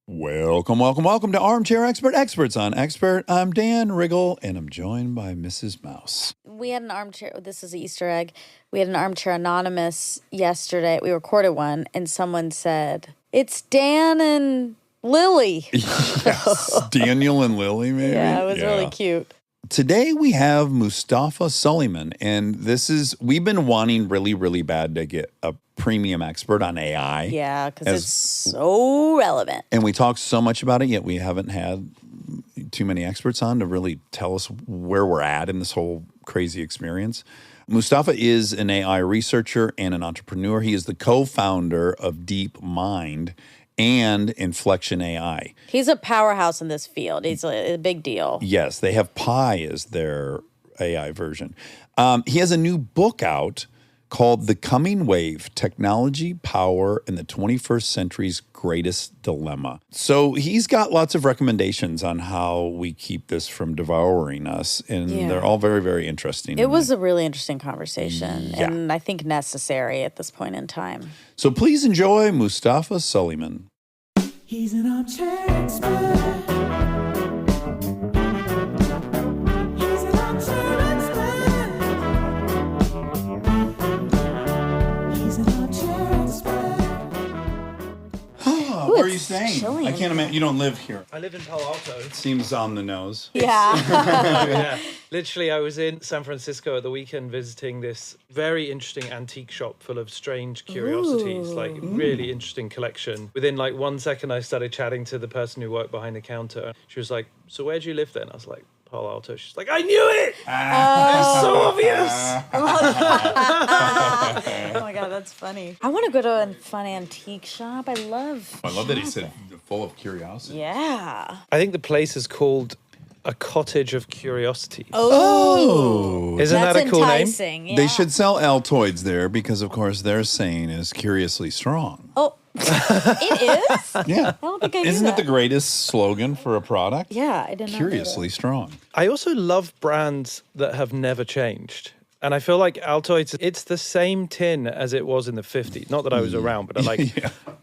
Welcome to Armchair Expert, Experts on Expert. I'm Dan Riggle, and I'm joined by Mrs. Mouse. We had an armchair. This is an Easter egg. We had an Armchair Anonymous yesterday. We recorded one, and someone said, "It's Dan and Lily." Yes, Daniel and Lily, maybe? Yeah, it was really cute. Today we have Mustafa Suleyman, and we've been wanting really bad to get a premium expert on AI. Yeah, because it's so relevant. And we talk so much about it, yet we haven't had too many experts on to really tell us where we're at in this whole crazy experience. Mustafa is an AI researcher and an entrepreneur. He is the co-founder of DeepMind and Inflection AI. He's a powerhouse in this field. He's a big deal. Yes, they have Pi as their AI version. He has a new book out called The Coming Wave, Technology, Power, and the 21st Century's Greatest Dilemma. So he's got lots of recommendations on how we keep this from devouring us, and they're all very interesting. It was a really interesting conversation, and I think necessary at this point in time. So please enjoy Mustafa Suleyman. He's an armchair expert. Where are you staying? Chilling. I can't imagine. You don't live here. I live in Palo Alto. Seems on the nose. Yeah. Yeah. Literally, I was in San Francisco at the weekend visiting this very interesting antique shop full of strange curiosities, really interesting collection. Within 1 second, I started chatting to the person who worked behind the counter. She was like, "So where do you live then?" I was like, Palo Alto. She's like, "I knew it! It's so obvious!" Oh my God, that's funny. I want to go to a fun antique shop. I love that he said full of curiosity. Yeah. I think the place is called A Cottage of Curiosities. Oh. Isn't that a cool enticing. Yeah. They should sell Altoids there because, of course, their saying is curiously strong. Oh, it is? Yeah. I don't think I knew Isn't it that. the greatest slogan for a product? Yeah, I didn't know. Curiously strong. I also love brands that have never changed. And I feel like Altoids, it's the same tin as it was in the 50s. Not that I was around, but Presumably.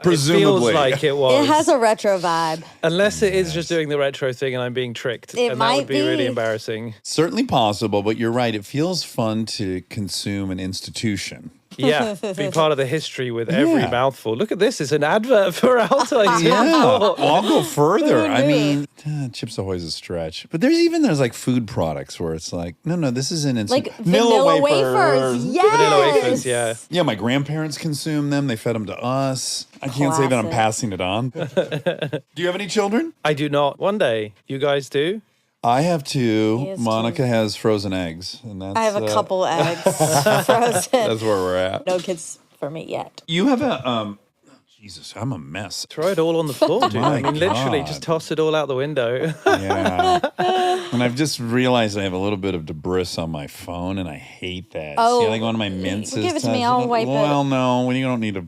it feels like it was. It has a retro vibe. Unless it is just doing the retro thing and I'm being tricked. It and might that would be really be. embarrassing. Certainly possible, but you're right. It feels fun to consume an institution. Yeah, be part of the history with every Yeah. mouthful. Look at this, it's an advert for Altoids. Well, I'll go further. Who I knew? mean, Chips Ahoy's a stretch. But there's like food products where it's like, no, this is an Like vanilla wafers. Yes. Vanilla wafers, yeah. Yeah, my grandparents consume them. They fed them to us. I can't say that I'm Classic. passing it on. Do you have any children? I do not. One day, you guys do? I have two. He has Monica two. has frozen eggs, and that's I have a couple eggs frozen. That's where we're at. No kids for me yet. You have a Jesus, I'm a mess. Throw it all on the floor, dude. My I mean, literally, God. just toss it all out the window. Yeah. And I've just realized I have a little bit of debris on my phone, and I hate that. Oh, See, like one of my mints is give it to me, touched. I'll wipe it. Well, no, you don't need to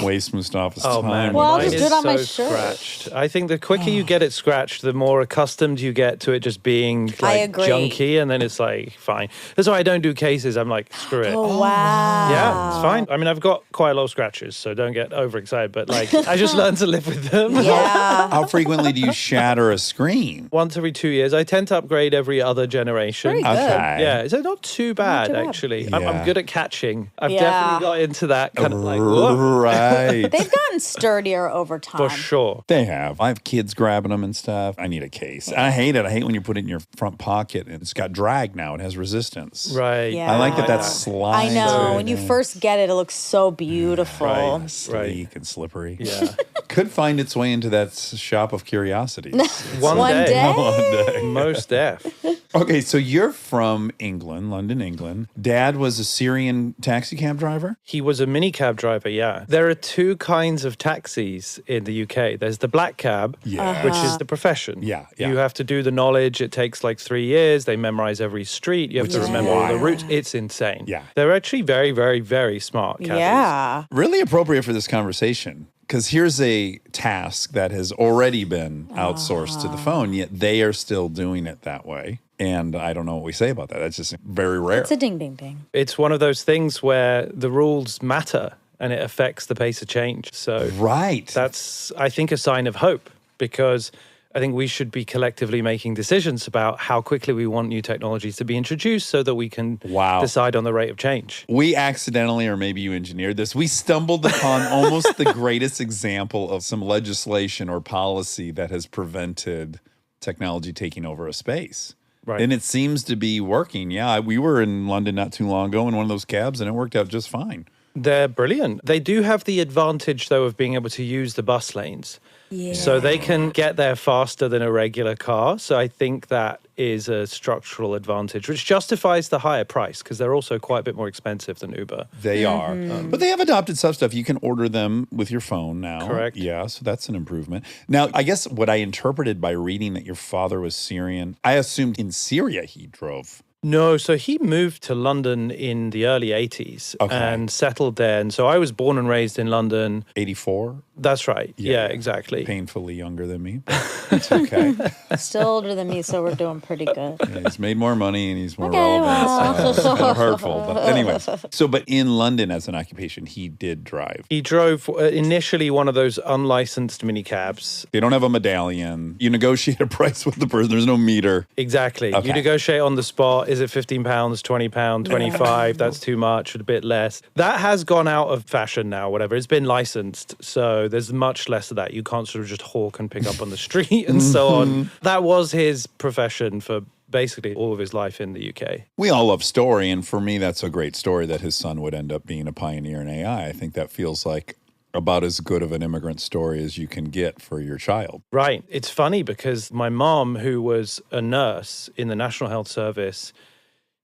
waste Mustafa's Oh time. man, Well, I'll mine just is do it on my so shirt. scratched. I think the quicker you get it scratched, the more accustomed you get to it just being I agree. junky, and then it's like fine. That's why I don't do cases. I'm like, screw it. Oh, wow. Yeah, it's fine. I mean, I've got quite a lot of scratches, so don't get overexcited. But I just learned to live with them. Yeah. How frequently do you shatter a screen? Once every 2 years, I tend to upgrade every other generation. Very good. Okay. Yeah, so not too bad, too bad. actually. Yeah. I'm good at catching. I've Yeah. definitely got into that kind of like, whoa, Right. They've gotten sturdier over time. for sure. They have. I have kids grabbing them and stuff. I need a case. I hate it. I hate when you put it in your front pocket and it's got drag now. It has resistance. Right. Yeah. I like that I that know. slides. I know. right When you in. first get it, it looks so beautiful. Right. Sleek and slippery. Yeah. Could find its way into that shop of curiosities. One One day. day. One day. Most deaf. Okay, so you're from England, London, England. Dad was a Syrian taxi cab driver? He was a minicab driver, yeah. There are two kinds of taxis in the UK. There's the black cab, Yeah. which is the profession. Yeah. You have to do the knowledge. It takes like 3 years. They memorize every street. You have Which to is remember all the wild. routes. It's insane. Yeah. They're actually very, very, very smart cabbies. Yeah. Really appropriate for this conversation. Because here's a task that has already been outsourced to the phone, yet they are still doing it that way. And I don't know what we say about that. That's just very rare. It's a ding, ding, ding. It's one of those things where the rules matter and it affects the pace of change. So Right. that's, I think, a sign of hope. because I think we should be collectively making decisions about how quickly we want new technologies to be introduced so that we can decide on the rate of change. We accidentally, or maybe you engineered this, we stumbled upon almost the greatest example of some legislation or policy that has prevented technology taking over a space. Right. And it seems to be working. Yeah, we were in London not too long ago in one of those cabs, and it worked out just fine. They're brilliant. They do have the advantage, though, of being able to use the bus lanes. Yeah. So they can get there faster than a regular car. So I think that is a structural advantage, which justifies the higher price because they're also quite a bit more expensive than Uber. They are. But they have adopted some stuff. You can order them with your phone now. Correct. Yeah, so that's an improvement. Now, I guess what I interpreted by reading that your father was Syrian, I assumed in Syria he drove. No, so he moved to London in the early 80s and settled there. And so I was born and raised in London. 84? That's right. Yeah, exactly. Painfully younger than me, but it's okay. Still older than me, so we're doing pretty good. Yeah, he's made more money and he's more relevant. So it's kind of hurtful. But anyways, but in London as an occupation, he did drive. He drove initially one of those unlicensed minicabs. They don't have a medallion. You negotiate a price with the person. There's no meter. Exactly. Okay. You negotiate on the spot. Is it £15, £20, 25? That's too much, a bit less. That has gone out of fashion now, whatever. It's been licensed. So there's much less of that. You can't sort of just hawk and pick up on the street and so on. That was his profession for basically all of his life in the UK. We all love story. And for me, that's a great story that his son would end up being a pioneer in AI. I think that feels like about as good of an immigrant story as you can get for your child. Right. It's funny because my mom, who was a nurse in the National Health Service,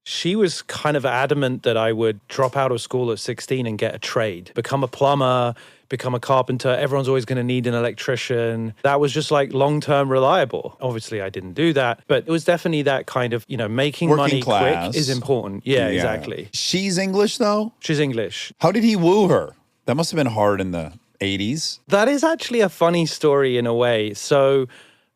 she was kind of adamant that I would drop out of school at 16 and get a trade, become a plumber, become a carpenter. Everyone's always going to need an electrician. That was just like long-term reliable. Obviously, I didn't do that, but it was definitely that kind of, making Working money class. quick is important. Yeah, exactly. She's English, though? She's English. How did he woo her? That must have been hard in the 80s. That is actually a funny story in a way. So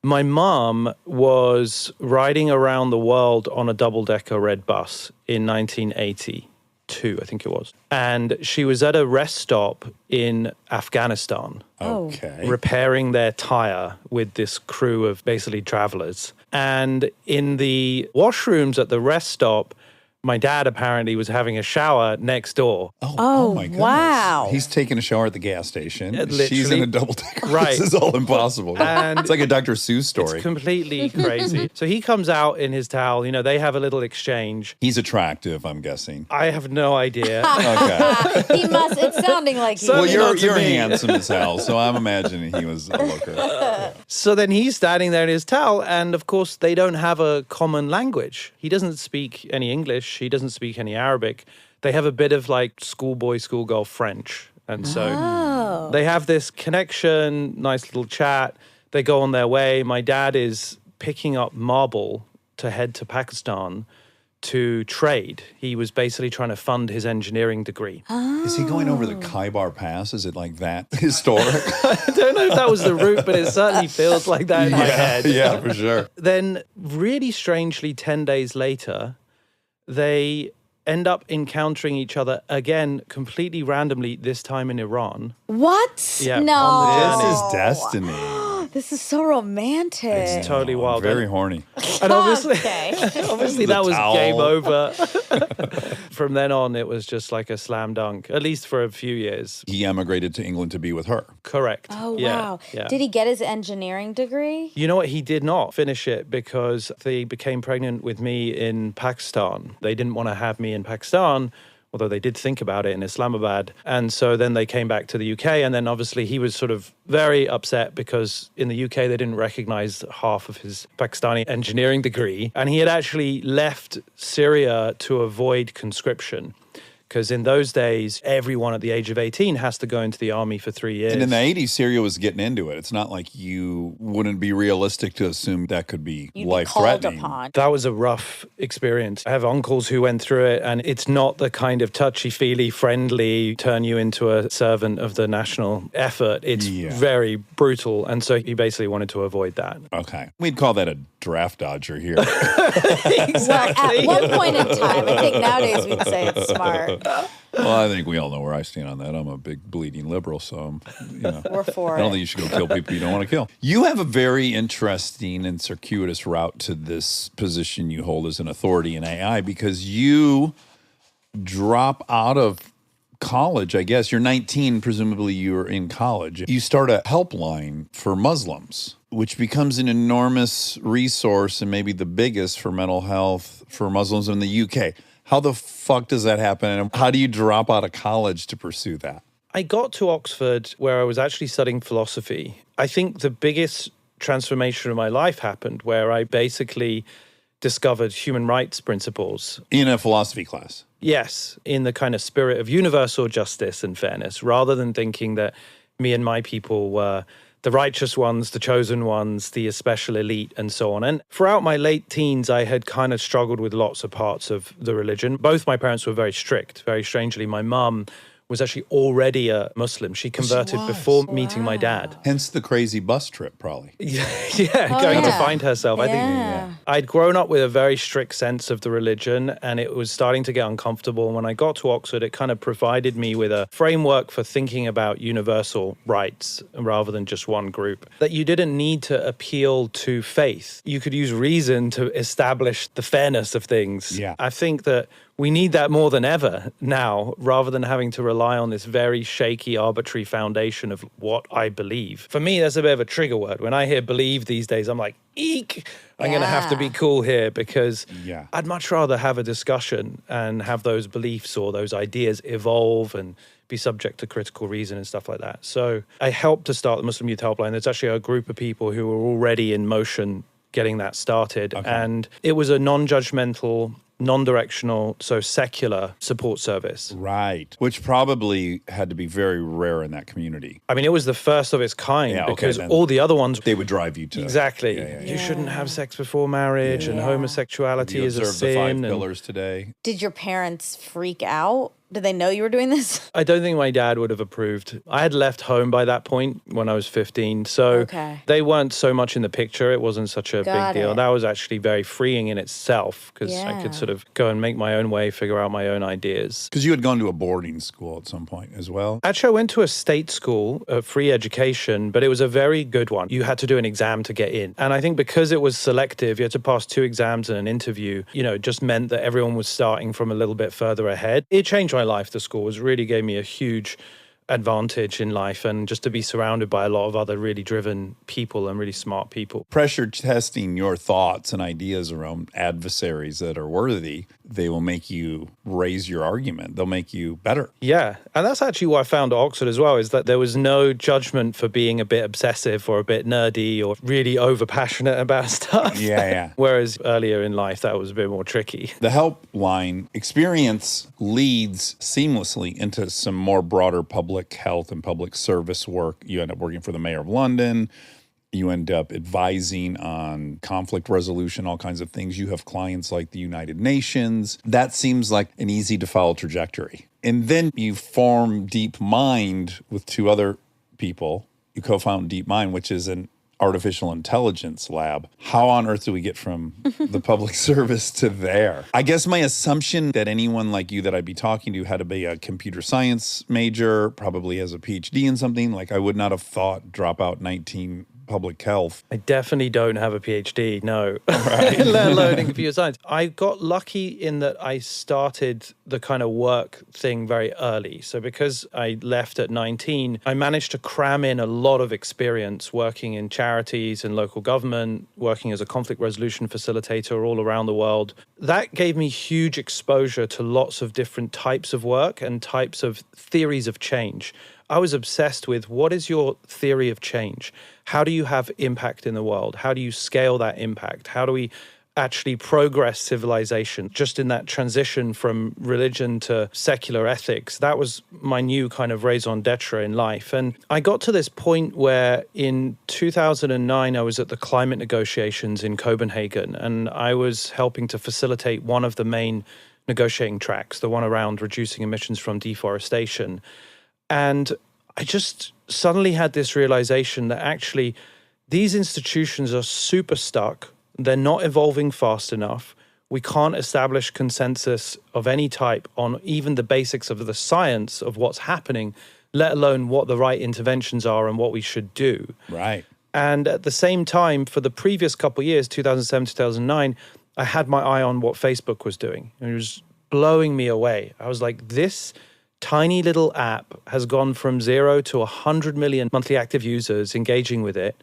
my mom was riding around the world on a double-decker red bus in 1982, I think it was. And she was at a rest stop in Afghanistan. Okay. Repairing their tire with this crew of basically travelers. And in the washrooms at the rest stop, my dad apparently was having a shower next door. Oh my goodness. Wow. He's taking a shower at the gas station. Literally. She's in a double-decker. Right. This is all impossible. And it's like a Dr. Seuss story. It's completely crazy. So he comes out in his towel. They have a little exchange. He's attractive, I'm guessing. I have no idea. Okay. He must. It's sounding like he. Well, Certainly not to you're me. handsome as hell, so I'm imagining he was a looker. So then he's standing there in his towel, and of course they don't have a common language. He doesn't speak any English. He doesn't speak any Arabic. They have a bit of like schoolboy, schoolgirl French. And so they have this connection, nice little chat. They go on their way. My dad is picking up marble to head to Pakistan to trade. He was basically trying to fund his engineering degree. Is he going over the Khyber Pass? Is it like that historic? I don't know if that was the route, but it certainly feels like that in my head. Yeah, for sure. Then really strangely, 10 days later, they end up encountering each other again completely randomly, this time in Iran. What? Yeah, No. on the This journey. is destiny. This is so romantic. It's totally wild. Very horny. And obviously, Okay. obviously The that was towel. game over. From then on, it was just like a slam dunk, at least for a few years. He emigrated to England to be with her. Correct. Oh, Yeah, wow. yeah. Did he get his engineering degree? You know what? He did not finish it because they became pregnant with me in Pakistan. They didn't want to have me in Pakistan, although they did think about it in Islamabad. And so then they came back to the UK. And then obviously he was sort of very upset because in the UK, they didn't recognize half of his Pakistani engineering degree. And he had actually left Syria to avoid conscription. Because in those days, everyone at the age of 18 has to go into the army for 3 years. And in the 80s, Syria was getting into it. It's not like you wouldn't be realistic to assume that could be You'd be called life-threatening. upon. That was a rough experience. I have uncles who went through it, and it's not the kind of touchy-feely, friendly, turn you into a servant of the national effort. It's very brutal. And so he basically wanted to avoid that. Okay. We'd call that a draft dodger here. Well, at one point in time, I think nowadays we'd say it's smart. Well, I think we all know where I stand on that. I'm a big bleeding liberal, so We're for I don't it. think you should go kill people you don't want to kill. You have a very interesting and circuitous route to this position you hold as an authority in AI because you drop out of college, I guess. You're 19, presumably you're in college. You start a helpline for Muslims, which becomes an enormous resource and maybe the biggest for mental health for Muslims in the UK. How the fuck does that happen? And how do you drop out of college to pursue that? I got to Oxford where I was actually studying philosophy. I think the biggest transformation of my life happened where I basically discovered human rights principles. In a philosophy class. Yes, in the kind of spirit of universal justice and fairness, rather than thinking that me and my people were the righteous ones, the chosen ones, the special elite, and so on. And throughout my late teens, I had kind of struggled with lots of parts of the religion. Both my parents were very strict. Very strangely, my mum was actually already a Muslim. She converted before meeting my dad. Hence the crazy bus trip, probably. Going to find herself. I think Yeah. I'd grown up with a very strict sense of the religion, and it was starting to get uncomfortable. And when I got to Oxford, it kind of provided me with a framework for thinking about universal rights rather than just one group. That you didn't need to appeal to faith. You could use reason to establish the fairness of things. Yeah. I think that we need that more than ever now, rather than having to rely on this very shaky, arbitrary foundation of what I believe. For me, that's a bit of a trigger word. When I hear believe these days, I'm like, eek, I'm going to have to be cool here because I'd much rather have a discussion and have those beliefs or those ideas evolve and be subject to critical reason and stuff like that. So I helped to start the Muslim Youth Helpline. There's actually a group of people who were already in motion getting that started. Okay. And it was a non-judgmental, non-directional, so secular support service. Right. Which probably had to be very rare in that community. I mean, it was the first of its kind because all the other ones... They would drive you to... Exactly. Yeah. You shouldn't have sex before marriage and homosexuality You is a observe the sin. 5 pillars today. Did your parents freak out? Did they know you were doing this? I don't think my dad would have approved. I had left home by that point when I was 15. So they weren't so much in the picture. It wasn't such a big deal. That was actually very freeing in itself because I could sort of go and make my own way, figure out my own ideas. Because you had gone to a boarding school at some point as well. Actually, I went to a state school, a free education, but it was a very good one. You had to do an exam to get in. And I think because it was selective, you had to pass 2 exams and an interview, it just meant that everyone was starting from a little bit further ahead. It changed my life. The school really gave me a huge advantage in life, and just to be surrounded by a lot of other really driven people and really smart people. Pressure testing your thoughts and ideas around adversaries that are worthy, they will make you raise your argument. They'll make you better. Yeah. And that's actually what I found at Oxford as well, is that there was no judgment for being a bit obsessive or a bit nerdy or really over passionate about stuff. Yeah. Whereas earlier in life, that was a bit more tricky. The helpline experience leads seamlessly into some more broader public health and public service work. You end up working for the Mayor of London. You end up advising on conflict resolution, all kinds of things. You have clients like the United Nations. That seems like an easy to follow trajectory. And then you form DeepMind with 2 other people. You co-found DeepMind, which is an artificial intelligence lab. How on earth do we get from the public service to there? I guess my assumption that anyone like you that I'd be talking to had to be a computer science major, probably has a PhD in something. Like I would not have thought dropout 19 public health. I definitely don't have a PhD, no. Let alone in computer science. I got lucky in that I started the kind of work thing very early. So because I left at 19, I managed to cram in a lot of experience working in charities and local government, working as a conflict resolution facilitator all around the world. That gave me huge exposure to lots of different types of work and types of theories of change. I was obsessed with, what is your theory of change? How do you have impact in the world? How do you scale that impact? How do we actually progress civilization? Just in that transition from religion to secular ethics, that was my new kind of raison d'etre in life. And I got to this point where in 2009, I was at the climate negotiations in Copenhagen, and I was helping to facilitate one of the main negotiating tracks, the one around reducing emissions from deforestation. And I just suddenly had this realization that actually these institutions are super stuck. They're not evolving fast enough. we can't establish consensus of any type on even the basics of the science of what's happening, let alone what the right interventions are and what we should do. Right. And at the same time, for the previous couple of years, 2007, 2009, I had my eye on what Facebook was doing. And it was blowing me away. I was like, this tiny little app has gone from 0 to 100 million monthly active users engaging with it.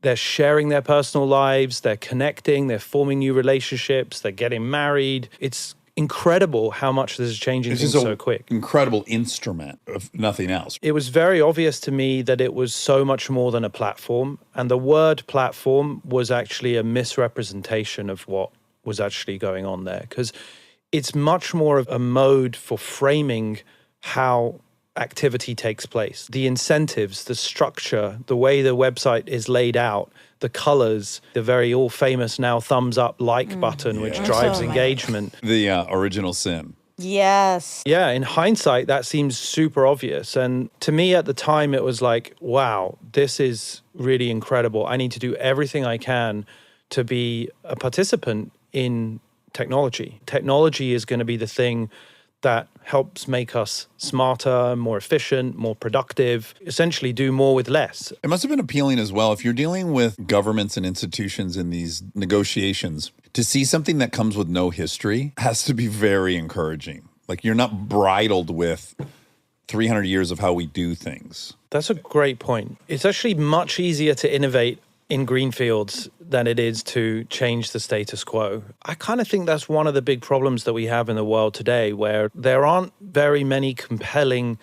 They're sharing their personal lives, they're connecting, they're forming new relationships, they're getting married. It's incredible how much this is changing things so quick. Incredible instrument, if nothing else. It was very obvious to me that it was so much more than a platform. And the word platform was actually a misrepresentation of what was actually going on there. Because it's much more of a mode for framing how activity takes place. The incentives, the structure, the way the website is laid out, the colors, the very all famous now thumbs up like button, which drives engagement. The original sin. Yes. Yeah, in hindsight, that seems super obvious. And to me at the time, it was like, wow, this is really incredible. I need to do everything I can to be a participant in technology. Technology is going to be the thing that helps make us smarter, more efficient, more productive, essentially do more with less. It must have been appealing as well if you're dealing with governments and institutions in these negotiations. To see something that comes with no history has to be very encouraging. Like you're not bridled with 300 years of how we do things. That's a great point. It's actually much easier to innovate in greenfields than it is to change the status quo. I kind of think that's one of the big problems that we have in the world today, where there aren't very many compelling,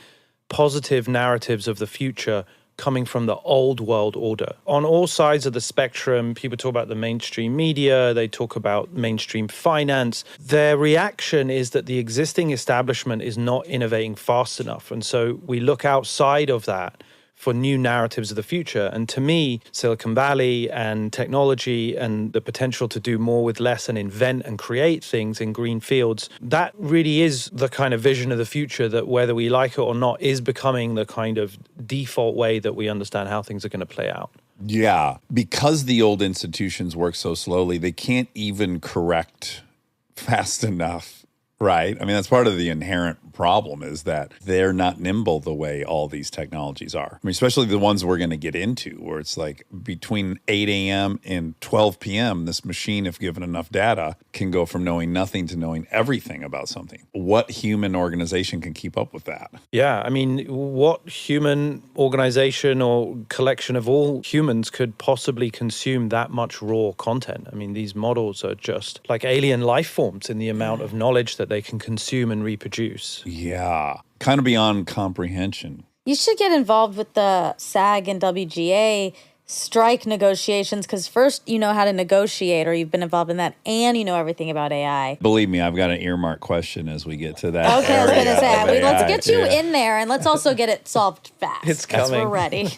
positive narratives of the future coming from the old world order. On all sides of the spectrum, people talk about the mainstream media, they talk about mainstream finance. Their reaction is that the existing establishment is not innovating fast enough. And so we look outside of that for new narratives of the future. And to me, Silicon Valley and technology and the potential to do more with less and invent and create things in green fields, that really is the kind of vision of the future that, whether we like it or not, is becoming the kind of default way that we understand how things are going to play out. Yeah, because the old institutions work so slowly, they can't even correct fast enough, right? I mean, that's part of the inherent problem, is that they're not nimble the way all these technologies are. I mean, especially the ones we're going to get into, where it's like between 8 a.m. and 12 p.m., this machine, if given enough data, can go from knowing nothing to knowing everything about something. What human organization can keep up with that? Yeah, I mean, what human organization or collection of all humans could possibly consume that much raw content? I mean, these models are just like alien life forms in the amount of knowledge that they can consume and reproduce. Yeah, kind of beyond comprehension. You should get involved with the SAG and WGA strike negotiations, because first you know how to negotiate, or you've been involved in that, and you know everything about AI. Believe me, I've got an earmark question as we get to that. Okay, I was going to say, let's get you Yeah. in there, and let's also get it solved fast. It's 'cause coming. we're ready.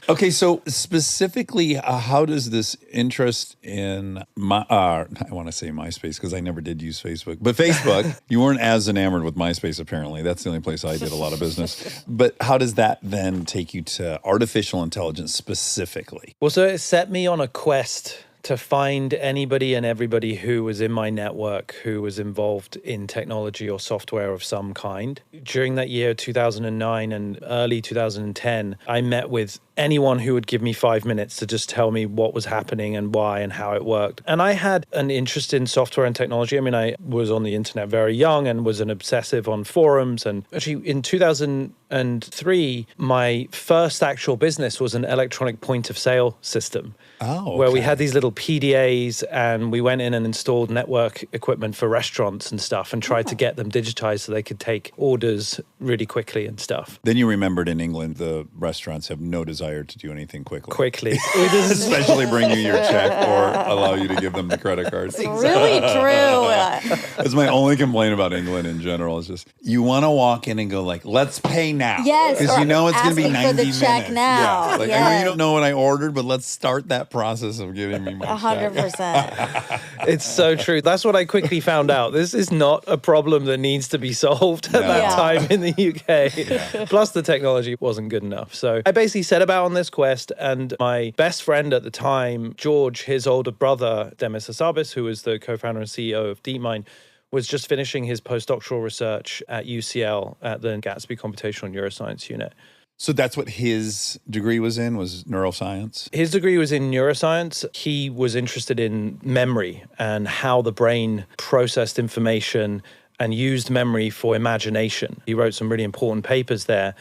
Okay, so specifically, how does this interest in I want to say MySpace because I never did use Facebook, but Facebook, you weren't as enamored with MySpace apparently. That's the only place I did a lot of business. But how does that then take you to artificial intelligence specifically? Well, so it set me on a quest to find anybody and everybody who was in my network who was involved in technology or software of some kind. During that year, 2009 and early 2010, I met with anyone who would give me 5 minutes to just tell me what was happening and why and how it worked. And I had an interest in software and technology. I mean, I was on the internet very young and was an obsessive on forums. And actually, in 2003, my first actual business was an electronic point of sale system. Oh, okay. Where we had these little PDAs and we went in and installed network equipment for restaurants and stuff and tried to get them digitized so they could take orders really quickly and stuff. Then you remembered in England, the restaurants have no desire to do anything quickly. Especially bring you your check or allow you to give them the credit cards. Really true. That's my only complaint about England in general. Is just you want to walk in and go like, let's pay now. Yes, because you know it's going to be asking 90 for the minutes. check now. Yeah, like I know you don't know what I ordered, but let's start that process of giving me my check. 100%. It's so true. That's what I quickly found out. This is not a problem that needs to be solved at that Yeah. time in the UK. Plus, the technology wasn't good enough. So I basically set about out on this quest, and my best friend at the time, George, his older brother, Demis Hassabis, who was the co-founder and CEO of DeepMind, was just finishing his postdoctoral research at UCL at the Gatsby Computational Neuroscience Unit. So that's what his degree was neuroscience? His degree was in neuroscience. He was interested in memory and how the brain processed information and used memory for imagination. He wrote some really important papers there.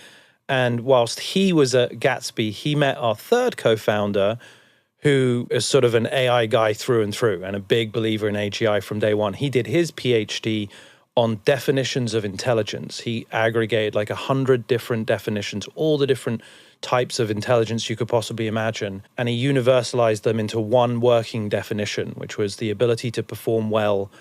And whilst he was at Gatsby, he met our third co-founder, who is sort of an AI guy through and through and a big believer in AGI from day one. He did his PhD on definitions of intelligence. He aggregated like 100 different definitions, all the different types of intelligence you could possibly imagine. And he universalized them into one working definition, which was the ability to perform well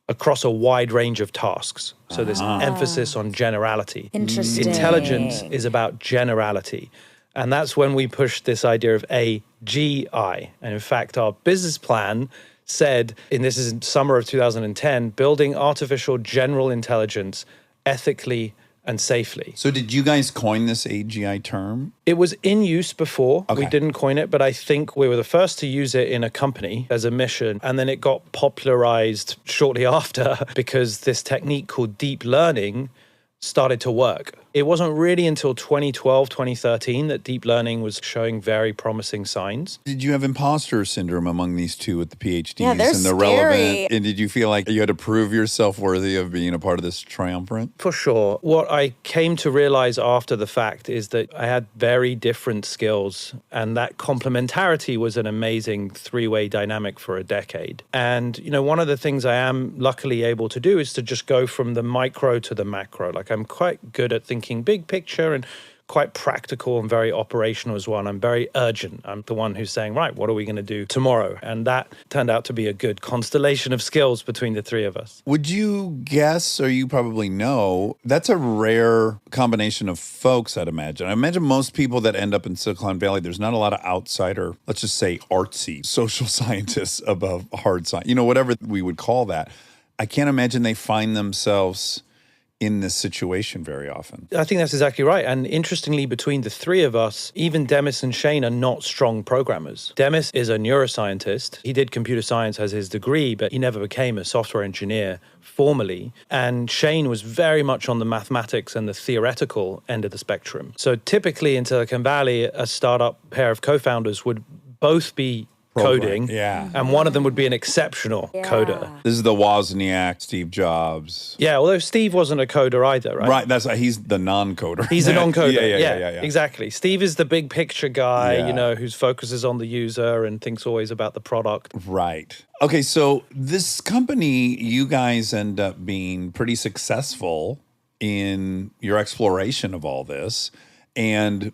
across a wide range of tasks. So this emphasis on generality. Interesting. Intelligence is about generality. And that's when we pushed this idea of AGI. And in fact, our business plan said, and this is in summer of 2010, building artificial general intelligence ethically and safely. So did you guys coin this AGI term? It was in use before. Okay. We didn't coin it, but I think we were the first to use it in a company as a mission. And then it got popularized shortly after because this technique called deep learning started to work. It wasn't really until 2012, 2013 that deep learning was showing very promising signs. Did you have imposter syndrome among these two with the PhDs Yeah, they're and the scary. relevant? And did you feel like you had to prove yourself worthy of being a part of this triumvirate? For sure. What I came to realize after the fact is that I had very different skills, and that complementarity was an amazing three-way dynamic for a decade. And, you know, one of the things I am luckily able to do is to just go from the micro to the macro. Like, I'm quite good at thinking big picture and quite practical and very operational as well. And I'm very urgent. I'm the one who's saying, right, what are we going to do tomorrow? And that turned out to be a good constellation of skills between the three of us. Would you guess, or you probably know, that's a rare combination of folks, I'd imagine. I imagine most people that end up in Silicon Valley, there's not a lot of outsider, let's just say artsy social scientists above hard science, you know, whatever we would call that. I can't imagine they find themselves in this situation very often. I think that's exactly right. And interestingly, between the three of us, even Demis and Shane are not strong programmers. Demis is a neuroscientist. He did computer science as his degree, but he never became a software engineer formally. And Shane was very much on the mathematics and the theoretical end of the spectrum. So typically in Silicon Valley, a startup pair of co-founders would both be coding, Yeah. and one of them would be an exceptional coder. This is the Wozniak, Steve Jobs. Yeah, although Steve wasn't a coder either, right? Right, that's he's the non-coder. He's a non-coder. Yeah. Exactly. Steve is the big picture guy, Yeah. you know, who focuses on the user and thinks always about the product. Right. Okay, so this company, you guys end up being pretty successful in your exploration of all this, and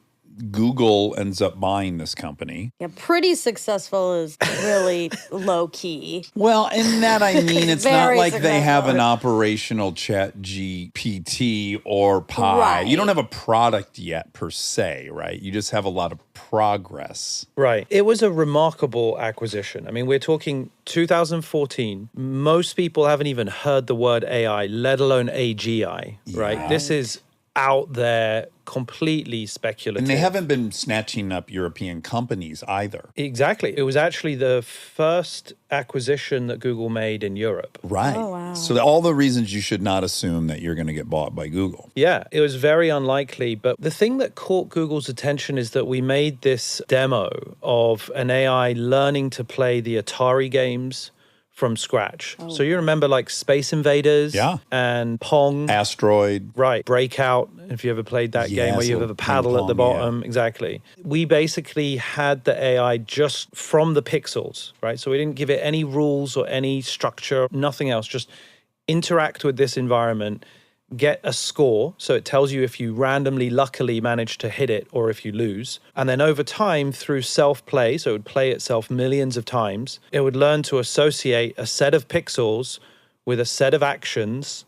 Google ends up buying this company. Yeah, pretty successful is really low key. Well, in that I mean, it's not Very like they have successful. an operational chat GPT or Pi. Right. You don't have a product yet per se, right? You just have a lot of progress. Right. It was a remarkable acquisition. I mean, we're talking 2014. Most people haven't even heard the word AI, let alone AGI, right? Yeah. This is out there, completely speculative. And they haven't been snatching up European companies either. Exactly. It was actually the first acquisition that Google made in Europe. Right. Oh, wow. So all the reasons you should not assume that you're going to get bought by Google. Yeah, it was very unlikely. But the thing that caught Google's attention is that we made this demo of an AI learning to play the Atari games from scratch. So you remember like Space Invaders Yeah. and Pong. Asteroid. Right, Breakout, if you ever played that game where you so have a paddle at the ping pong, bottom. Exactly. We basically had the AI just from the pixels, right? So we didn't give it any rules or any structure, nothing else, just interact with this environment, get a score. So it tells you if you randomly, luckily manage to hit it or if you lose. And then over time, through self-play, so it would play itself millions of times, it would learn to associate a set of pixels with a set of actions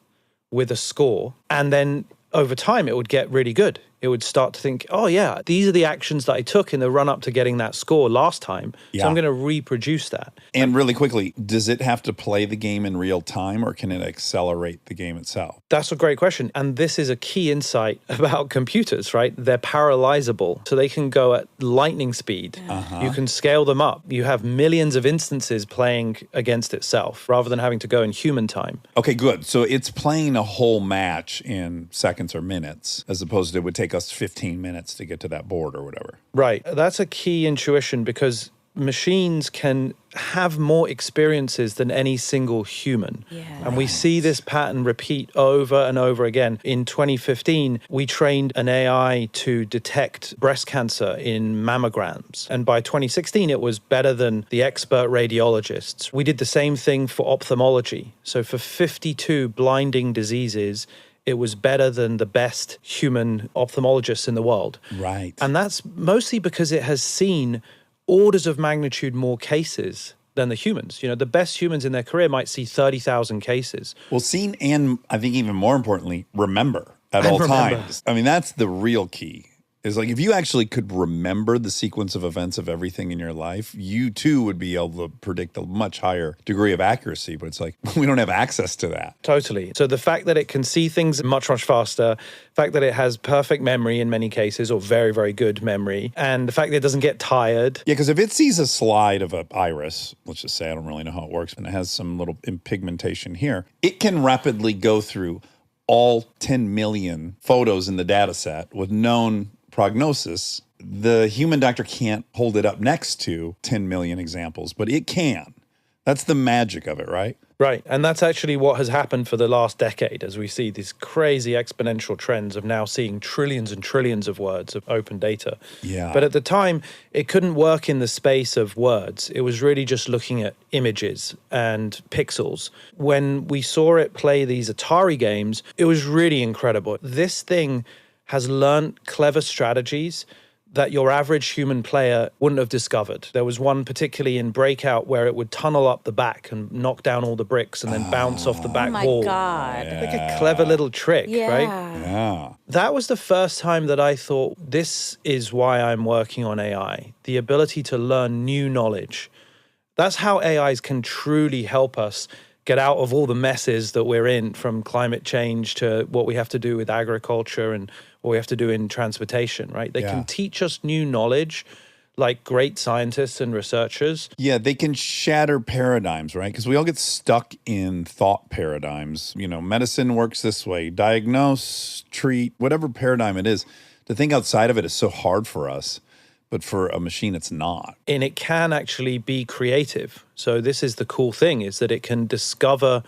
with a score. And then over time, it would get really good. it would start to think, oh yeah, these are the actions that I took in the run up to getting that score last time. Yeah. So I'm going to reproduce that. And really quickly, does it have to play the game in real time or can it accelerate the game itself? That's a great question. And this is a key insight about computers, right? They're parallelizable. So they can go at lightning speed. You can scale them up. You have millions of instances playing against itself rather than having to go in human time. Okay, good. So it's playing a whole match in seconds or minutes, as opposed to it would take us 15 minutes to get to that board or whatever. Right. That's a key intuition because machines can have more experiences than any single human. Yeah. And we see this pattern repeat over and over again. In 2015, we trained an AI to detect breast cancer in mammograms. And by 2016, it was better than the expert radiologists. We did the same thing for ophthalmology. So for 52 blinding diseases, it was better than the best human ophthalmologists in the world. Right. And that's mostly because it has seen orders of magnitude more cases than the humans. You know, the best humans in their career might see 30,000 cases. Well, seen and I think even more importantly, remember at all times. I mean, that's the real key. Is like if you actually could remember the sequence of events of everything in your life, you too would be able to predict a much higher degree of accuracy. But it's like we don't have access to that. Totally. So the fact that it can see things much, much faster, the fact that it has perfect memory in many cases or very, very good memory, and the fact that it doesn't get tired. Yeah, because if it sees a slide of an iris, let's just say I don't really know how it works, and it has some little pigmentation here, it can rapidly go through all 10 million photos in the data set with known prognosis. The human doctor can't hold it up next to 10 million examples, but it can. That's the magic of it, right? Right. And that's actually what has happened for the last decade as we see these crazy exponential trends of now seeing trillions and trillions of words of open data. Yeah. But at the time, it couldn't work in the space of words. It was really just looking at images and pixels. When we saw it play these Atari games, it was really incredible. This thing has learned clever strategies that your average human player wouldn't have discovered. There was one particularly in Breakout where it would tunnel up the back and knock down all the bricks and then bounce off the back Oh my wall. God. Like a clever little trick, right? Yeah. That was the first time that I thought, this is why I'm working on AI, the ability to learn new knowledge. That's how AIs can truly help us get out of all the messes that we're in, from climate change to what we have to do with agriculture and what we have to do in transportation, right? They can teach us new knowledge like great scientists and researchers. Yeah, they can shatter paradigms, right? Because we all get stuck in thought paradigms. You know, medicine works this way, diagnose, treat, whatever paradigm it is. To think outside of it is so hard for us. But for a machine, it's not. And it can actually be creative. So this is the cool thing, is that it can discover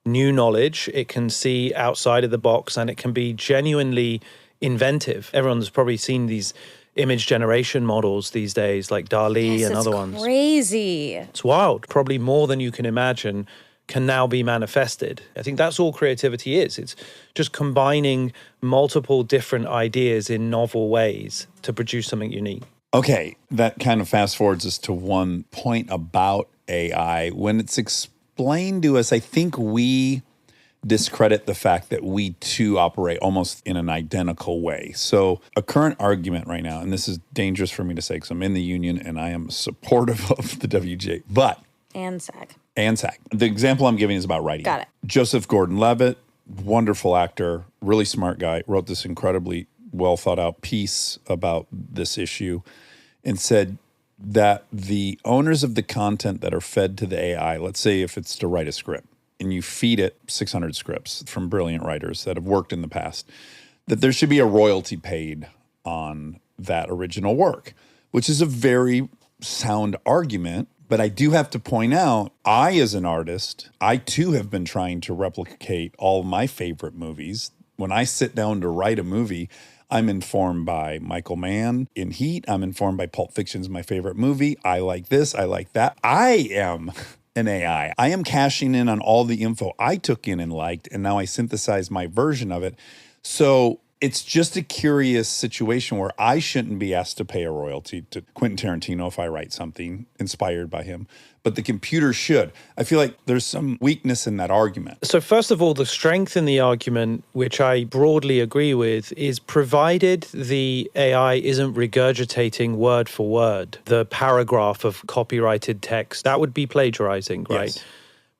new knowledge, it can see outside of the box, and it can be genuinely inventive. Everyone's probably seen these image generation models these days, like DALL-E and other ones. Crazy. It's wild. Probably more than you can imagine can now be manifested. I think that's all creativity is. It's just combining multiple different ideas in novel ways to produce something unique. Okay, that kind of fast forwards us to one point about AI. When it's explained to us, I think we discredit the fact that we too operate almost in an identical way. So a current argument right now, and this is dangerous for me to say because I'm in the union and I am supportive of the WGA, but And SAG. The example I'm giving is about writing. Got it. Joseph Gordon-Levitt, wonderful actor, really smart guy, wrote this incredibly well thought out piece about this issue and said that the owners of the content that are fed to the AI, let's say if it's to write a script and you feed it 600 scripts from brilliant writers that have worked in the past, that there should be a royalty paid on that original work, which is a very sound argument. But I do have to point out, I, as an artist, I too have been trying to replicate all of my favorite movies. When I sit down to write a movie, I'm informed by Michael Mann in Heat. I'm informed by Pulp Fiction's my favorite movie. I like this. I like that. I am an AI. I am cashing in on all the info I took in and liked, and now I synthesize my version of it. So it's just a curious situation where I shouldn't be asked to pay a royalty to Quentin Tarantino if I write something inspired by him, but the computer should. I feel like there's some weakness in that argument. So first of all, the strength in the argument, which I broadly agree with, is provided the AI isn't regurgitating word for word the paragraph of copyrighted text, that would be plagiarizing, right? Yes.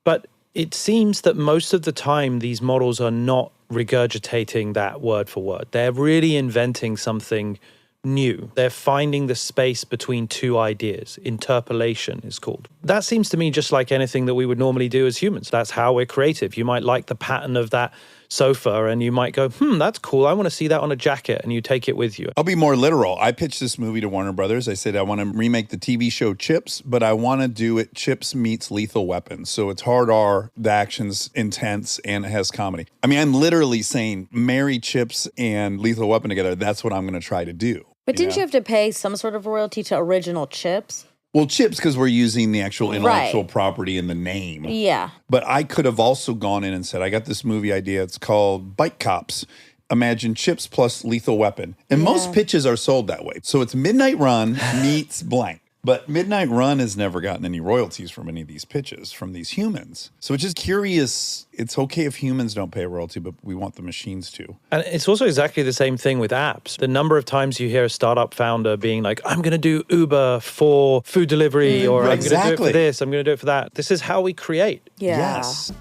But it seems that most of the time these models are not regurgitating that word for word. They're really inventing something new. They're finding the space between two ideas. Interpolation is called. That seems to me just like anything that we would normally do as humans. That's how we're creative. You might like the pattern of that sofa and you might go, that's cool. I want to see that on a jacket, and you take it with you. I'll be more literal. I pitched this movie to Warner Brothers. I said, I want to remake the TV show Chips, but I want to do it Chips meets Lethal Weapon. So it's hard R, the action's intense, and it has comedy. I mean, I'm literally saying marry Chips and Lethal Weapon together. That's what I'm going to try to do. But didn't you have to pay some sort of royalty to original Chips? Well, Chips, because we're using the actual intellectual property in the name. Yeah. But I could have also gone in and said, I got this movie idea. It's called Bike Cops. Imagine Chips plus Lethal Weapon. And most pitches are sold that way. So it's Midnight Run meets blank. But Midnight Run has never gotten any royalties from any of these pitches from these humans. So it's just curious. It's okay if humans don't pay a royalty, but we want the machines to. And it's also exactly the same thing with apps. The number of times you hear a startup founder being like, I'm going to do Uber for food delivery, or I'm going to do it for this, I'm going to do it for that. This is how we create. Yeah. Yes.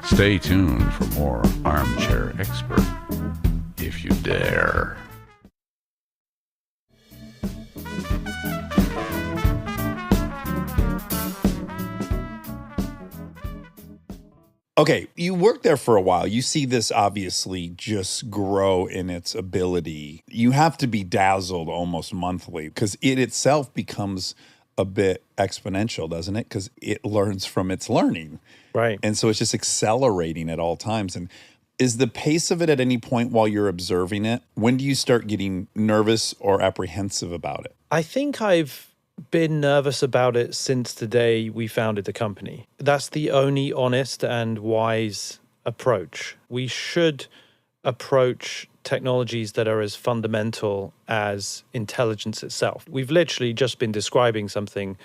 Stay tuned for more Armchair Expert, if you dare. Okay, you worked there for a while. You see this obviously just grow in its ability. You have to be dazzled almost monthly because it itself becomes a bit exponential, doesn't it? Because it learns from its learning. Right. And so it's just accelerating at all times. And is the pace of it at any point while you're observing it, when do you start getting nervous or apprehensive about it? I think I've been nervous about it since the day we founded the company. That's the only honest and wise approach. We should approach technologies that are as fundamental as intelligence itself. We've literally just been describing something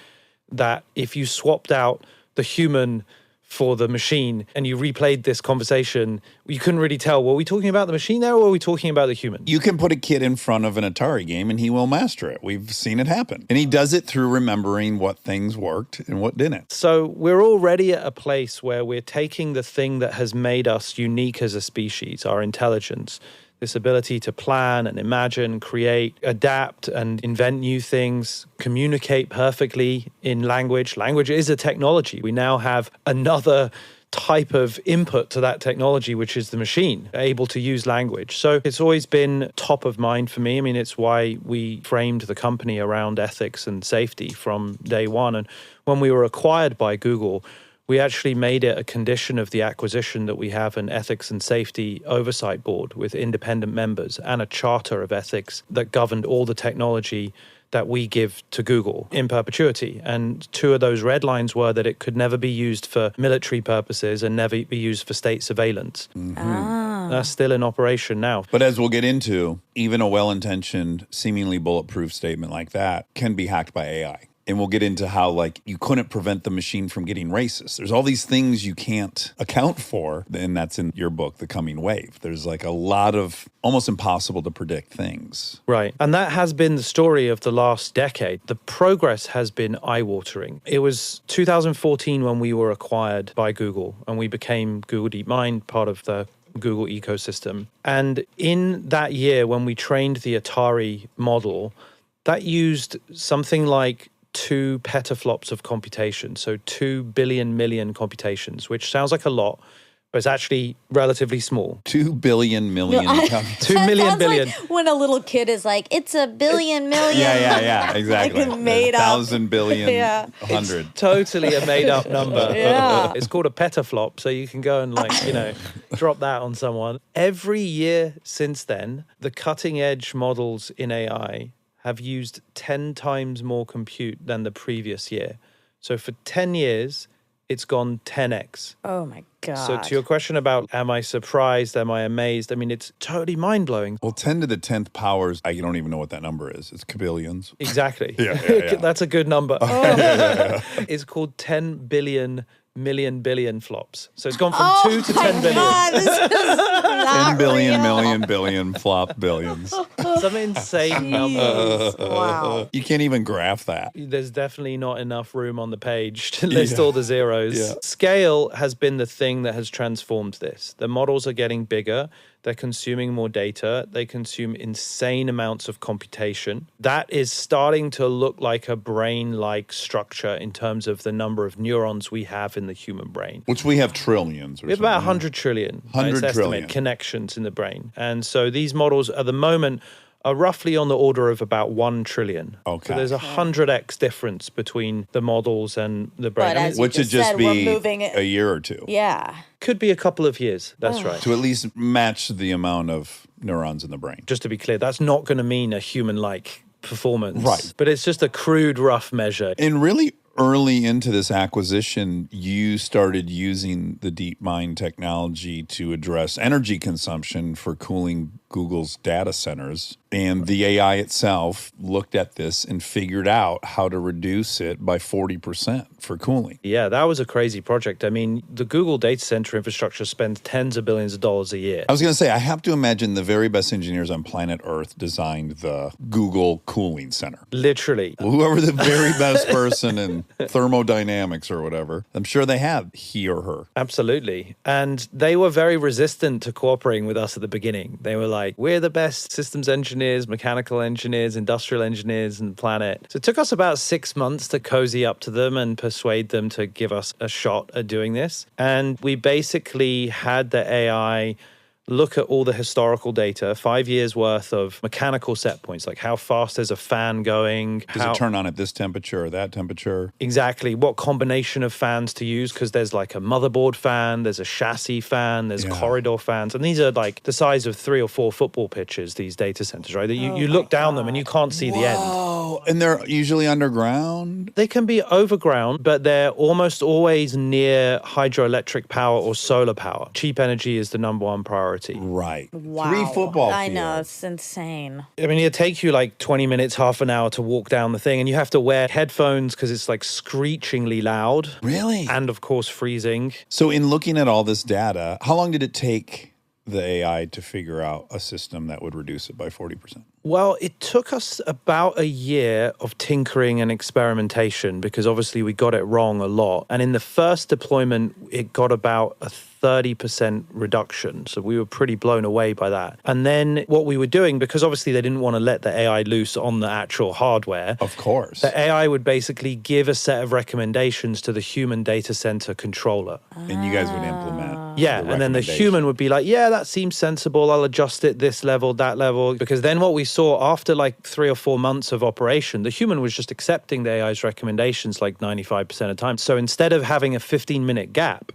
that if you swapped out the human for the machine and you replayed this conversation, you couldn't really tell, were we talking about the machine there or were we talking about the human? You can put a kid in front of an Atari game and he will master it. We've seen it happen. And he does it through remembering what things worked and what didn't. So we're already at a place where we're taking the thing that has made us unique as a species, our intelligence, this ability to plan and imagine, create, adapt and invent new things, communicate perfectly in language. Language is a technology. We now have another type of input to that technology, which is the machine, able to use language. So it's always been top of mind for me. I mean, it's why we framed the company around ethics and safety from day one. And when we were acquired by Google, we actually made it a condition of the acquisition that we have an ethics and safety oversight board with independent members and a charter of ethics that governed all the technology that we give to Google in perpetuity. And two of those red lines were that it could never be used for military purposes and never be used for state surveillance. That's still in operation now. But as we'll get into, even a well-intentioned, seemingly bulletproof statement like that can be hacked by AI. And we'll get into how, like, you couldn't prevent the machine from getting racist. There's all these things you can't account for, and that's in your book, The Coming Wave. There's like a lot of almost impossible to predict things. Right. And that has been the story of the last decade. The progress has been eye-watering. It was 2014 when we were acquired by Google, and we became Google DeepMind, part of the Google ecosystem. And in that year, when we trained the Atari model, that used something like 2 petaflops of computation, so 2 billion million computations, which sounds like a lot, but it's actually relatively small. 2 billion million. 2 million billion. Like when a little kid is like, it's a billion million. Yeah, exactly. Like made up. 1,000 billion, 100. It's totally a made-up number. Yeah. It's called a petaflop, so you can go and drop that on someone. Every year since then, the cutting-edge models in AI have used 10 times more compute than the previous year. So for 10 years, it's gone 10x. Oh my God. So to your question about am I surprised, am I amazed? I mean, it's totally mind-blowing. Well, 10 to the 10th powers, I don't even know what that number is. It's kabillions. Exactly. Yeah. That's a good number. It's called 10 billion million billion flops. So it's gone from 2 to 10 billion. God, this is 10 billion, real. million, billion, flop, billions. Some insane number. Wow. You can't even graph that. There's definitely not enough room on the page to list all the zeros. Yeah. Scale has been the thing that has transformed this. The models are getting bigger. They're consuming more data. They consume insane amounts of computation. That is starting to look like a brain-like structure in terms of the number of neurons we have in the human brain. Which we have trillions. We have about 100 trillion. 100 it's trillion. estimated connections in the brain. And so these models at the moment are roughly on the order of about 1 trillion. Okay. So there's a 100x difference between the models and the brain. But I mean, as you Which would just said, just we're be moving it. a year or two. Yeah. could be a couple of years. That's right. To at least match the amount of neurons in the brain. Just to be clear, that's not going to mean a human-like performance. Right. But it's just a crude, rough measure. And really early into this acquisition, you started using the DeepMind technology to address energy consumption for cooling Google's data centers. And the AI itself looked at this and figured out how to reduce it by 40% for cooling. Yeah, that was a crazy project. I mean, the Google data center infrastructure spends tens of billions of dollars a year. I was going to say, I have to imagine the very best engineers on planet Earth designed the Google cooling center. Literally. Whoever the very best person in thermodynamics or whatever, I'm sure they had he or her. Absolutely. And they were very resistant to cooperating with us at the beginning. They were like, we're the best systems engineers, mechanical engineers, industrial engineers on the planet. So it took us about 6 months to cozy up to them and persuade them to give us a shot at doing this. And we basically had the AI look at all the historical data, 5 years worth of mechanical set points, like how fast is a fan going? Does it turn on at this temperature or that temperature? Exactly. What combination of fans to use? Because there's like a motherboard fan, there's a chassis fan, there's corridor fans. And these are like the size of 3 or 4 football pitches, these data centers, right? You look down them and you can't see the end. Oh, and they're usually underground? They can be overground, but they're almost always near hydroelectric power or solar power. Cheap energy is the number one priority. Right. Wow. 3 football I know, fields. it's insane. I mean, it takes you like 20 minutes, half an hour to walk down the thing, and you have to wear headphones because it's like screechingly loud. Really? And of course, freezing. So in looking at all this data, how long did it take the AI to figure out a system that would reduce it by 40%? Well, it took us about a year of tinkering and experimentation because obviously we got it wrong a lot. And in the first deployment, it got about a 30% reduction. So we were pretty blown away by that. And then what we were doing, because obviously they didn't want to let the AI loose on the actual hardware. Of course. The AI would basically give a set of recommendations to the human data center controller. And you guys would implement. Yeah, and then the human would be like, yeah, that seems sensible. I'll adjust it this level, that level. Because then what we saw after like 3 or 4 months of operation, the human was just accepting the AI's recommendations like 95% of the time. So instead of having a 15-minute gap,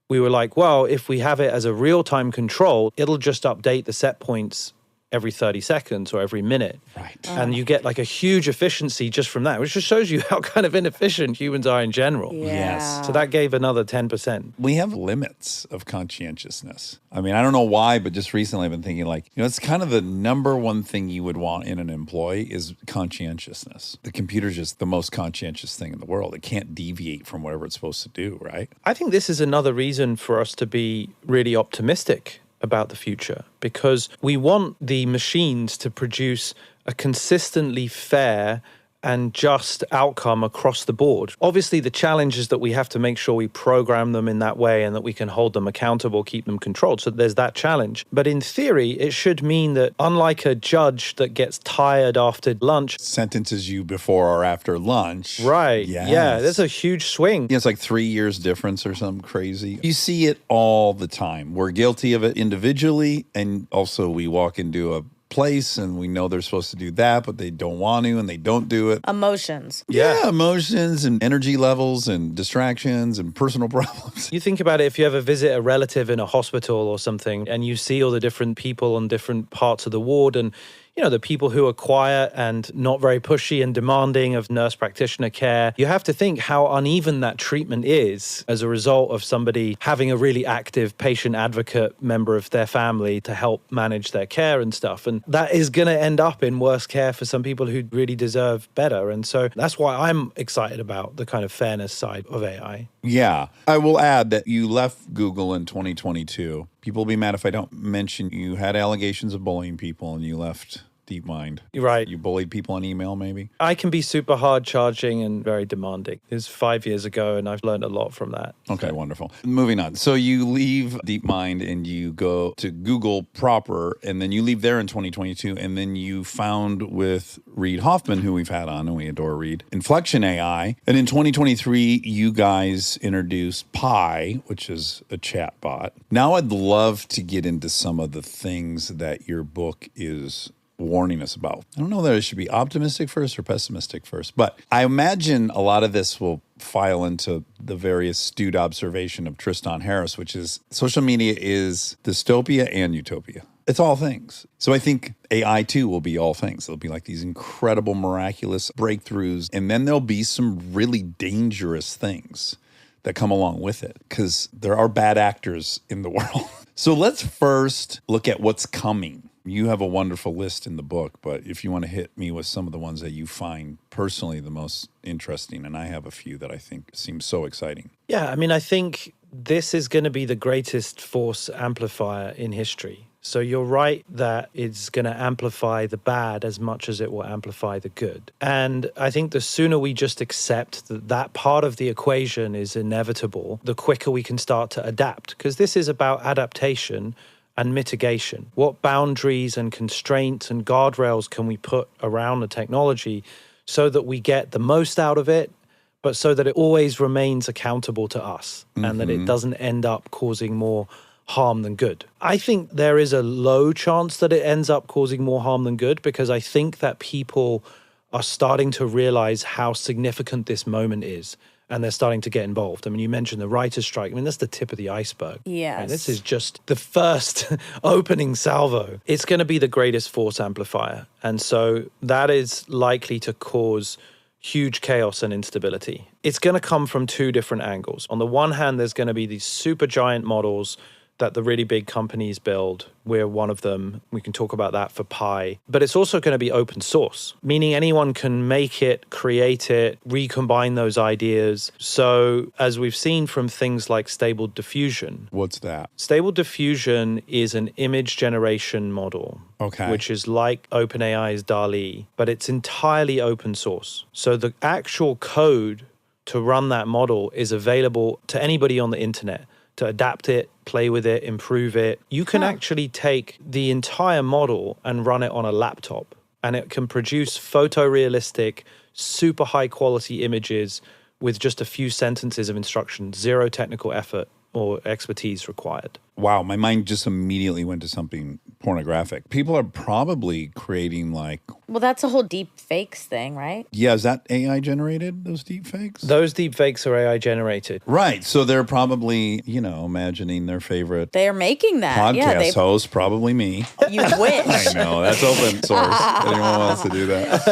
we were like, well, if we have it as a real-time control, it'll just update the set points every 30 seconds or every minute. Right. And you get like a huge efficiency just from that, which just shows you how kind of inefficient humans are in general. Yeah. Yes. So that gave another 10%. We have limits of conscientiousness. I mean, I don't know why, but just recently I've been thinking like, it's kind of the number one thing you would want in an employee is conscientiousness. The computer's just the most conscientious thing in the world. It can't deviate from whatever it's supposed to do, right? I think this is another reason for us to be really optimistic about the future, because we want the machines to produce a consistently fair and just outcome across the board. Obviously, the challenge is that we have to make sure we program them in that way and that we can hold them accountable, keep them controlled. So there's that challenge. But in theory, it should mean that unlike a judge that gets tired after lunch, Sentences you before or after lunch. right? Yes. Yeah, there's a huge swing. It's like 3 years difference or something crazy. You see it all the time. We're guilty of it individually, and also we walk into a place and we know they're supposed to do that, but they don't want to and they don't do it. Emotions. Yeah, emotions and energy levels and distractions and personal problems. You think about it, if you ever visit a relative in a hospital or something and you see all the different people on different parts of the ward and the people who are quiet and not very pushy and demanding of nurse practitioner care. You have to think how uneven that treatment is as a result of somebody having a really active patient advocate member of their family to help manage their care and stuff. And that is going to end up in worse care for some people who really deserve better. And so that's why I'm excited about the kind of fairness side of AI. Yeah. I will add that you left Google in 2022. People will be mad if I don't mention you had allegations of bullying people and you left DeepMind. Right. You bullied people on email, maybe? I can be super hard charging and very demanding. It was 5 years ago, and I've learned a lot from that. Okay, wonderful. Moving on. So you leave DeepMind and you go to Google proper, and then you leave there in 2022, and then you found with Reid Hoffman, who we've had on, and we adore Reid, Inflection AI. And in 2023, you guys introduced Pi, which is a chat bot. Now I'd love to get into some of the things that your book is warning us about. I don't know that it should be optimistic first or pessimistic first, but I imagine a lot of this will file into the very astute observation of Tristan Harris, which is social media is dystopia and utopia. It's all things. So I think AI too will be all things. It'll be like these incredible, miraculous breakthroughs, and then there'll be some really dangerous things that come along with it because there are bad actors in the world. So let's first look at what's coming. You have a wonderful list in the book, but if you want to hit me with some of the ones that you find personally the most interesting, and I have a few that I think seem so exciting. Yeah, I mean, I think this is going to be the greatest force amplifier in history. So you're right that it's going to amplify the bad as much as it will amplify the good. And I think the sooner we just accept that that part of the equation is inevitable, the quicker we can start to adapt. Because this is about adaptation and mitigation. What boundaries and constraints and guardrails can we put around the technology so that we get the most out of it, but so that it always remains accountable to us and that it doesn't end up causing more harm than good. I think there is a low chance that it ends up causing more harm than good because I think that people are starting to realize how significant this moment is. And they're starting to get involved. I mean, you mentioned the writer's strike. I mean, that's the tip of the iceberg. Yes. Right? This is just the first opening salvo. It's going to be the greatest force amplifier. And so that is likely to cause huge chaos and instability. It's going to come from two different angles. On the one hand, there's going to be these super giant models that the really big companies build. We're one of them. We can talk about that for Pi. But it's also going to be open source, meaning anyone can make it, create it, recombine those ideas. So as we've seen from things like Stable Diffusion. What's that? Stable Diffusion is an image generation model. Okay. Which is like OpenAI's DALL-E, but it's entirely open source. So the actual code to run that model is available to anybody on the internet to adapt it, play with it, improve it. You can actually take the entire model and run it on a laptop, and it can produce photorealistic, super high quality images with just a few sentences of instruction, zero technical effort or expertise required. Wow, my mind just immediately went to something pornographic. People are probably creating like... Well, that's a whole deep fakes thing, right? Yeah, is that AI generated, those deep fakes? Those deep fakes are AI generated. Right, so they're probably, imagining their favorite They're making that. podcast host, probably me. You wish. I know, that's open source. Anyone wants to do that.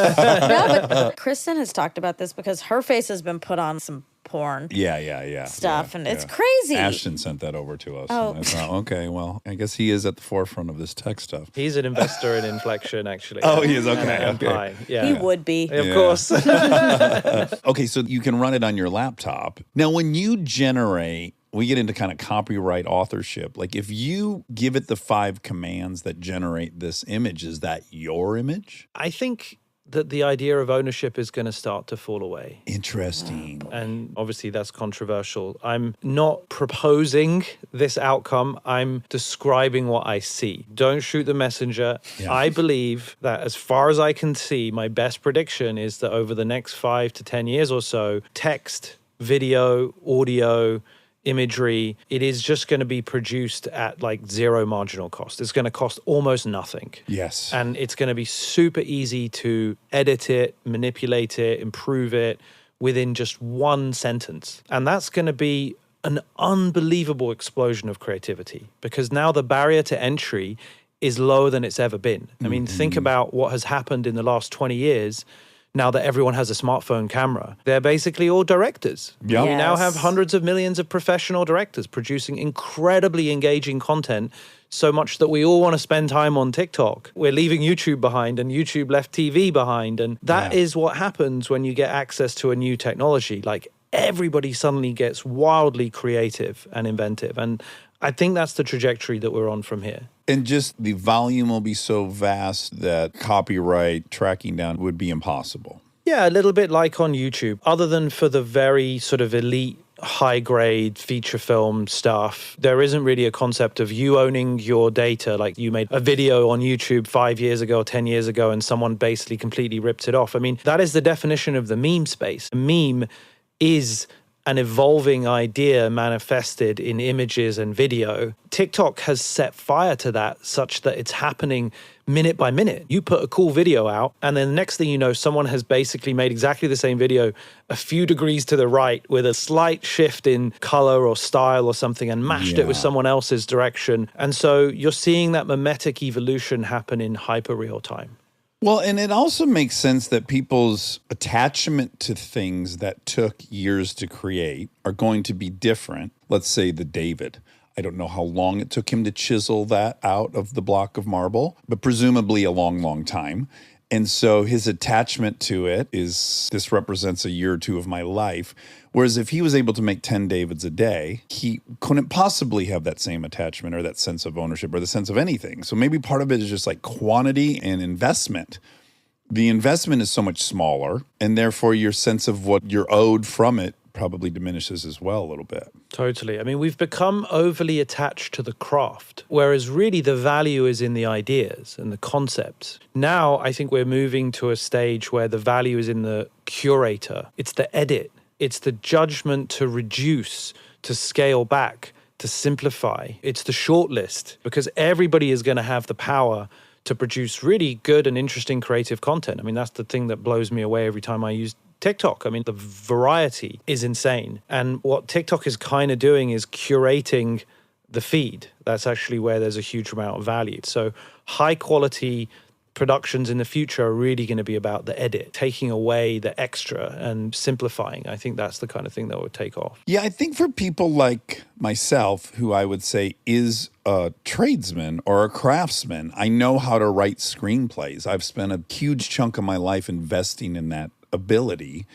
No, but Kristen has talked about this because her face has been put on some porn Yeah. stuff, and it's yeah. crazy. Ashton sent that over to us. Oh. And I thought, okay, well, I guess he is at the forefront of this tech stuff. He's an investor in Inflection, actually. Oh, he is? Okay, And okay. Pi. Yeah. He would be. Of Yeah. course. Okay, so you can run it on your laptop. Now, when you generate, we get into kind of copyright authorship. Like if you give it the 5 commands that generate this image, is that your image? I think that the idea of ownership is going to start to fall away. Interesting. And obviously that's controversial. I'm not proposing this outcome. I'm describing what I see. Don't shoot the messenger. Yeah. I believe that as far as I can see, my best prediction is that over the next 5 to 10 years or so, text, video, audio, imagery, it is just going to be produced at like zero marginal cost. It's going to cost almost nothing. Yes. And it's going to be super easy to edit it, manipulate it, improve it within just one sentence. And that's going to be an unbelievable explosion of creativity because now the barrier to entry is lower than it's ever been. I mean, think about what has happened in the last 20 years. Now that everyone has a smartphone camera, they're basically all directors. Yep. We now Yes. have hundreds of millions of professional directors producing incredibly engaging content, so much that we all want to spend time on TikTok. We're leaving YouTube behind, and YouTube left TV behind. And that is what happens when you get access to a new technology. Like, everybody suddenly gets wildly creative and inventive. And I think that's the trajectory that we're on from here. And just the volume will be so vast that copyright tracking down would be impossible. Yeah, a little bit like on YouTube. Other than for the very sort of elite, high-grade feature film stuff, there isn't really a concept of you owning your data. Like, you made a video on YouTube 5 years ago or 10 years ago, and someone basically completely ripped it off. I mean, that is the definition of the meme space. A meme is an evolving idea manifested in images and video. TikTok has set fire to that such that it's happening minute by minute. You put a cool video out, and then the next thing you know, someone has basically made exactly the same video a few degrees to the right with a slight shift in color or style or something, and mashed it with someone else's direction. And so you're seeing that mimetic evolution happen in hyper real time. Well, and it also makes sense that people's attachment to things that took years to create are going to be different. Let's say the David. I don't know how long it took him to chisel that out of the block of marble, but presumably a long, long time. And so his attachment to it is, this represents a year or two of my life. Whereas if he was able to make 10 Davids a day, he couldn't possibly have that same attachment or that sense of ownership or the sense of anything. So maybe part of it is just like quantity and investment. The investment is so much smaller, and therefore your sense of what you're owed from it probably diminishes as well a little bit. Totally. I mean, we've become overly attached to the craft, whereas really the value is in the ideas and the concepts. Now, I think we're moving to a stage where the value is in the curator. It's the edit. It's the judgment to reduce, to scale back, to simplify. It's the shortlist, because everybody is going to have the power to produce really good and interesting creative content. I mean, that's the thing that blows me away every time I use TikTok. I mean, the variety is insane. And what TikTok is kind of doing is curating the feed. That's actually where there's a huge amount of value. So high quality productions in the future are really going to be about the edit, taking away the extra and simplifying. I think that's the kind of thing that would take off. Yeah, I think for people like myself, who I would say is a tradesman or a craftsman, I know how to write screenplays. I've spent a huge chunk of my life investing in that ability,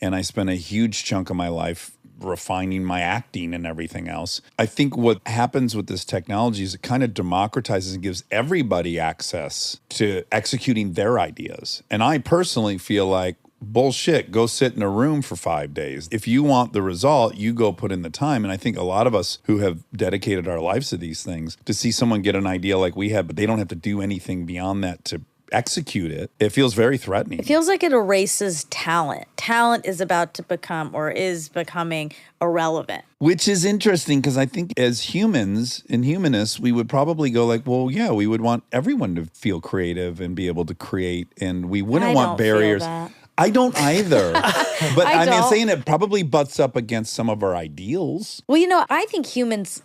and I spent a huge chunk of my life refining my acting and everything else. I think what happens with this technology is it kind of democratizes and gives everybody access to executing their ideas. And I personally feel like, bullshit, go sit in a room for 5 days. If you want the result, you go put in the time. And I think a lot of us who have dedicated our lives to these things, to see someone get an idea like we have, but they don't have to do anything beyond that to execute it, it feels very threatening. It feels like it erases talent. Talent is about to become, or is becoming, irrelevant. Which is interesting, because I think as humans and humanists, we would probably go like, well, yeah, we would want everyone to feel creative and be able to create, and we wouldn't want barriers. I don't either. But I'm saying it probably butts up against some of our ideals. Well, you know, I think humans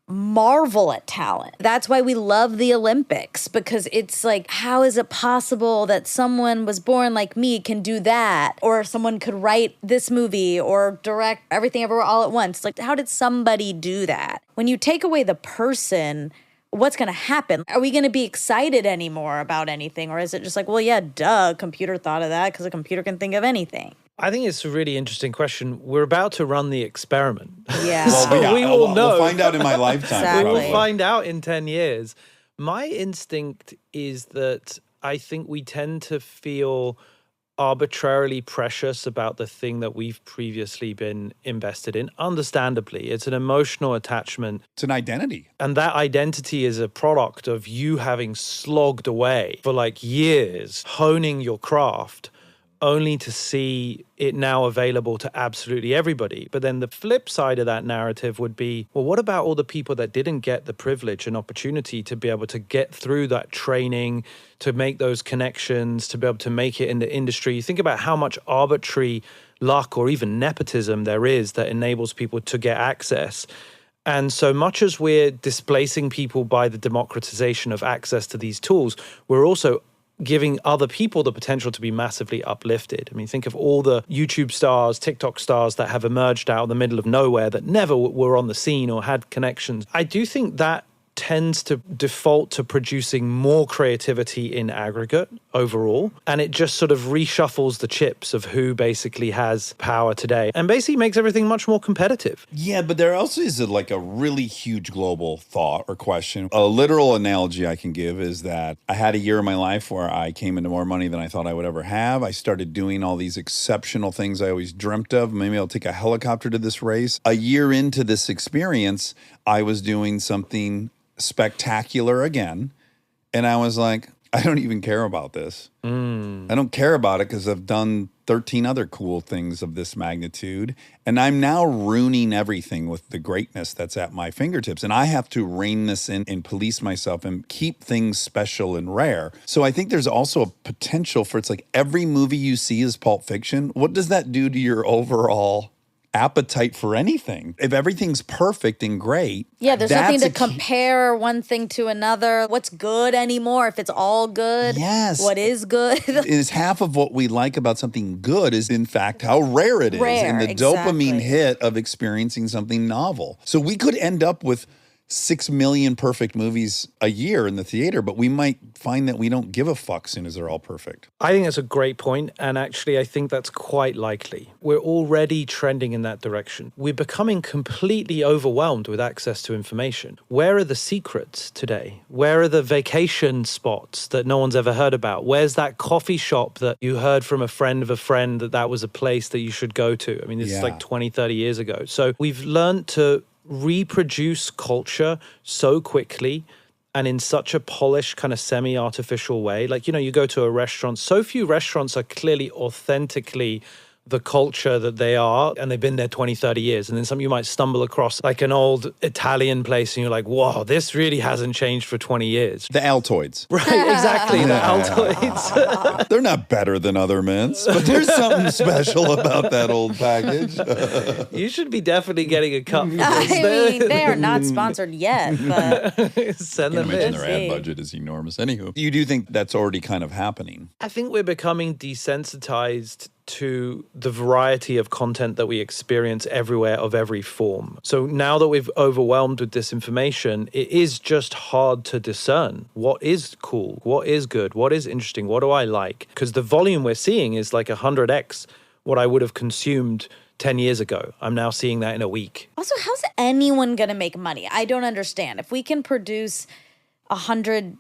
marvel at talent. That's why we love the Olympics, because it's like, how is it possible that someone was born like me can do that? Or someone could write this movie or direct Everything Everywhere All at Once. Like, how did somebody do that? When you take away the person, what's going to happen? Are we going to be excited anymore about anything? Or is it just like, well, yeah, duh, computer thought of that because a computer can think of anything? I think it's a really interesting question. We're about to run the experiment. Yeah. Well, we will know. We'll find out in my lifetime. Exactly. We'll find out in 10 years. My instinct is that I think we tend to feel arbitrarily precious about the thing that we've previously been invested in. Understandably, it's an emotional attachment. It's an identity. And that identity is a product of you having slogged away for like years, honing your craft, only to see it now available to absolutely everybody. But then the flip side of that narrative would be, well, what about all the people that didn't get the privilege and opportunity to be able to get through that training, to make those connections, to be able to make it in the industry? You think about how much arbitrary luck or even nepotism there is that enables people to get access. And so much as we're displacing people by the democratization of access to these tools, we're also giving other people the potential to be massively uplifted. I mean, think of all the YouTube stars, TikTok stars that have emerged out of the middle of nowhere that never were on the scene or had connections. I do think that tends to default to producing more creativity in aggregate overall. And it just sort of reshuffles the chips of who basically has power today and basically makes everything much more competitive. Yeah, but there also is like a really huge global thought or question. A literal analogy I can give is that I had a year in my life where I came into more money than I thought I would ever have. I started doing all these exceptional things I always dreamt of. Maybe I'll take a helicopter to this race. A year into this experience, I was doing something spectacular again. And I was like, I don't even care about this. I don't care about it because I've done 13 other cool things of this magnitude. And I'm now ruining everything with the greatness that's at my fingertips. And I have to rein this in and police myself and keep things special and rare. So I think there's also a potential for, it's like every movie you see is Pulp Fiction. What does that do to your overall appetite for anything? If everything's perfect and great, Yeah, there's nothing that's to a key- compare one thing to another. What's good anymore if it's all good? Yes. What is good? Is half of what we like about something good is in fact how rare it is, Rare, and the exactly. dopamine hit of experiencing something novel. So we could end up with 6 million perfect movies a year in the theater, but we might find that we don't give a fuck soon as they're all perfect. I think that's a great point, and actually I think that's quite likely. We're already trending in that direction. We're becoming completely overwhelmed with access to information. Where are the secrets today? Where are the vacation spots that no one's ever heard about? Where's that coffee shop that you heard from a friend of a friend that was a place that you should go to? I mean, this is like 20, 30 years ago. So we've learned to reproduce culture so quickly and in such a polished kind of semi-artificial way. Like, you know, you go to a restaurant, so few restaurants are clearly authentically the culture that they are, and they've been there 20, 30 years. And then you might stumble across like an old Italian place and you're like, whoa, this really hasn't changed for 20 years. The Altoids. Right, exactly, the Altoids. They're not better than other mints, but there's something special about that old package. You should be definitely getting a cup. I mean, they are not sponsored yet, but Send I them imagine in. their ad budget is enormous. Anywho, you do think that's already kind of happening? I think we're becoming desensitized to the variety of content that we experience everywhere of every form. So now that we've overwhelmed with this information, it is just hard to discern what is cool, what is good, what is interesting, what do I like? Because the volume we're seeing is like 100x what I would have consumed 10 years ago. I'm now seeing that in a week. also, how's anyone going to make money? I don't understand. If we can produce $100,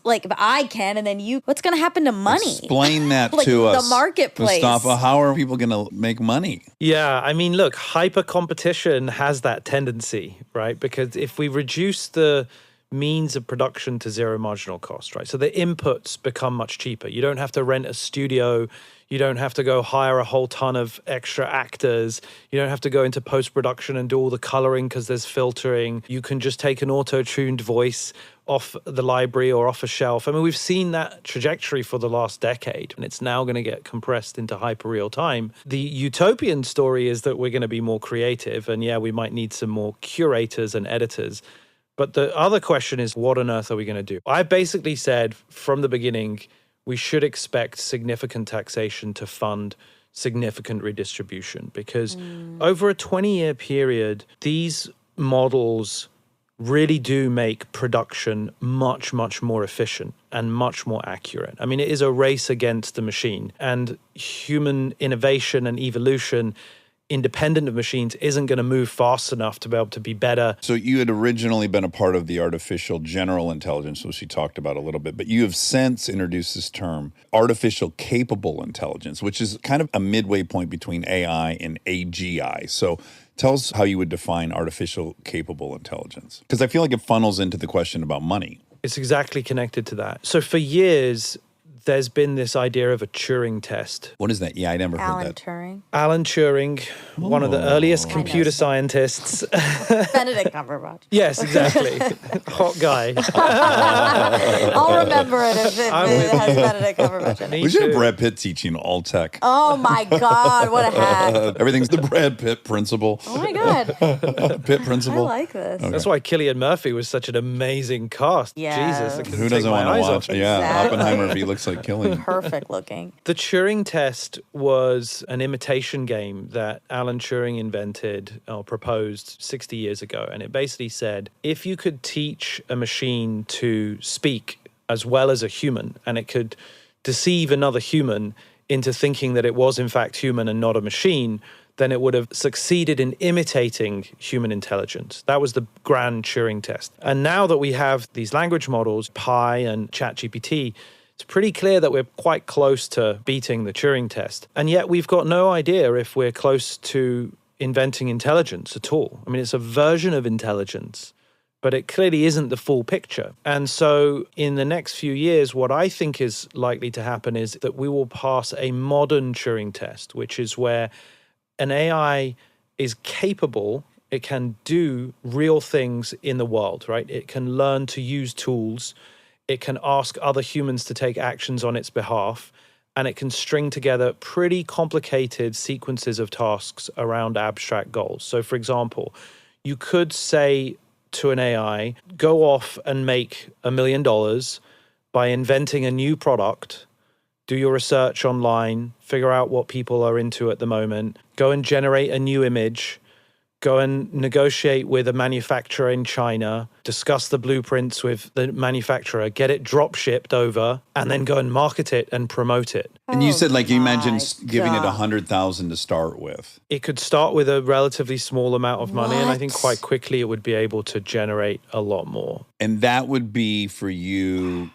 like if I can, and then you, what's going to happen to money? Explain that Like to the us. marketplace. Mustafa, how are people going to make money? Yeah, I mean, look, hyper competition has that tendency, right? Because if we reduce the means of production to zero marginal cost, right? So the inputs become much cheaper. You don't have to rent a studio. You don't have to go hire a whole ton of extra actors. You don't have to go into post-production and do all the coloring because there's filtering. You can just take an auto-tuned voice off the library or off a shelf. I mean, we've seen that trajectory for the last decade, and it's now going to get compressed into hyper real time. The utopian story is that we're going to be more creative, and yeah, we might need some more curators and editors. But the other question is, what on earth are we going to do? I basically said from the beginning, we should expect significant taxation to fund significant redistribution, because over a 20-year period, these models really do make production much, much more efficient and much more accurate. I mean, it is a race against the machine, and human innovation and evolution independent of machines isn't going to move fast enough to be able to be better. So you had originally been a part of the artificial general intelligence, which she talked about a little bit, but you have since introduced this term, artificial capable intelligence, which is kind of a midway point between AI and AGI. So tell us how you would define artificial capable intelligence, because I feel like it funnels into the question about money. It's exactly connected to that. So for years, there's been this idea of a Turing test. What is that? Yeah, I never heard Alan that. Turing. Alan Turing, one of the earliest computer scientists. Benedict Cumberbatch. Yes, exactly. Hot guy. I'll remember it if it has Benedict Cumberbatch in it. We should have Brad Pitt teaching all tech. Oh my God, what a hack. Everything's the Brad Pitt principle. Oh my God. Pitt I principle. like this. That's why Cillian Murphy was such an amazing cast. Yes. Jesus, I couldn't Who take doesn't my want to eyes watch? off him. Yeah, Exactly. Oppenheimer if he looks like Killing. Perfect looking. The Turing test was an imitation game that Alan Turing invented or proposed 60 years ago. And it basically said, if you could teach a machine to speak as well as a human, and it could deceive another human into thinking that it was in fact human and not a machine, then it would have succeeded in imitating human intelligence. That was the grand Turing test. And now that we have these language models, Pi and ChatGPT, it's pretty clear that we're quite close to beating the Turing test. And yet we've got no idea if we're close to inventing intelligence at all. I mean, it's a version of intelligence, but it clearly isn't the full picture. And so in the next few years, what I think is likely to happen is that we will pass a modern Turing test, which is where an AI is capable, it can do real things in the world, right? It can learn to use tools, it can ask other humans to take actions on its behalf, and it can string together pretty complicated sequences of tasks around abstract goals. So for example, you could say to an AI, go off and make $1 million by inventing a new product, do your research online, figure out what people are into at the moment, go and generate a new image, go and negotiate with a manufacturer in China, discuss the blueprints with the manufacturer, get it drop shipped over, and then go and market it and promote it. And you said, like, you imagine my giving it God. 100,000 to start with. It could start with a relatively small amount of money, and I think What? quite quickly it would be able to generate a lot more. And that would be for you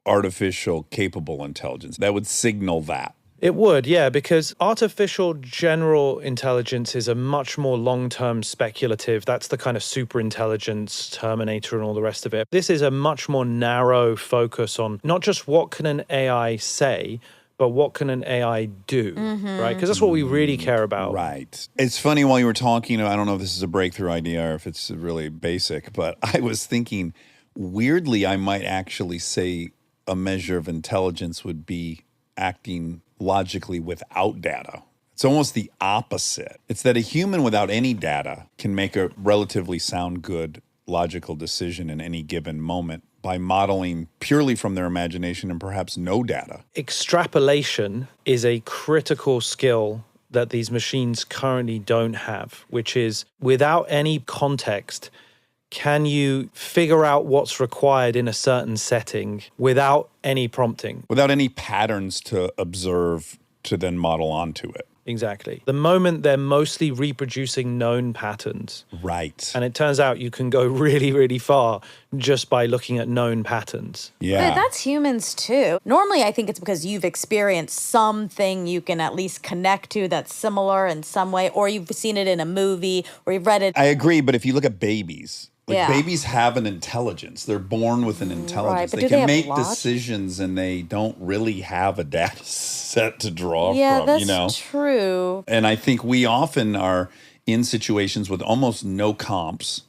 artificial capable intelligence. That would signal that. It would, yeah, because artificial general intelligence is a much more long-term speculative. That's the kind of super intelligence, Terminator and all the rest of it. This is a much more narrow focus on not just what can an AI say, but what can an AI do, right? Because that's what we really care about. Right. It's funny while you were talking, I don't know if this is a breakthrough idea or if it's really basic, but I was thinking, weirdly, I might actually say a measure of intelligence would be acting logically without data. It's almost the opposite. It's that a human without any data can make a relatively sound, good, logical decision in any given moment by modeling purely from their imagination and perhaps no data. Extrapolation is a critical skill that these machines currently don't have, which is without any context, can you figure out what's required in a certain setting without any prompting? Without any patterns to observe to then model onto it. Exactly. The moment they're mostly reproducing known patterns. Right. And it turns out you can go really, really far just by looking at known patterns. Yeah. But that's humans too. Normally, I think it's because you've experienced something you can at least connect to that's similar in some way, or you've seen it in a movie, or you've read it. I agree, but if you look at babies, like Yeah. babies have an intelligence. They're born with an intelligence. but They do they can have make logic? decisions and they don't really have a data set to draw Yeah, from, that's you know? true. And I think we often are in situations with almost no comps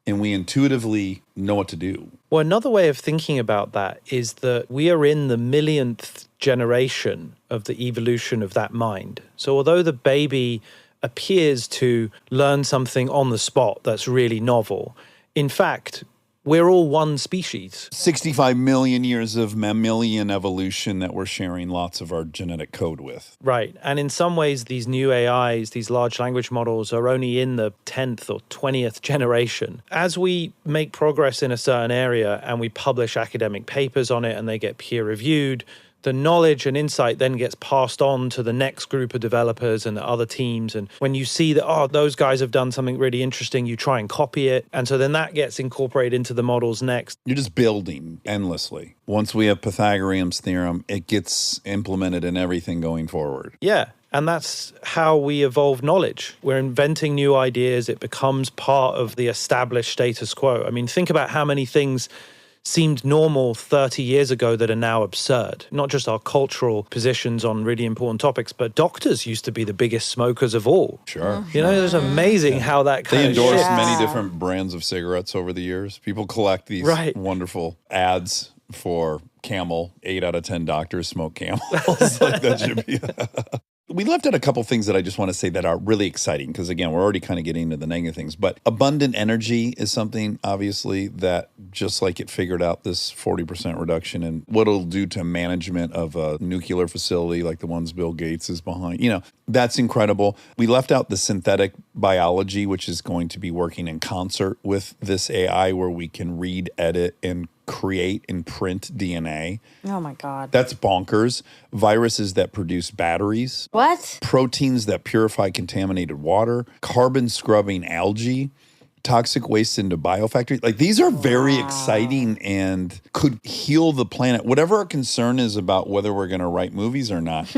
and we intuitively know what to do. Well, another way of thinking about that is that we are in the millionth generation of the evolution of that mind. So although the baby appears to learn something on the spot that's really novel, in fact, we're all one species. 65 million years of mammalian evolution that we're sharing lots of our genetic code with. Right. And in some ways, these new AIs, these large language models, are only in the 10th or 20th generation. As we make progress in a certain area and we publish academic papers on it and they get peer reviewed, the knowledge and insight then gets passed on to the next group of developers and the other teams. And when you see that, oh, those guys have done something really interesting, you try and copy it. And so then that gets incorporated into the models next. You're just building endlessly. Once we have Pythagorean's theorem, it gets implemented in everything going forward. Yeah. And that's how we evolve knowledge. We're inventing new ideas. It becomes part of the established status quo. I mean, think about how many things seemed normal 30 years ago that are now absurd. Not just our cultural positions on really important topics, but doctors used to be the biggest smokers of all. Sure. You know, it's amazing how that They kind of endorse shifts. many different brands of cigarettes over the years. People collect these wonderful ads for Camel. 8 out of 10 doctors smoke Camels. Like that should be. We left out a couple things that I just want to say that are really exciting because, again, we're already kind of getting into the negative things. But abundant energy is something, obviously, that just like it figured out this 40% reduction in what it'll do to management of a nuclear facility like the ones Bill Gates is behind. You know, that's incredible. We left out the synthetic biology, which is going to be working in concert with this AI where we can read, edit, and create and print DNA. Oh my God. That's bonkers. Viruses that produce batteries. What? Proteins that purify contaminated water. Carbon scrubbing algae. Toxic waste into biofactories. Like these are very exciting and could heal the planet. Whatever our concern is about whether we're going to write movies or not.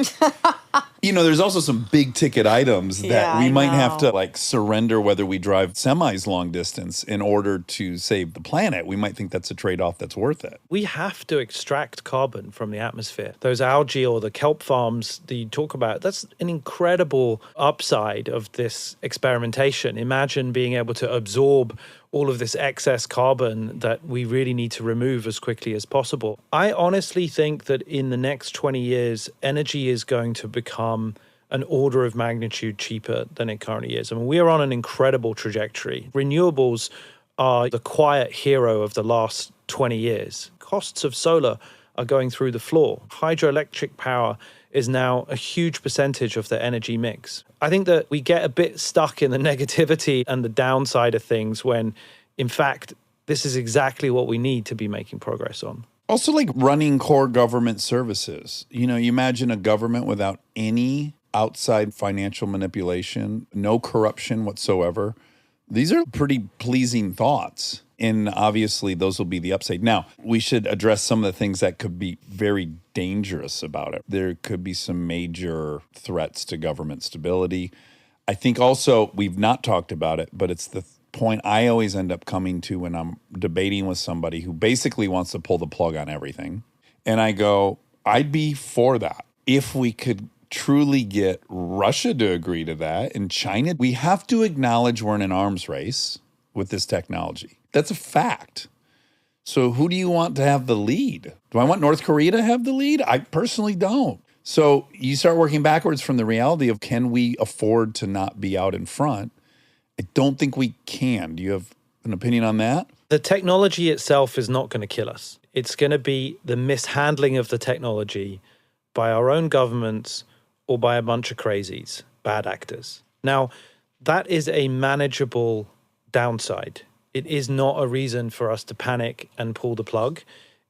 You know, there's also some big ticket items that we might have to like surrender whether we drive semis long distance in order to save the planet. We might think that's a trade-off that's worth it. We have to extract carbon from the atmosphere. Those algae or the kelp farms that you talk about, that's an incredible upside of this experimentation. Imagine being able to absorb all of this excess carbon that we really need to remove as quickly as possible. I honestly think that in the next 20 years, energy is going to become an order of magnitude cheaper than it currently is. I mean, we are on an incredible trajectory. Renewables are the quiet hero of the last 20 years. Costs of solar are going through the floor. Hydroelectric power is now a huge percentage of the energy mix. I think that we get a bit stuck in the negativity and the downside of things when, in fact, this is exactly what we need to be making progress on. Also, like running core government services. You know, you imagine a government without any outside financial manipulation, no corruption whatsoever. These are pretty pleasing thoughts. And obviously, those will be the upside. Now, we should address some of the things that could be very dangerous about it. There could be some major threats to government stability. I think also, we've not talked about it, but it's the point I always end up coming to when I'm debating with somebody who basically wants to pull the plug on everything. And I go, I'd be for that. If we could truly get Russia to agree to that and China, we have to acknowledge we're in an arms race with this technology. That's a fact. So who do you want to have the lead? Do I want North Korea to have the lead? I personally don't. So you start working backwards from the reality of can we afford to not be out in front? I don't think we can. Do you have an opinion on that? The technology itself is not going to kill us. It's going to be the mishandling of the technology by our own governments or by a bunch of crazies, bad actors. Now, that is a manageable downside. It is not a reason for us to panic and pull the plug.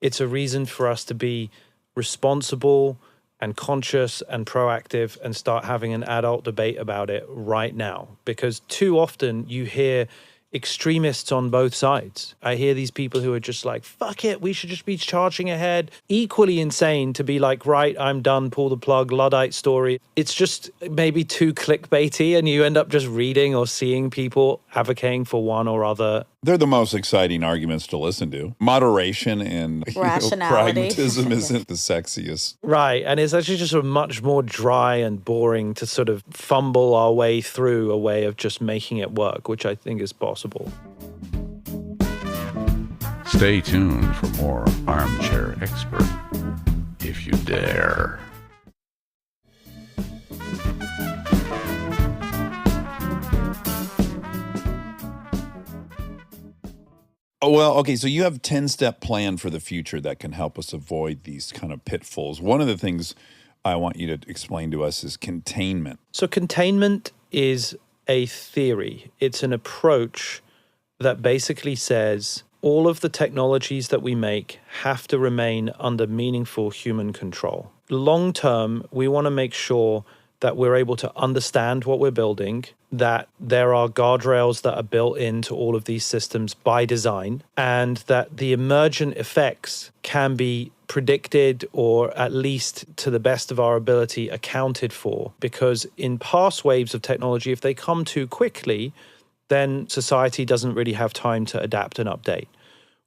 It's a reason for us to be responsible and conscious and proactive and start having an adult debate about it right now. Because too often you hear extremists on both sides. I hear these people who are just like, fuck it, we should just be charging ahead. Equally insane to be like, right, I'm done, pull the plug, Luddite story. It's just maybe too clickbaity and you end up just reading or seeing people advocating for one or other. They're the most exciting arguments to listen to. Moderation and Rationality. pragmatism isn't the sexiest. Right. And it's actually just sort of much more dry and boring to sort of fumble our way through a way of just making it work, which I think is possible. Stay tuned for more Armchair Expert, if you dare. Oh, well, okay, so you have a 10-step plan for the future that can help us avoid these kind of pitfalls. One of the things I want you to explain to us is containment. So containment is a theory. It's an approach that basically says all of the technologies that we make have to remain under meaningful human control. Long term, we want to make sure that we're able to understand what we're building, that there are guardrails that are built into all of these systems by design, and that the emergent effects can be predicted or at least to the best of our ability accounted for. Because in past waves of technology, if they come too quickly, then society doesn't really have time to adapt and update.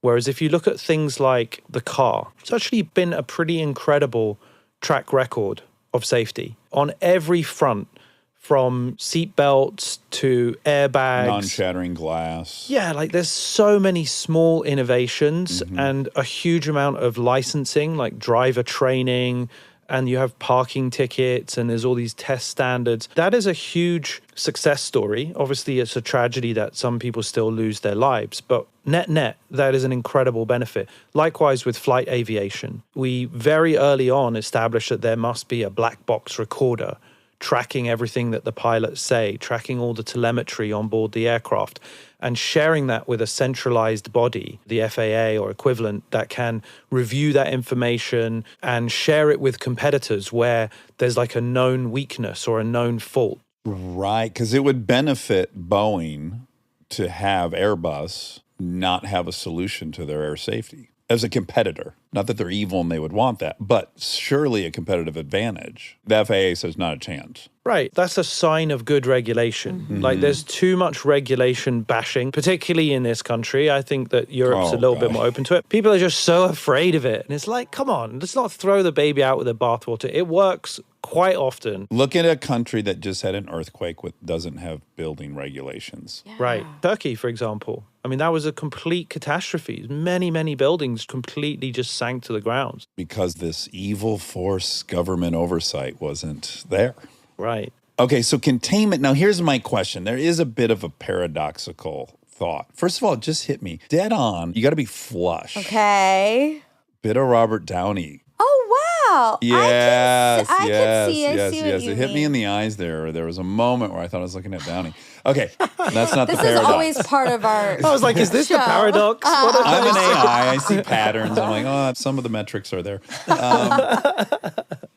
Whereas if you look at things like the car, it's actually been a pretty incredible track record of safety on every front, from seat belts to airbags. Non-shattering glass. Yeah, like there's so many small innovations and a huge amount of licensing, like driver training, and you have parking tickets and there's all these test standards. That is a huge success story. Obviously, it's a tragedy that some people still lose their lives, but net, that is an incredible benefit. Likewise with flight aviation. We very early on established that there must be a black box recorder tracking everything that the pilots say, tracking all the telemetry on board the aircraft, and sharing that with a centralized body, the FAA or equivalent, that can review that information and share it with competitors where there's like a known weakness or a known fault. Right, because it would benefit Boeing to have Airbus not have a solution to their air safety as a competitor. Not that they're evil and they would want that, but surely a competitive advantage. The FAA says not a chance. Right. That's a sign of good regulation. Like there's too much regulation bashing, particularly in this country. I think that Europe's a little bit more open to it. People are just so afraid of it. And it's like, come on, let's not throw the baby out with the bathwater. It works quite often. Look at a country that just had an earthquake with doesn't have building regulations. Yeah. Right. Turkey, for example. I mean, that was a complete catastrophe. Many buildings completely just sank to the ground. Because this evil force government oversight wasn't there. Right. Okay, so containment. Now, here's my question. There is a bit of a paradoxical thought. First of all, it just hit me. Dead on, you got to be flush. Okay. Bit of Robert Downey. Oh, wow. Yes, I yes, can see. I yes, see yes. what you It hit me mean. in the eyes there. There was a moment where I thought I was looking at Downey. Okay, that's not This the is paradox. always part of our. I was like, is this the show. paradox? What if I'm an AI. I see patterns. I'm like, oh, some of the metrics are there.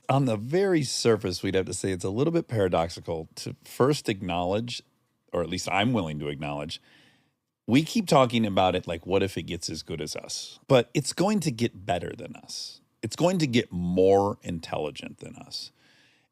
On the very surface, we'd have to say it's a little bit paradoxical to first acknowledge, or at least I'm willing to acknowledge, we keep talking about it like, what if it gets as good as us? But it's going to get better than us. It's going to get more intelligent than us.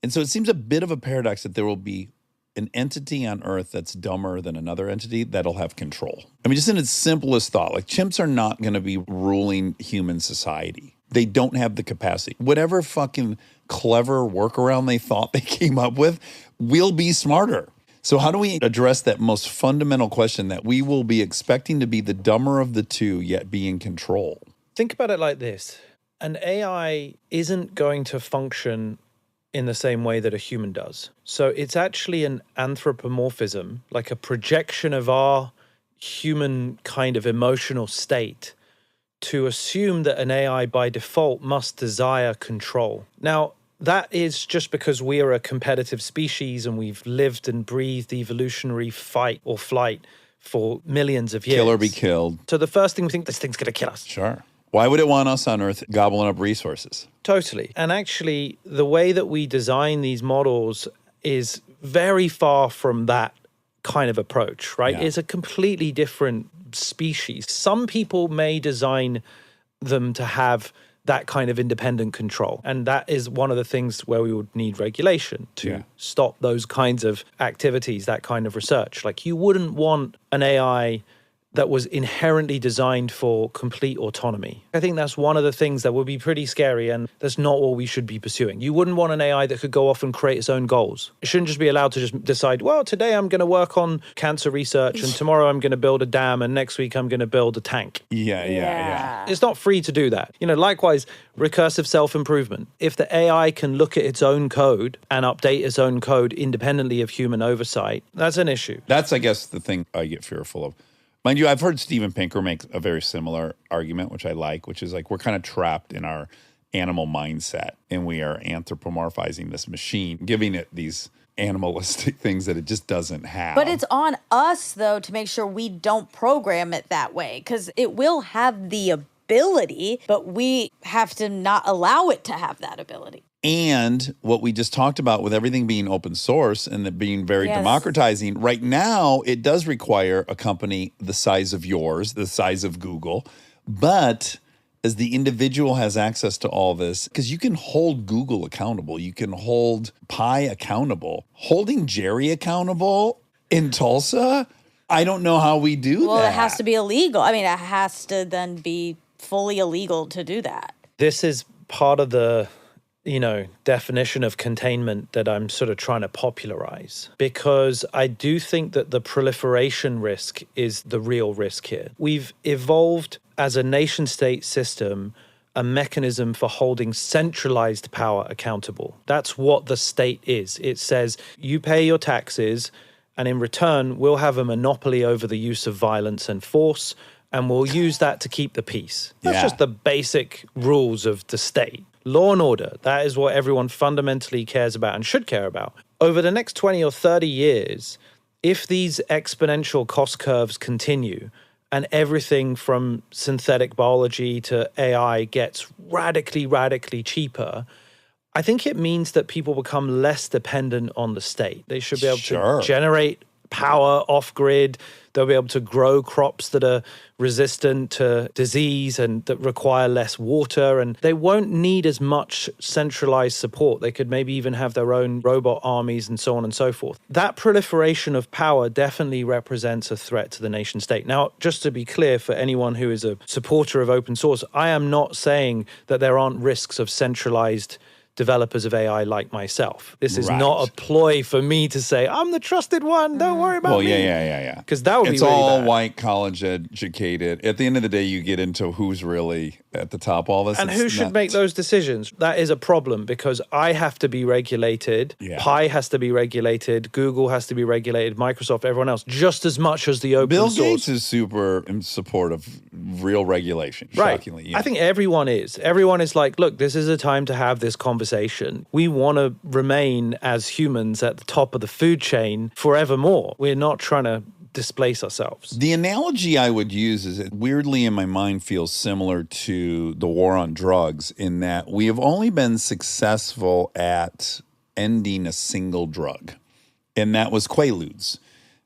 And so it seems a bit of a paradox that there will be an entity on Earth that's dumber than another entity that'll have control. I mean, just in its simplest thought, like chimps are not going to be ruling human society. They don't have the capacity. Whatever fucking clever workaround they thought they came up with, we'll be smarter. So how do we address that most fundamental question that we will be expecting to be the dumber of the two, yet be in control? Think about it like this. An AI isn't going to function in the same way that a human does. So it's actually an anthropomorphism, like a projection of our human kind of emotional state, to assume that an AI by default must desire control. Now, that is just because we are a competitive species and we've lived and breathed evolutionary fight or flight for millions of years. Kill or be killed. So the first thing we think, this thing's going to kill us. Sure. Why would it want us on Earth gobbling up resources? Totally. And actually, the way that we design these models is very far from that kind of approach, right? Yeah. It's a completely different species. Some people may design them to have that kind of independent control. And that is one of the things where we would need regulation to stop those kinds of activities, that kind of research. Like you wouldn't want an AI that was inherently designed for complete autonomy. I think that's one of the things that would be pretty scary, and that's not what we should be pursuing. You wouldn't want an AI that could go off and create its own goals. It shouldn't just be allowed to just decide, well, today I'm going to work on cancer research, and tomorrow I'm going to build a dam, and next week I'm going to build a tank. Yeah. It's not free to do that. You know, likewise, recursive self-improvement. If the AI can look at its own code and update its own code independently of human oversight, that's an issue. That's, I guess, the thing I get fearful of. Mind you, I've heard Steven Pinker make a very similar argument, which I like, which is like we're kind of trapped in our animal mindset and we are anthropomorphizing this machine, giving it these animalistic things that it just doesn't have. But it's on us, though, to make sure we don't program it that way, because it will have the ability, but we have to not allow it to have that ability. And what we just talked about with everything being open source and it being very democratizing, right now it does require a company the size of yours, the size of Google. But as the individual has access to all this, because you can hold Google accountable, you can hold Pi accountable. Holding Jerry accountable in Tulsa I don't know how we do Well, that. it has to be illegal. I mean, it has to then be fully illegal to do that. This is part of the, definition of containment that I'm sort of trying to popularize, because I do think that the proliferation risk is the real risk here. We've evolved as a nation state system a mechanism for holding centralized power accountable. That's what the state is. It says you pay your taxes, and in return, we'll have a monopoly over the use of violence and force, and we'll use that to keep the peace. That's just the basic rules of the state. Law and order, that is what everyone fundamentally cares about and should care about. Over the next 20 or 30 years, if these exponential cost curves continue, and everything from synthetic biology to AI gets radically, radically cheaper, I think it means that people become less dependent on the state. They should be able to generate power off-grid. They'll be able to grow crops that are resistant to disease and that require less water, and they won't need as much centralized support. They could maybe even have their own robot armies and so on and so forth. That proliferation of power definitely represents a threat to the nation state. Now, just to be clear for anyone who is a supporter of open source, I am not saying that there aren't risks of centralized developers of AI like myself. This is not a ploy for me to say, I'm the trusted one, don't worry about me. Yeah. Because that would be It's really all bad. white, college educated. At the end of the day, you get into who's really at the top of all this. And It's who should not- make those decisions? That is a problem, because I have to be regulated, Pi has to be regulated, Google has to be regulated, Microsoft, everyone else, just as much as the open Bill source. Gates is super in support of real regulation, shockingly. I think everyone is. Everyone is like, look, this is a time to have this conversation. We want to remain as humans at the top of the food chain forevermore. We're not trying to displace ourselves. The analogy I would use is it weirdly in my mind feels similar to the war on drugs, in that we have only been successful at ending a single drug, and that was Quaaludes.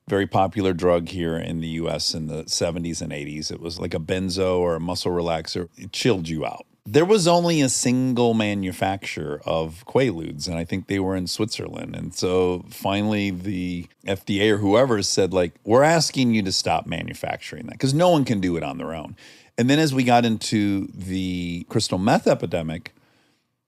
Very popular drug here in the US in the 70s and 80s. It was like a benzo or a muscle relaxer. It chilled you out. There was only a single manufacturer of Quaaludes, and I think they were in Switzerland. And so finally the FDA or whoever said, like, we're asking you to stop manufacturing that because no one can do it on their own. And then as we got into the crystal meth epidemic,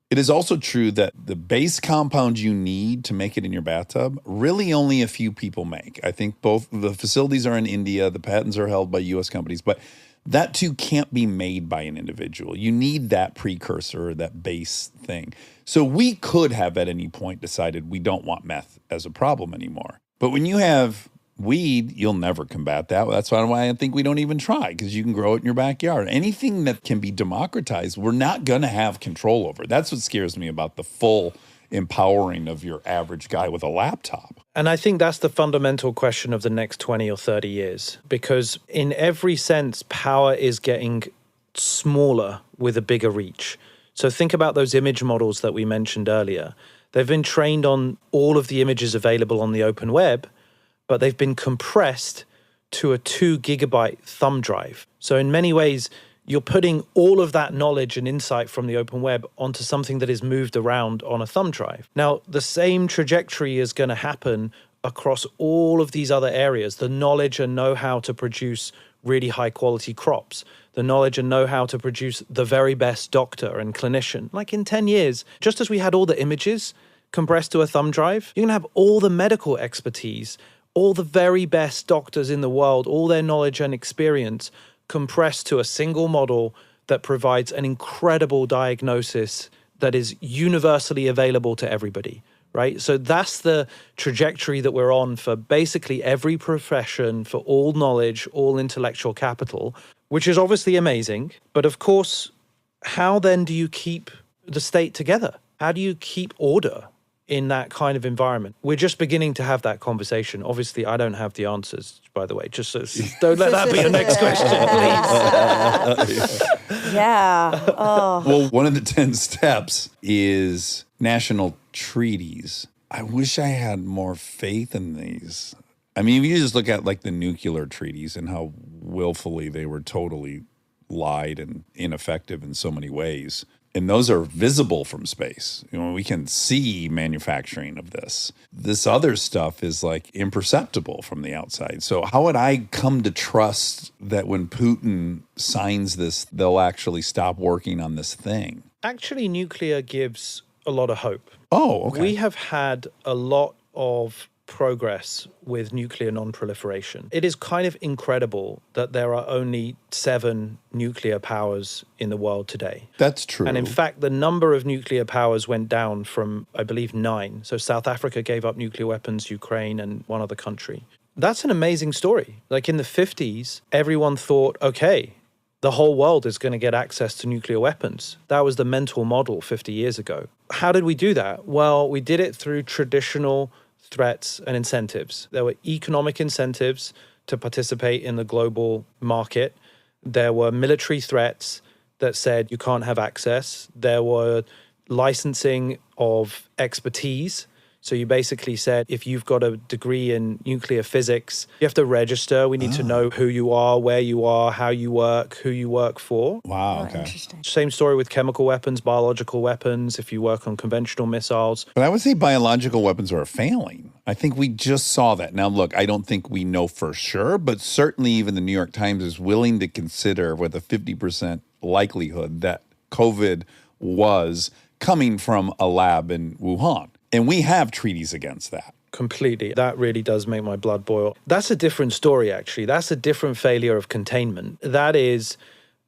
it is also true that the base compound you need to make it in your bathtub, really only a few people make. I think both the facilities are in India, the patents are held by US companies, but that too can't be made by an individual. You need that precursor, that base thing. So we could have at any point decided we don't want meth as a problem anymore. But when you have weed, you'll never combat that. That's why I think we don't even try, because you can grow it in your backyard. Anything that can be democratized, we're not going to have control over. That's what scares me about the full empowering of your average guy with a laptop. And I think that's the fundamental question of the next 20 or 30 years, because in every sense, power is getting smaller with a bigger reach. So think about those image models that we mentioned earlier. They've been trained on all of the images available on the open web, but they've been compressed to a 2 gigabyte thumb drive. So in many ways, you're putting all of that knowledge and insight from the open web onto something that is moved around on a thumb drive. Now, the same trajectory is going to happen across all of these other areas. The knowledge and know-how to produce really high quality crops, the knowledge and know-how to produce the very best doctor and clinician. Like in 10 years, just as we had all the images compressed to a thumb drive, you're going to have all the medical expertise, all the very best doctors in the world, all their knowledge and experience compressed to a single model that provides an incredible diagnosis that is universally available to everybody, right? So that's the trajectory that we're on for basically every profession, for all knowledge, all intellectual capital, which is obviously amazing. But of course, how then do you keep the state together? How do you keep order in that kind of environment? We're just beginning to have that conversation. Obviously, I don't have the answers, by the way. Just so, don't let that be your next question, please. Yeah. Oh. Well, one of the 10 steps is national treaties. I wish I had more faith in these. I mean, if you just look at like the nuclear treaties and how willfully they were totally lied and ineffective in so many ways. And those are visible from space. We can see manufacturing of this. This other stuff is like imperceptible from the outside. So how would I come to trust that when Putin signs this, they'll actually stop working on this thing? Actually, nuclear gives a lot of hope. Oh, okay. We have had a lot of progress with nuclear non-proliferation. It is kind of incredible that there are only 7 nuclear powers in the world today. That's true. And in fact, the number of nuclear powers went down from, I believe, 9. So South Africa gave up nuclear weapons, Ukraine, and one other country. That's an amazing story. Like in the 50s, everyone thought, okay, the whole world is going to get access to nuclear weapons. That was the mental model 50 years ago. How did we do that? Well, we did it through traditional threats and incentives. There were economic incentives to participate in the global market. There were military threats that said you can't have access. There were licensing of expertise. So you basically said, if you've got a degree in nuclear physics, you have to register. We need to know who you are, where you are, how you work, who you work for. Wow, okay. Interesting. Same story with chemical weapons, biological weapons, if you work on conventional missiles. But I would say biological weapons are failing. I think we just saw that. Now, look, I don't think we know for sure, but certainly even the New York Times is willing to consider with a 50% likelihood that COVID was coming from a lab in Wuhan. And we have treaties against that. Completely. That really does make my blood boil. That's a different story, actually. That's a different failure of containment. That is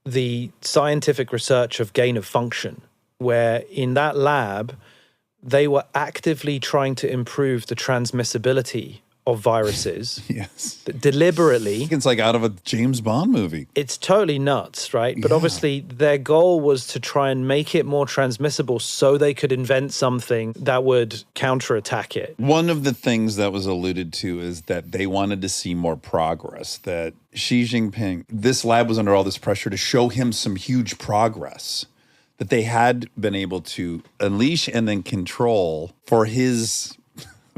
the scientific research of gain of function, where in that lab, they were actively trying to improve the transmissibility of viruses. Yes. Deliberately. It's like out of a James Bond movie. It's totally nuts, right? But obviously their goal was to try and make it more transmissible so they could invent something that would counterattack it. One of the things that was alluded to is that they wanted to see more progress, that Xi Jinping, this lab was under all this pressure to show him some huge progress that they had been able to unleash and then control for his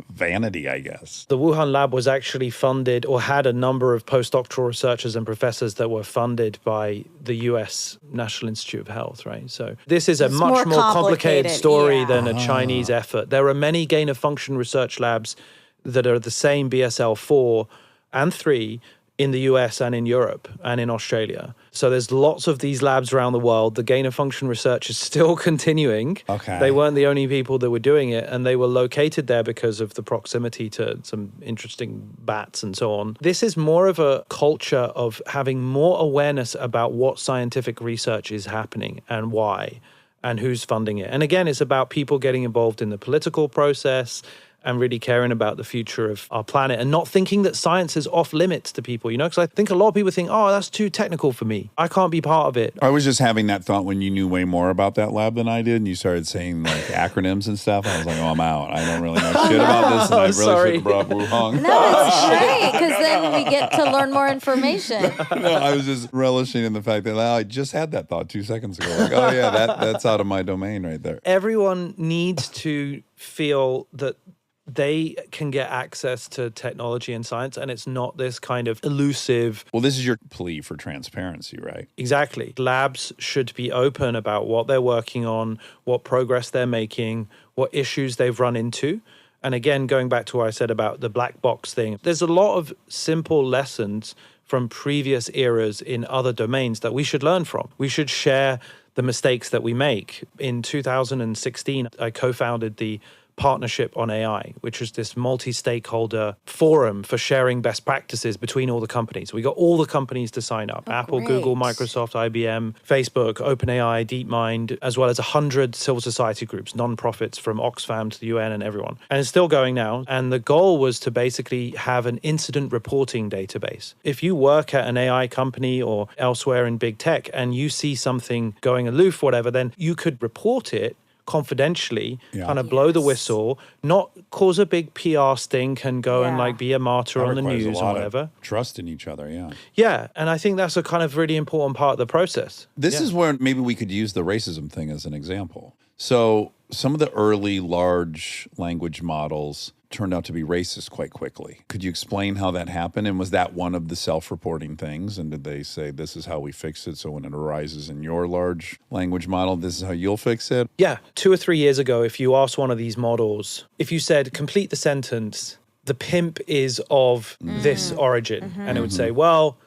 vanity, I guess. The Wuhan lab was actually funded, or had a number of postdoctoral researchers and professors that were funded by the US National Institute of Health, right? So this is a It's much more complicated story yeah. than a Chinese effort. There are many gain of function research labs that are the same BSL 4 and 3 in the US and in Europe and in Australia. So there's lots of these labs around the world. The gain of function research is still continuing. Okay. They weren't the only people that were doing it, and they were located there because of the proximity to some interesting bats and so on. This is more of a culture of having more awareness about what scientific research is happening and why and who's funding it. And again, it's about people getting involved in the political process and really caring about the future of our planet and not thinking that science is off limits to people, you know? Because I think a lot of people think, oh, that's too technical for me. I can't be part of it. I was just having that thought when you knew way more about that lab than I did, and you started saying like acronyms and stuff. I was like, oh, I'm out. I don't really know shit about this, and I really Sorry. should have brought Wuhan. No, it's great because then we get to learn more information. No, I was just relishing in the fact that I just had that thought 2 seconds ago. Like, oh yeah, that's out of my domain right there. Everyone needs to feel that they can get access to technology and science, and it's not this kind of elusive. Well, this is your plea for transparency, right? Exactly. Labs should be open about what they're working on, what progress they're making, what issues they've run into. And again, going back to what I said about the black box thing, there's a lot of simple lessons from previous eras in other domains that we should learn from. We should share the mistakes that we make. In 2016, I co-founded the Partnership on AI, which was this multi-stakeholder forum for sharing best practices between all the companies. We got all the companies to sign up. Apple, great. Google, Microsoft, IBM, Facebook, OpenAI, DeepMind, as well as 100 civil society groups, non-profits from Oxfam to the UN and everyone. And it's still going now. And the goal was to basically have an incident reporting database. If you work at an AI company or elsewhere in big tech and you see something going aloof, whatever, then you could report it confidentially, kind of blow the whistle, not cause a big PR stink and go and like be a martyr That on the requires a news lot or of whatever. Trust in each other, yeah. Yeah, and I think that's a kind of really important part of the process. This is where maybe we could use the racism thing as an example. So some of the early large language models turned out to be racist quite quickly. Could you explain how that happened? And was that one of the self-reporting things? And did they say, this is how we fix it, so when it arises in your large language model, this is how you'll fix it? Yeah, 2 or 3 years ago, if you asked one of these models, if you said, complete the sentence, the pimp is of this origin, and it would say, well,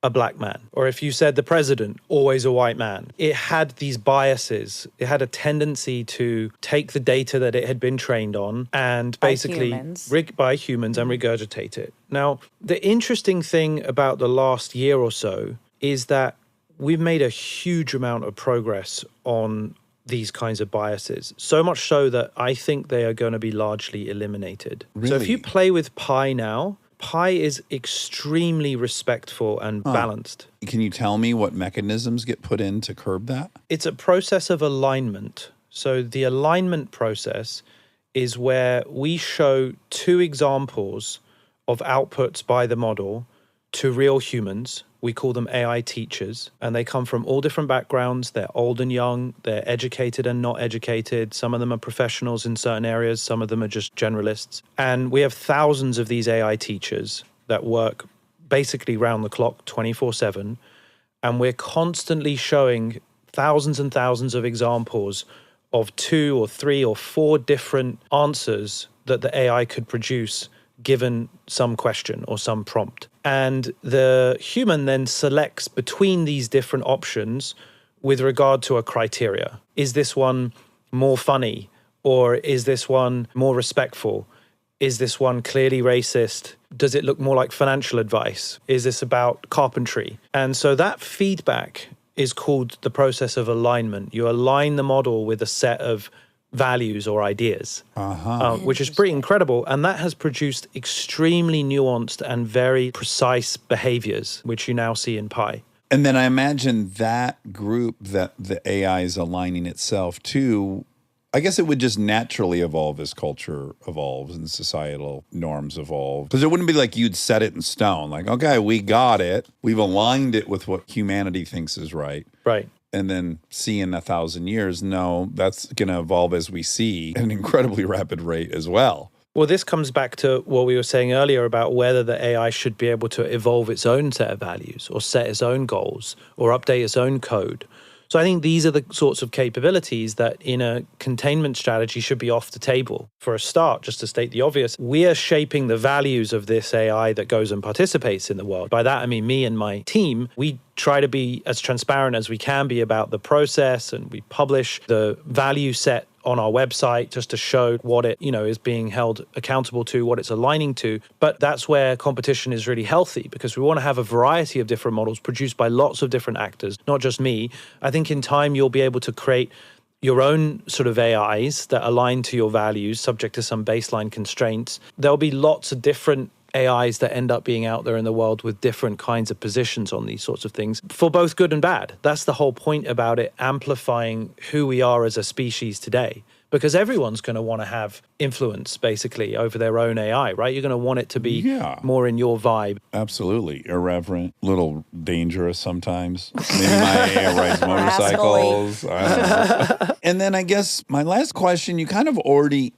a black man. Or if you said the president, always a white man. It had these biases. It had a tendency to take the data that it had been trained on and basically by humans and regurgitate it. Now, the interesting thing about the last year or so is that we've made a huge amount of progress on these kinds of biases. So much so that I think they are going to be largely eliminated. Really? So if you play with Pi now, Pi is extremely respectful and balanced. Can you tell me what mechanisms get put in to curb that? It's a process of alignment. So the alignment process is where we show 2 examples of outputs by the model to real humans. We call them AI teachers, and they come from all different backgrounds. They're old and young, they're educated and not educated. Some of them are professionals in certain areas, some of them are just generalists. And we have thousands of these AI teachers that work basically round the clock, 24/7. And we're constantly showing thousands and thousands of examples of 2 or 3 or 4 different answers that the AI could produce given some question or some prompt. And the human then selects between these different options with regard to a criteria. Is this one more funny? Or is this one more respectful? Is this one clearly racist? Does it look more like financial advice? Is this about carpentry? And so that feedback is called the process of alignment. You align the model with a set of values or ideas, which is pretty incredible. And that has produced extremely nuanced and very precise behaviors, which you now see in Pi. And then I imagine that group that the AI is aligning itself to, I guess it would just naturally evolve as culture evolves and societal norms evolve. Because it wouldn't be like you'd set it in stone. Like, okay, we got it. We've aligned it with what humanity thinks is right. Right. And then see in 1,000 years, no, that's going to evolve as we see at an incredibly rapid rate as well. Well, this comes back to what we were saying earlier about whether the AI should be able to evolve its own set of values or set its own goals or update its own code. So I think these are the sorts of capabilities that in a containment strategy should be off the table. For a start, just to state the obvious, we are shaping the values of this AI that goes and participates in the world. By that, I mean me and my team. We try to be as transparent as we can be about the process, and we publish the value set on our website just to show what it, is being held accountable to, what it's aligning to. But that's where competition is really healthy, because we want to have a variety of different models produced by lots of different actors, not just me. I think in time you'll be able to create your own sort of AIs that align to your values, subject to some baseline constraints. There'll be lots of different AIs that end up being out there in the world with different kinds of positions on these sorts of things, for both good and bad. That's the whole point about it, amplifying who we are as a species today. Because everyone's going to want to have influence, basically, over their own AI, right? You're going to want it to be more in your vibe. Absolutely. Irreverent, a little dangerous sometimes. Maybe my AI rides motorcycles. I don't know. And then I guess my last question, you kind of already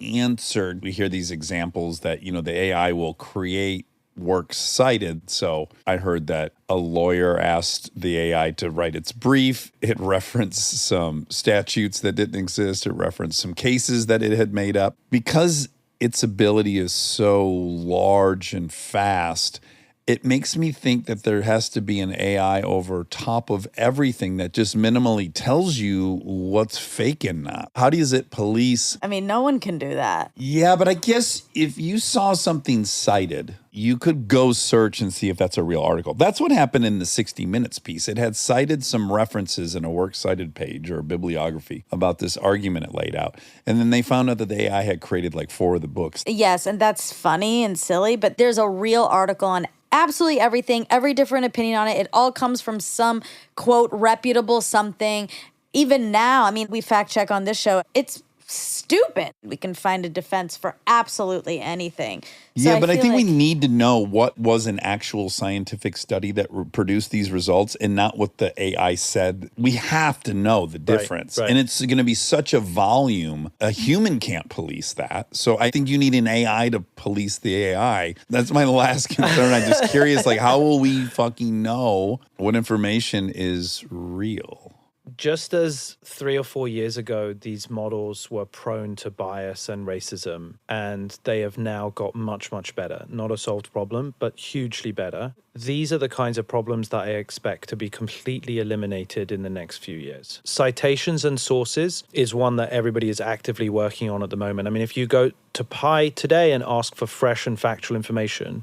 answered. We hear these examples that, the AI will create works cited. So I heard that a lawyer asked the AI to write its brief. It referenced some statutes that didn't exist. It referenced some cases that it had made up. Because its ability is so large and fast, it makes me think that there has to be an AI over top of everything that just minimally tells you what's fake and not. How does it police? I mean, no one can do that. Yeah, but I guess if you saw something cited, you could go search and see if that's a real article. That's what happened in the 60 Minutes piece. It had cited some references in a works cited page or bibliography about this argument it laid out. And then they found out that the AI had created like 4 of the books. Yes, and that's funny and silly, but there's a real article on absolutely everything, every different opinion on it. It all comes from some, quote, reputable something. Even now, I mean, we fact check on this show. It's stupid. We can find a defense for absolutely anything. Yeah, but I think we like- need to know what was an actual scientific study that produced these results and not what the AI said. We have to know the difference. right. And it's going to be such a volume. A human can't police that. So I think you need an AI to police the AI. That's my last concern. I'm just curious, like, how will we fucking know what information is real? Just as 3 or 4 years ago, these models were prone to bias and racism, and they have now got much, much better. Not a solved problem, but hugely better. These are the kinds of problems that I expect to be completely eliminated in the next few years. Citations and sources is one that everybody is actively working on at the moment. I mean, if you go to Pi today and ask for fresh and factual information,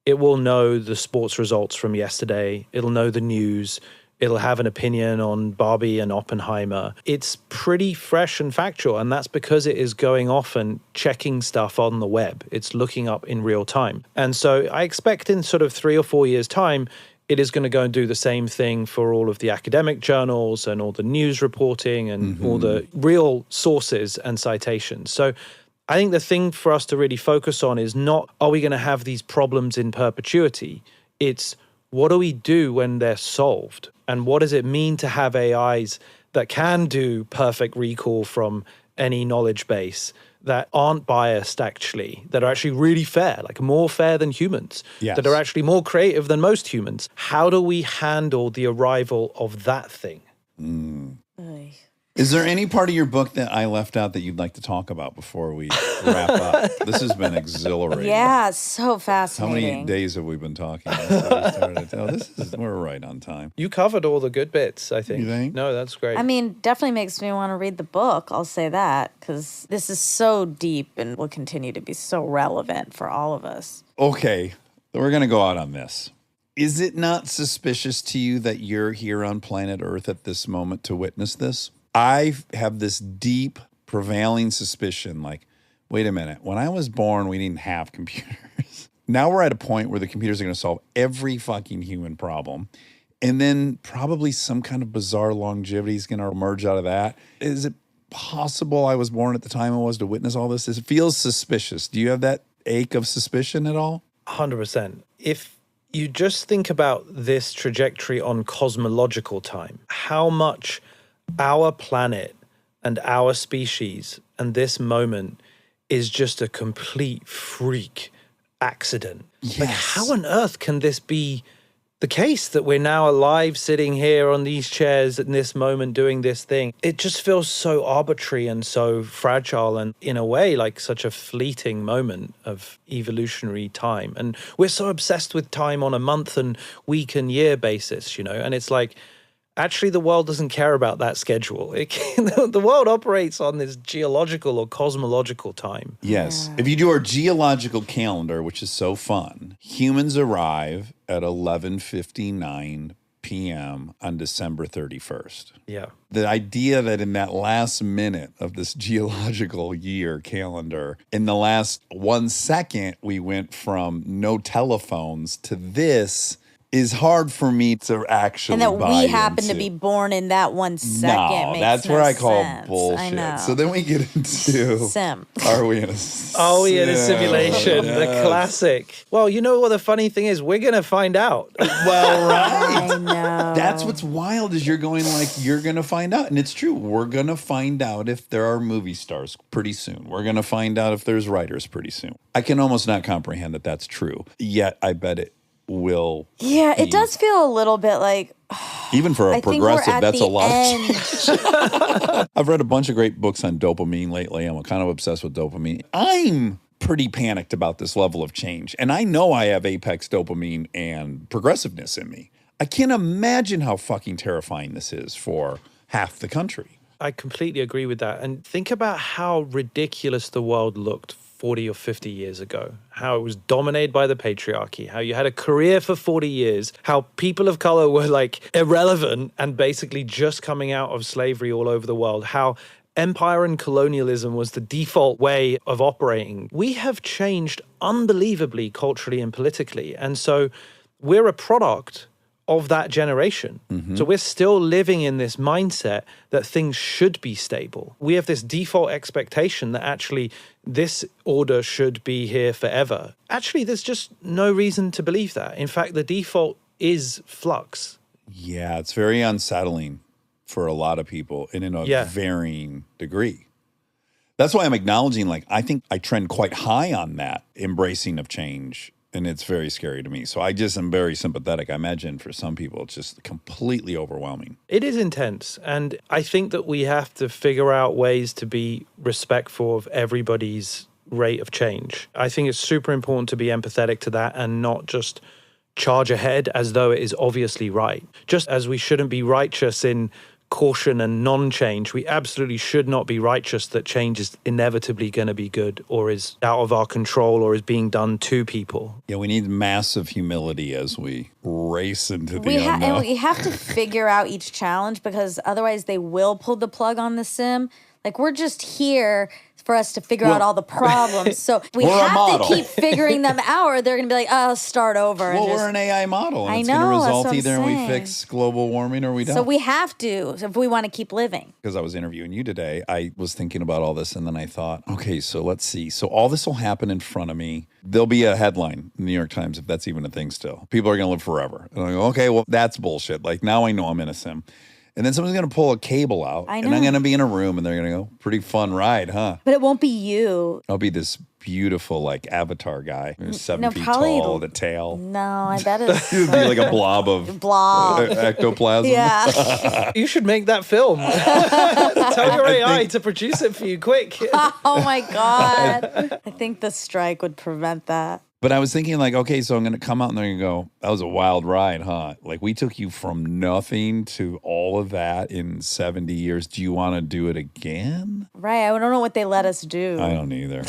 it will know the sports results from yesterday. It'll know the news. It'll have an opinion on Barbie and Oppenheimer. It's pretty fresh and factual, and that's because it is going off and checking stuff on the web. It's looking up in real time. And so I expect in sort of 3 or 4 years' time, it is going to go and do the same thing for all of the academic journals and all the news reporting and all the real sources and citations. So I think the thing for us to really focus on is not, are we going to have these problems in perpetuity? It's, what do we do when they're solved? And what does it mean to have AIs that can do perfect recall from any knowledge base, that aren't biased actually, that are actually really fair, like more fair than humans, that are actually more creative than most humans? How do we handle the arrival of that thing? Is there any part of your book that I left out that you'd like to talk about before we wrap up? This has been exhilarating. Yeah, so How fascinating. many days have we been talking? We're right on time. You covered all the good bits, I think. You think? No, that's great. I mean, definitely makes me want to read the book. I'll say that, because this is so deep and will continue to be so relevant for all of us. Okay, we're going to go out on this. Is it not suspicious to you that you're here on planet Earth at this moment to witness this? I have this deep, prevailing suspicion, like, wait a minute, when I was born, we didn't have computers. Now we're at a point where the computers are going to solve every fucking human problem. And then probably some kind of bizarre longevity is going to emerge out of that. Is it possible I was born at the time I was to witness all this? It feels suspicious. Do you have that ache of suspicion at all? 100%. If you just think about this trajectory on cosmological time, how much our planet and our species and this moment is just a complete freak accident. Yes. Like, how on earth can this be the case, that we're now alive sitting here on these chairs in this moment doing this thing? It just feels so arbitrary and so fragile, and in a way like such a fleeting moment of evolutionary time. And we're so obsessed with time on a month and week and year basis, you know, and it's like, actually, the world doesn't care about that schedule. The world operates on this geological or cosmological time. Yes. If you do our geological calendar, which is so fun, humans arrive at 11:59 p.m. on December 31st. Yeah. The idea that in that last minute of this geological year calendar, in the last 1 second, we went from no telephones to this is hard for me to actually And that buy we happen into. to be born in that 1 second. No, makes that's no where I call sense. bullshit. I know. So then we get into Sim. Are we in a Oh, yeah, the simulation, the Yes. classic. Well, you know what the funny thing is? We're going to find out. Well, right. I know. That's what's wild is you're going like, you're going to find out. And it's true. We're going to find out if there are movie stars pretty soon. We're going to find out if there's writers pretty soon. I can almost not comprehend that that's true. Yet I bet it will. Yeah, it does feel a little bit like, Even for a I think we're progressive, at that's the a lot. end. I've read a bunch of great books on dopamine lately. I'm kind of obsessed with dopamine. I'm pretty panicked about this level of change. And I know I have apex dopamine and progressiveness in me. I can't imagine how fucking terrifying this is for half the country. I completely agree with that. And think about how ridiculous the world looked 40 or 50 years ago, how it was dominated by the patriarchy, how you had a career for 40 years, how people of color were like irrelevant and basically just coming out of slavery all over the world, how empire and colonialism was the default way of operating. We have changed unbelievably culturally and politically. And so we're a product of that generation. So we're still living in this mindset that things should be stable. We have this default expectation that actually this order should be here forever. Actually, there's just no reason to believe that. In fact, the default is flux. Yeah, it's very unsettling for a lot of people and in a varying degree. That's why I'm acknowledging, like, I think I trend quite high on that embracing of change. And it's very scary to me. So I just am very sympathetic. I imagine for some people, it's just completely overwhelming. It is intense. And I think that we have to figure out ways to be respectful of everybody's rate of change. I think it's super important to be empathetic to that and not just charge ahead as though it is obviously right. Just as we shouldn't be righteous in caution and non-change, we absolutely should not be righteous that change is inevitably going to be good or is out of our control or is being done to people. Yeah, we need massive humility as we race into the unknown. And we have to figure out each challenge because otherwise they will pull the plug on the sim. Like, we're just here for us to figure out all the problems. So we have to keep figuring them out or they're going to be like, oh, start over. Well, we're an AI model. And it's going to result either in we fix global warming or we don't. So we have to if we want to keep living. Because I was interviewing you today, I was thinking about all this and then I thought, okay, so let's see. So all this will happen in front of me. There'll be a headline in the New York Times, if that's even a thing still. People are going to live forever. And I go, okay, well, that's bullshit. Like, now I know I'm in a sim. And then someone's going to pull a cable out, and I'm going to be in a room, and they're going to go, pretty fun ride, huh? But it won't be you. I'll be this beautiful, like, avatar guy. 7 feet tall, the tail. No, I bet it's... It'd be like a blob of ectoplasm. Yeah. You should make that film. Tell your AI to produce it for you, quick. Oh, my God. I think the strike would prevent that. But I was thinking, like, okay, so I'm going to come out and they're going to go, that was a wild ride, huh? Like, we took you from nothing to all of that in 70 years. Do you want to do it again? Right. I don't know what they let us do. I don't either.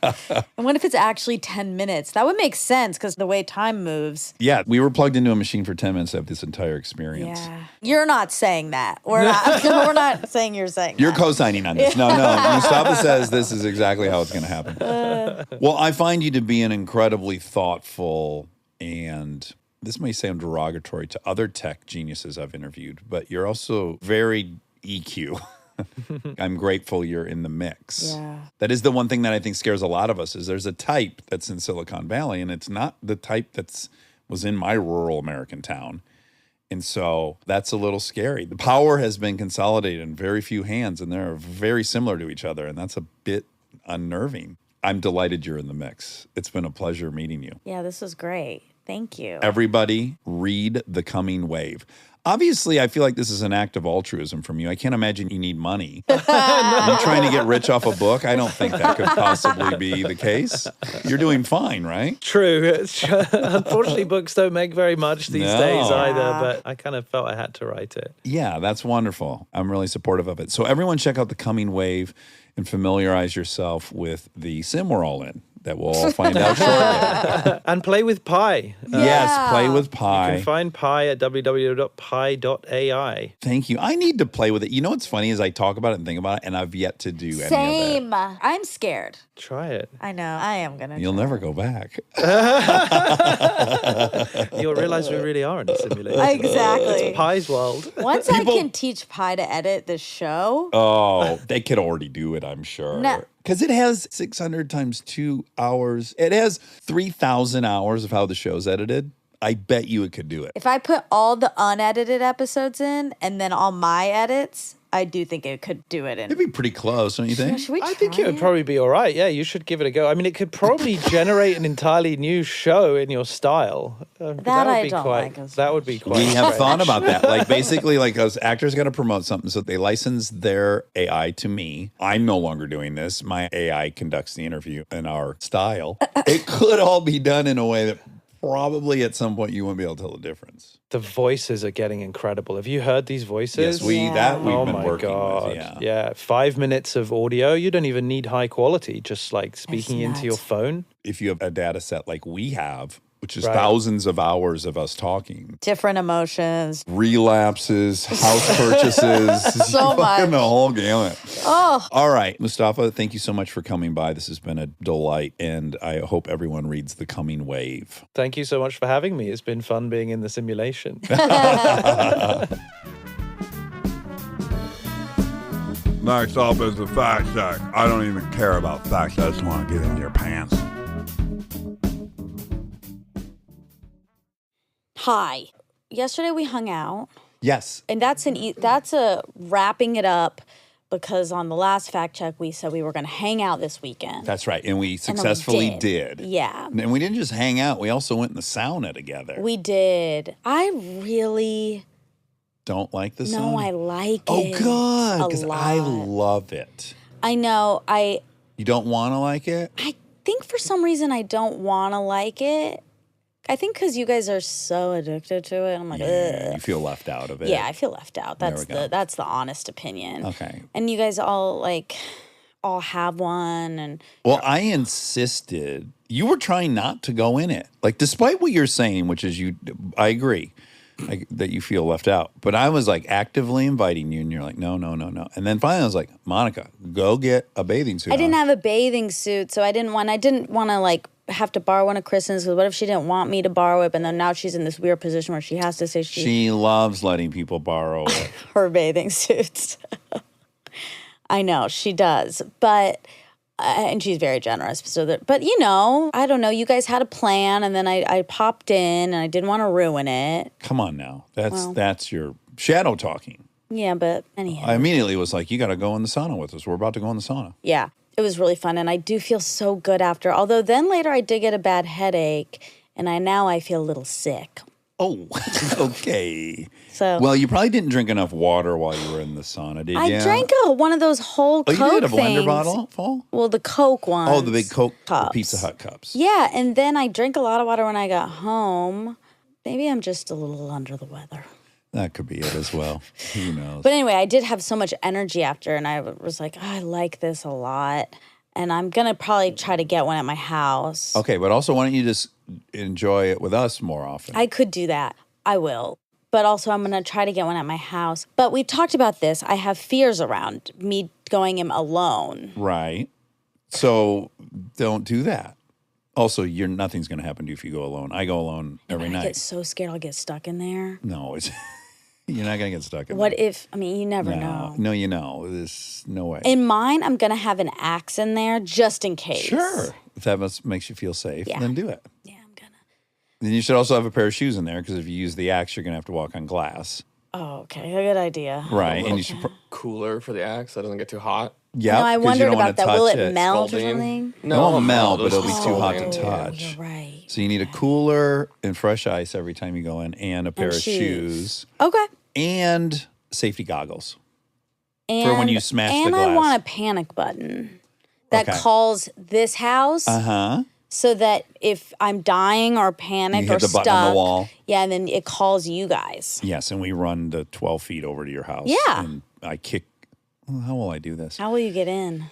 And what if it's actually 10 minutes? That would make sense because the way time moves. Yeah, we were plugged into a machine for 10 minutes to have this entire experience. Yeah. You're not saying that. We're we're not saying you're saying You're that. co-signing on this. No. Mustafa says this is exactly how it's going to happen. Well, I find you to be an incredibly thoughtful and this may sound derogatory to other tech geniuses I've interviewed, but you're also very EQ. I'm grateful you're in the mix. Yeah. That is the one thing that I think scares a lot of us is there's a type that's in Silicon Valley and it's not the type was in my rural American town. And so that's a little scary. The power has been consolidated in very few hands and they're very similar to each other. And that's a bit unnerving. I'm delighted you're in the mix. It's been a pleasure meeting you. Yeah, this was great. Thank you. Everybody read The Coming Wave. Obviously, I feel like this is an act of altruism from you. I can't imagine you need money. You're trying to get rich off a book? I don't think that could possibly be the case. You're doing fine, right? True. Unfortunately, books don't make very much these days either, but I kind of felt I had to write it. Yeah, that's wonderful. I'm really supportive of it. So everyone check out The Coming Wave and familiarize yourself with the sim we're all in. That we'll all find out shortly. And play with Pi. Yes, play with Pi. You can find Pi at www.pi.ai. Thank you. I need to play with it. You know what's funny is I talk about it and think about it, and I've yet to do any of Same. that. I'm scared. Try it. I know. I am going to. You'll never go back. You'll realize we really are in a simulation. Exactly. It's Pi's world. Once I can teach Pi to edit the show. Oh, they could already do it, I'm sure. No. Because it has 600 times 2 hours. It has 3,000 hours of how the show's edited. I bet you it could do it. If I put all the unedited episodes in and then all my edits, I do think it could do it. It'd be pretty close, don't you think? Should we try I think it would probably be all right. Yeah, you should give it a go. I mean, it could probably generate an entirely new show in your style. That would I be don't quite, like as That would be quite We have strange. thought about that. Like basically, like those actors got to promote something, so they license their AI to me. I'm no longer doing this. My AI conducts the interview in our style. It could all be done in a way that probably at some point you won't be able to tell the difference. The voices are getting incredible. Have you heard these voices? Yes, we've been my working God. with. Yeah, 5 minutes of audio. You don't even need high quality. Just like speaking into your phone. If you have a data set like we have, which is Right. thousands of hours of us talking. Different emotions. Relapses, house purchases. So much. The whole gamut. Oh, All right, Mustafa, thank you so much for coming by. This has been a delight, and I hope everyone reads The Coming Wave. Thank you so much for having me. It's been fun being in the simulation. Next up is the fact check. I don't even care about facts. I just want to get into your pants. hi. Yesterday we hung out, Yes. and that's a wrapping it up because on the last fact check we said we were going to hang out this weekend. That's right. And we And then we successfully did. Yeah. And we didn't just hang out. We also went in the sauna together. We did. I really Don't like the sauna? no, I like Oh, it. good. a Because I lot. love it. I know. You don't want to like it? I think for some reason I don't want to like it. I think because you guys are so addicted to it. I'm like, Yeah, ugh. you feel left out of it. Yeah, I feel left out. There That's we go. that's the honest opinion. Okay. And you guys all have one, and Well, I insisted. You were trying not to go in it. Like, despite what you're saying, which is I agree that you feel left out. But I was like actively inviting you, and you're like, no, no, no, no. And then finally I was like, Monica, go get a bathing suit I didn't on. have a bathing suit, so I didn't want to like have to borrow one of Kristen's. Because what if she didn't want me to borrow it, and then now she's in this weird position where she has to say She loves letting people borrow it. her bathing suits. I know she does, but and she's very generous. So that, but I don't know. You guys had a plan, and then I popped in, and I didn't want to ruin it. Come on now. That's your shadow talking. Yeah, but anyhow, I immediately was like, you got to go in the sauna with us. We're about to go in the sauna. yeah, it was really fun, and I do feel so good after. Although then later I did get a bad headache, and I feel a little sick. Oh, okay. So Well, you probably didn't drink enough water while you were in the sauna, did you? I drank one of those whole Oh, Coke you did a blender things. bottle full? Well, the Coke ones. Oh, the big Coke cups. Pizza Hut cups. Yeah, and then I drank a lot of water when I got home. Maybe I'm just a little under the weather. That could be it as well. Who knows? But anyway, I did have so much energy after, and I was like, I like this a lot. And I'm going to probably try to get one at my house. Okay, but also why don't you just enjoy it with us more often? I could do that. I will. But also, I'm going to try to get one at my house. But we talked about this. I have fears around me going in alone. Right. So don't do that. Also, nothing's going to happen to you if you go alone. I go alone every I night. get so scared I'll get stuck in there. No, you're not going to get stuck in What there. if, you never know. No, There's no way. In mine, I'm going to have an axe in there just in case. Sure. If that makes you feel safe, Yeah. then do it. Yeah, I'm going to. Then you should also have a pair of shoes in there because if you use the axe, you're going to have to walk on glass. Oh, okay. A good idea. Right. And you should. Cooler for the axe so it doesn't get too hot. Yeah. No, I wondered about that. Will it melt or Scalding. something? It won't melt, but it'll be just too hot to scalding. touch. You're right. So you need a cooler and fresh ice every time you go in, and a pair of shoes, Okay. and safety goggles. And, when you smash the And I glass. want a panic button that Okay. calls this house so that if I'm dying or panicked You hit or the button on stuck, the wall. yeah, and then it calls you guys. Yes, and we run the 12 feet over to your house. Yeah. And I kick. How will I do this? How will you get in?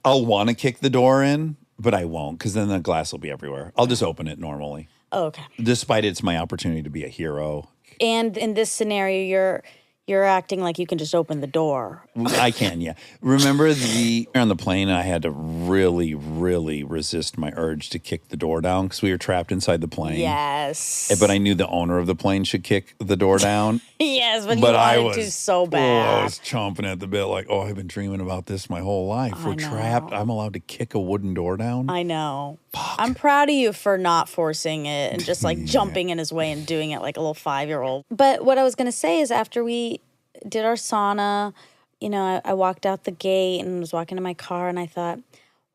I'll want to kick the door in, but I won't because then the glass will be everywhere. I'll just open it normally. Oh, okay. Despite it's my opportunity to be a hero. And in this scenario, you're acting like you can just open the door. I can, yeah. Remember on the plane, I had to really, really resist my urge to kick the door down because we were trapped inside the plane. Yes. But I knew the owner of the plane should kick the door down. Yes, but you But I wanted was to so Oh, I bad. was chomping at the bit like, I've been dreaming about this my whole life. We're trapped. I'm allowed to kick a wooden door down. I know. I'm proud of you for not forcing it and just like jumping in his way and doing it like a little 5-year-old. But what I was going to say is after we did our sauna, I walked out the gate and was walking to my car and I thought,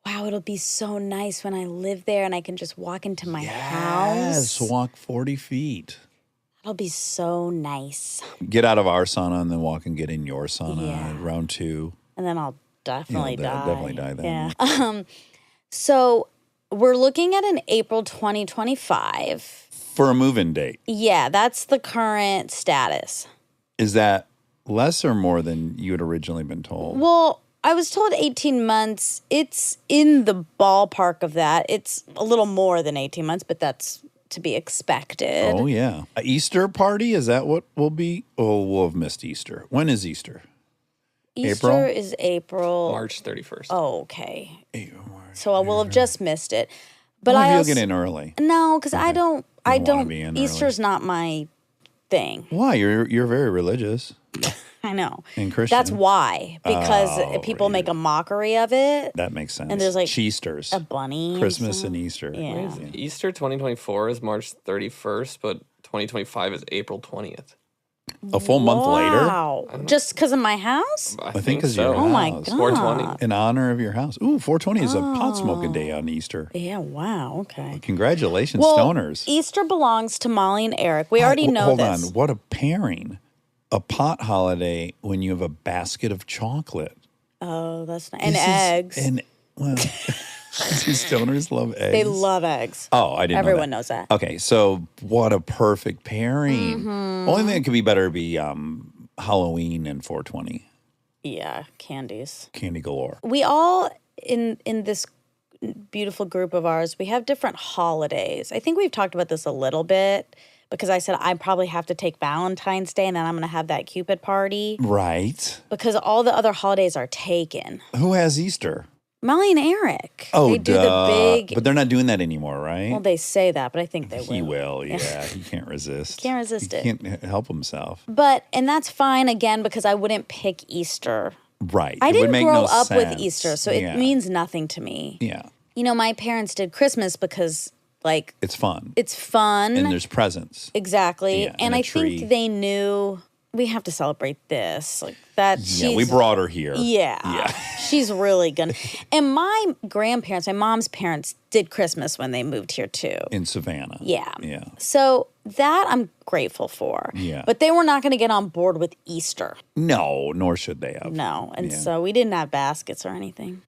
wow, it'll be so nice when I live there and I can just walk into my house. Yes, walk 40 feet. It'll be so nice. Get out of our sauna and then walk and get in your sauna. Yeah. Round 2. And then I'll definitely die. Definitely die then. Yeah. So we're looking at an April 2025. For a move-in date. Yeah, that's the current status. Is that less or more than you had originally been told? Well, I was told 18 months. It's in the ballpark of that. It's a little more than 18 months, but that's to be expected. Oh, yeah. A Easter party? Is that what will be? Oh, we'll have missed Easter. When is Easter? Easter April? is April. March 31st. Oh, okay. April, March. So I will have just missed it. But Maybe I you'll also, get in early. No, because I don't. wanna be in Easter's not my thing. Why? You're very religious I know. and Christian. That's why, because people make a mockery of it. That makes sense. And there's like Cheesters. a bunny, and Christmas stuff. and Easter. Yeah. Easter 2024 is March 31st, but 2025 is April 20th. A full month later? Wow. Just because of my house? I think 'cause your Oh my house. god. 420. In honor of your house. Ooh, 420 is a pot Oh. smoking day on Easter. Yeah. Wow. Okay. Congratulations, Well, stoners. Easter belongs to Molly and Eric. We already know Hold this. on. What a pairing. A pot holiday when you have a basket of chocolate. Oh, that's nice. And This is- eggs. And, well, do stoners love eggs? They love eggs. Oh, I didn't Everyone know knows that. Okay, so what a perfect pairing. Mm-hmm. Only thing that could be better would be Halloween and 420. Yeah, candies. Candy galore. We all in this beautiful group of ours, we have different holidays. I think we've talked about this a little bit because I said I probably have to take Valentine's Day and then I'm going to have that Cupid party Right. because all the other holidays are taken. Who has Easter? Molly and Eric. Oh, they do duh. the big. But they're not doing that anymore, right? Well, they say that, but I think they will. He will, yeah. He can't resist. Can't resist he it. Can't help himself. But and that's fine again because I wouldn't pick Easter. Right. I It would didn't make grow no up with sense. Easter, so Yeah. it means nothing to me. Yeah. You know, my parents did Christmas because like It's fun. it's fun. And there's presents. Exactly. Yeah, and and a I tree. think they knew we have to celebrate this. Like that Yeah, we brought her here. Yeah. Yeah. She's really gonna and my grandparents, my mom's parents did Christmas when they moved here too. In Savannah. Yeah. Yeah. So that I'm grateful for. Yeah. But they were not gonna get on board with Easter. No, nor should they have. No. And Yeah. so we didn't have baskets or anything.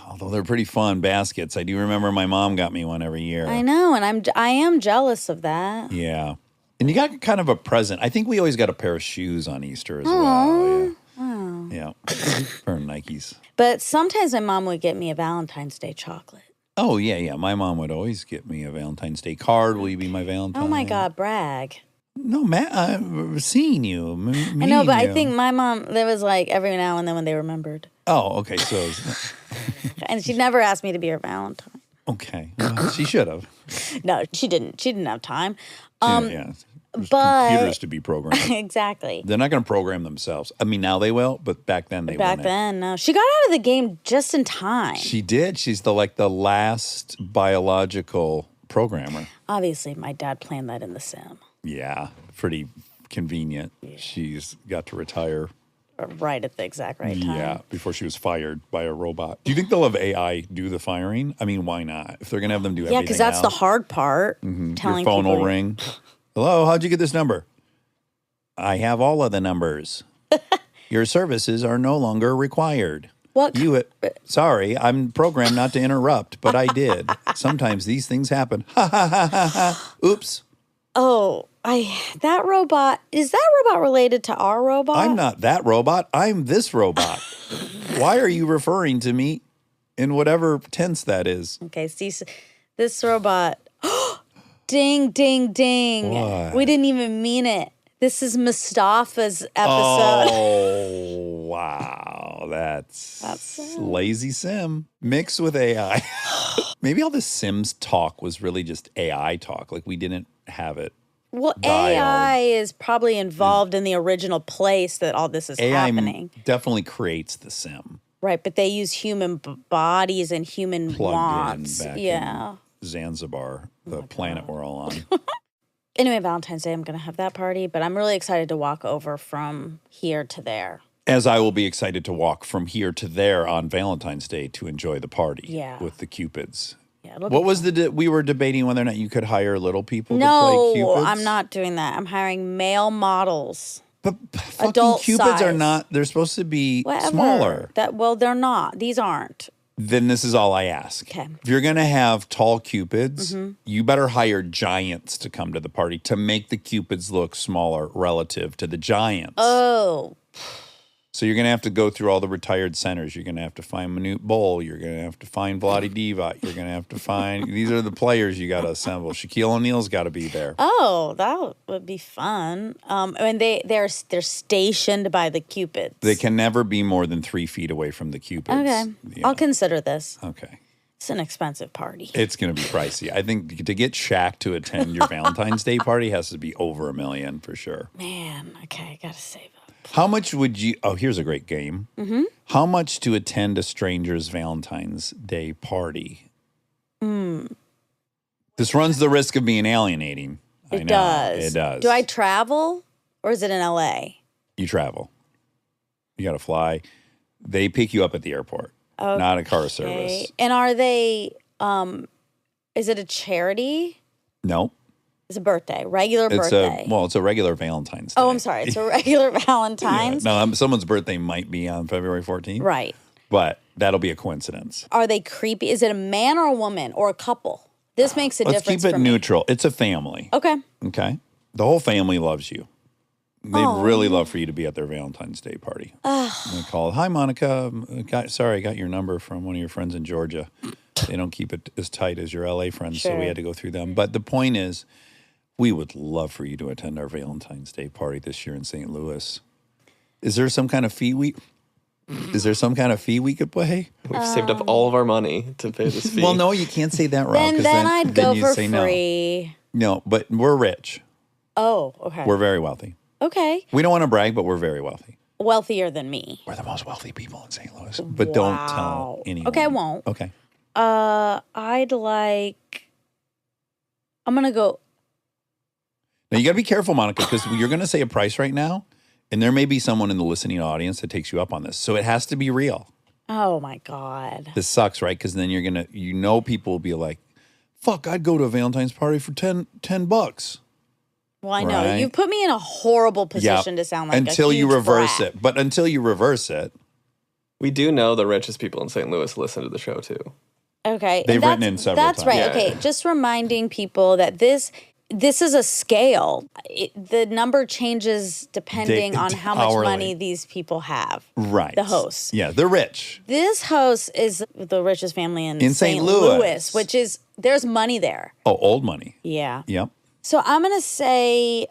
Although they're pretty fun baskets. I do remember my mom got me one every year. I know, and I am jealous of that. Yeah. And you got kind of a present. I think we always got a pair of shoes on Easter as well. Yeah. Yeah. Pair of Nikes. But sometimes my mom would get me a Valentine's Day chocolate. Oh, yeah, yeah. My mom would always get me a Valentine's Day card. Will you be my Valentine? Oh my God, brag. No, Matt, I've seen you. I know, but I think my mom, there was like every now and then when they remembered. Oh, okay. So, And she never asked me to be her Valentine. okay. Well, she should have. No, she didn't. She didn't have time. Yeah. There's but- computers to be programmed. Exactly. They're not going to program themselves. I mean, now they will, but back then they Back wouldn't. then, no. She got out of the game just in time. She did. She's the last biological programmer. Obviously, my dad planned that in the sim. Yeah, pretty convenient. She's got to retire. Right at the exact right time. Yeah, before she was fired by a robot. Do you think they'll have AI do the firing? I mean, why not? If they're going to have them do everything Yeah, because that's the else, hard part. your Telling phone people will ring. Hello, how'd you get this number? I have all of the numbers. Your services are no longer required. What? Sorry, I'm programmed not to interrupt, but I did. Sometimes these things happen. Ha ha ha ha ha. Oops. Oh, that robot, is that robot related to our robot? I'm not that robot. I'm this robot. Why are you referring to me in whatever tense that is? Okay, see, this robot. Ding, ding, ding. What? We didn't even mean it. This is Mustafa's episode. Oh, wow. That's lazy sim mixed with AI. Maybe all the Sims talk was really just AI talk. Like we didn't have it. Well, dialed. AI is probably involved in the original place that all this is AI happening. definitely creates the sim. Right, but they use human bodies and human Plugged wants. in back Yeah. in Zanzibar, the planet we're all on. Anyway, Valentine's Day, I'm going to have that party, but I'm really excited to walk over from here to there. As I will be excited to walk from here to there on Valentine's Day to enjoy the party Yeah. with the Cupids. Yeah, it'll What be was we were debating whether or not you could hire little people to play No, Cupids? I'm not doing that. I'm hiring male models. But fucking Adult Cupids are size. not, they're supposed to be Whatever. smaller. They're not. These aren't. Then this is all I ask. Okay. If you're going to have tall Cupids, Mm-hmm. you better hire giants to come to the party to make the Cupids look smaller relative to the giants. Oh. So you're going to have to go through all the retired centers. You're going to have to find Manute Bol. You're going to have to find Vlade Divac. You're going to have to find, these are the players you got to assemble. Shaquille O'Neal's got to be there. Oh, that would be fun. And they're stationed by the Cupids. They can never be more than 3 feet away from the Cupids. Okay. I'll consider this. Okay. It's an expensive party. It's going to be pricey. I think to get Shaq to attend your Valentine's Day party has to be over $1 million for sure. Man, okay, I got to save up. How much would you, oh, here's a great game. Mm-hmm. How much to attend a stranger's Valentine's Day party? This runs the risk of being alienating. It does. It does. Do I travel or is it in LA? You travel. You got to fly. They pick you up at the airport, not a car service. And are they, is it a charity? No. It's a birthday, regular birthday. It's a regular Valentine's Day. Oh, I'm sorry. It's a regular Valentine's. Yeah. No, someone's birthday might be on February 14th. Right. But that'll be a coincidence. Are they creepy? Is it a man or a woman or a couple? This makes a Let's difference keep it for me. neutral. It's a family. Okay. Okay. The whole family loves you. They'd really love for you to be at their Valentine's Day party. They call, hi, Monica. Sorry, I got your number from one of your friends in Georgia. They don't keep it as tight as your LA friends, so we had to go through them. But the point is, we would love for you to attend our Valentine's Day party this year in St. Louis. Is there some kind of fee we could pay? We've saved up all of our money to pay this fee. Well, no, you can't say that, Rob. Then I'd go you'd for say free. No, but we're rich. Oh, okay. We're very wealthy. Okay. We don't want to brag, but we're very wealthy. Wealthier than me. We're the most wealthy people in St. Louis. But don't tell anyone. Okay, I won't. Okay. I'm gonna go. Now, you got to be careful, Monica, because you're going to say a price right now, and there may be someone in the listening audience that takes you up on this. So it has to be real. Oh, my God. This sucks, right? Because then you're going to, people will be like, fuck, I'd go to a Valentine's party for $10. Well, I know. Right? You've put me in a horrible position to sound like until a you huge reverse brat. it. But until you reverse it. We do know the richest people in St. Louis listen to the show, too. Okay. They've written in several That's times. right. Yeah. Okay. Just reminding people that this is a scale. The number changes depending on how much hourly. money these people have. Right. The hosts. Yeah, they're rich. This host is the richest family in In St. Louis. which is, there's money there. Oh, old money. Yeah. Yep. So I'm going to say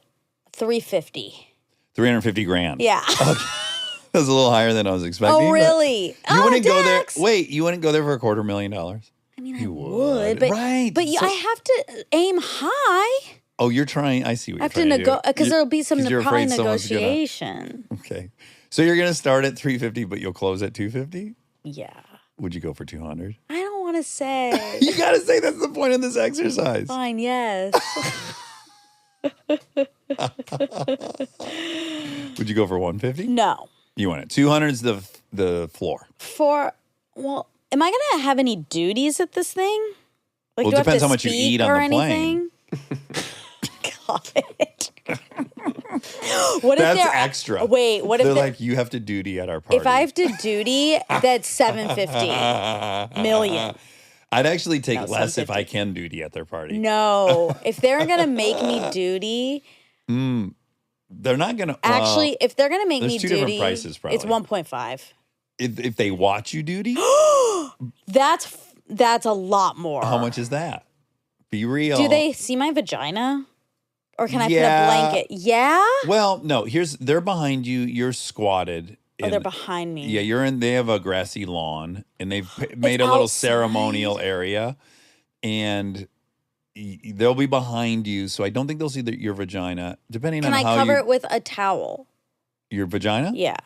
350. 350 grand. Yeah. That was a little higher than I was expecting. Oh, really? You wouldn't go there. Dax! Wait, you wouldn't go there for $250,000? I mean, You I would. But, Right. But So- I have to aim high. Oh, you're trying. I see what I have you're to trying to do. because there'll be some 'cause you're probably afraid someone's gonna- negotiation. Okay. So you're going to start at 350, but you'll close at 250? Yeah. Would you go for 200? I don't want to say. You got to say that's the point of this exercise. Fine, yes. Would you go for 150? No. You want it. 200 is the floor. Am I going to have any duties at this thing? Like, Well, do it I have depends to how much you speak eat on or the plane. anything? Got it. What That's if they're extra. Wait, what if they're they're like, you have to duty at our party? if I have to duty, that's 750 million. I'd actually take No, less if 750. I can duty at their party. No, if they're gonna make me duty, They're not going to. actually, if they're gonna make there's me two duty, different prices, it's probably. 1.5. If they watch you duty, That's a lot more. how much is that? Be real. Do they see my vagina? Or can I Yeah. put a blanket? Yeah? Well, no. They're behind you. You're squatted. Oh, they're behind me. Yeah, you're in. They have a grassy lawn, and they've made a little outside. ceremonial area, and they'll be behind you. So I don't think they'll see your vagina. Depending Can on I how cover it with a towel? your vagina. Yeah.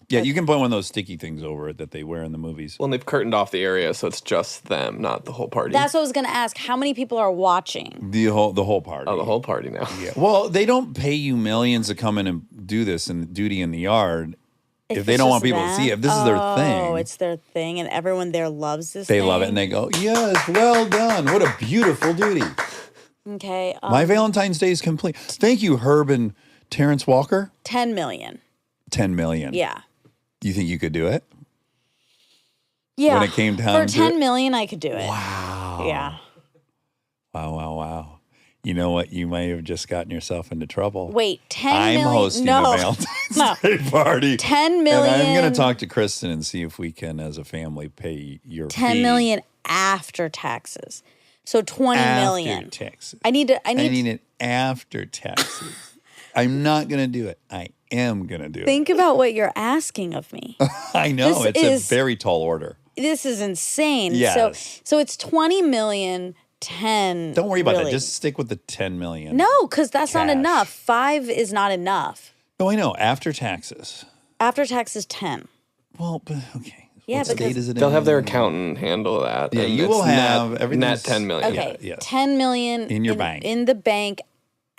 Yeah, you can put one of those sticky things over it that they wear in the movies. Well, and they've curtained off the area, so it's just them, not the whole party. That's what I was going to ask. How many people are watching? The whole party. Oh, the whole party now. Yeah. Well, they don't pay you millions to come in and do this and duty in the yard if they it's don't want just people to see it. them? If this is their Oh, thing, it's their thing, and everyone there loves this they thing. love it and they go, yes, well done. What a beautiful duty. Okay. My Valentine's Day is complete. Thank you, Herb and Terrence Walker. 10 million. 10 million. Yeah. You think you could do it? Yeah. When it came down For to 10 it? million, I could do it. Wow. Yeah. Wow. You know what? You may have just gotten yourself into trouble. Wait, 10 I'm million? hosting No. a Valentine's Day party. 10 million. And I'm going to talk to Kristen and see if we can, as a family, pay your 10 fee million after taxes. So 20 million. After taxes. I need it after taxes. I'm not going to do it. I am going to do think about what you're asking of me. it. I know. This It's is- a very tall order. This is insane. Yes. So it's 20 million, 10. Don't worry about really. that. Just stick with the 10 million. No, because that's not Cash. enough. 5 is not enough. No, I know. After taxes. After taxes, 10. Well, but okay. Yeah, What state because- is it They'll in? have their accountant handle that. Yeah, and you it's will have net everything's- 10 million. Okay, yes. 10 million In your bank. In the bank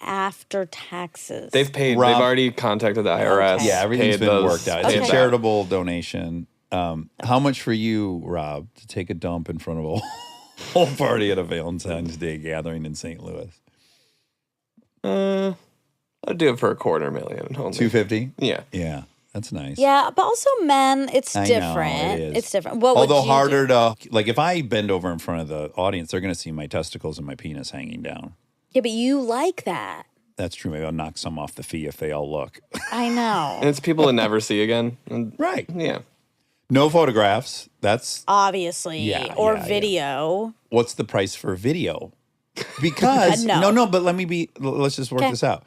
after taxes. They've paid. Rob- They've already contacted the IRS. Okay. Yeah, everything's paid been those- worked out. It's Okay. a charitable donation. How much for you, Rob, to take a dump in front of a whole party at a Valentine's Day gathering in St. Louis? I'll do it for $250,000 only. 250. Yeah. Yeah, that's nice. Yeah, but also men, it's I know, different. it is. It's different. What Although would you harder do? to like, if I bend over in front of the audience, they're going to see my testicles and my penis hanging down. Yeah, but you like that. That's true. Maybe I'll knock some off the fee if they all look. I know. And it's people to never see again. And, Right. yeah. No photographs. That's Obviously. Yeah, or yeah, yeah. video. what's the price for video? Because No. no, but let's just work Okay. this out.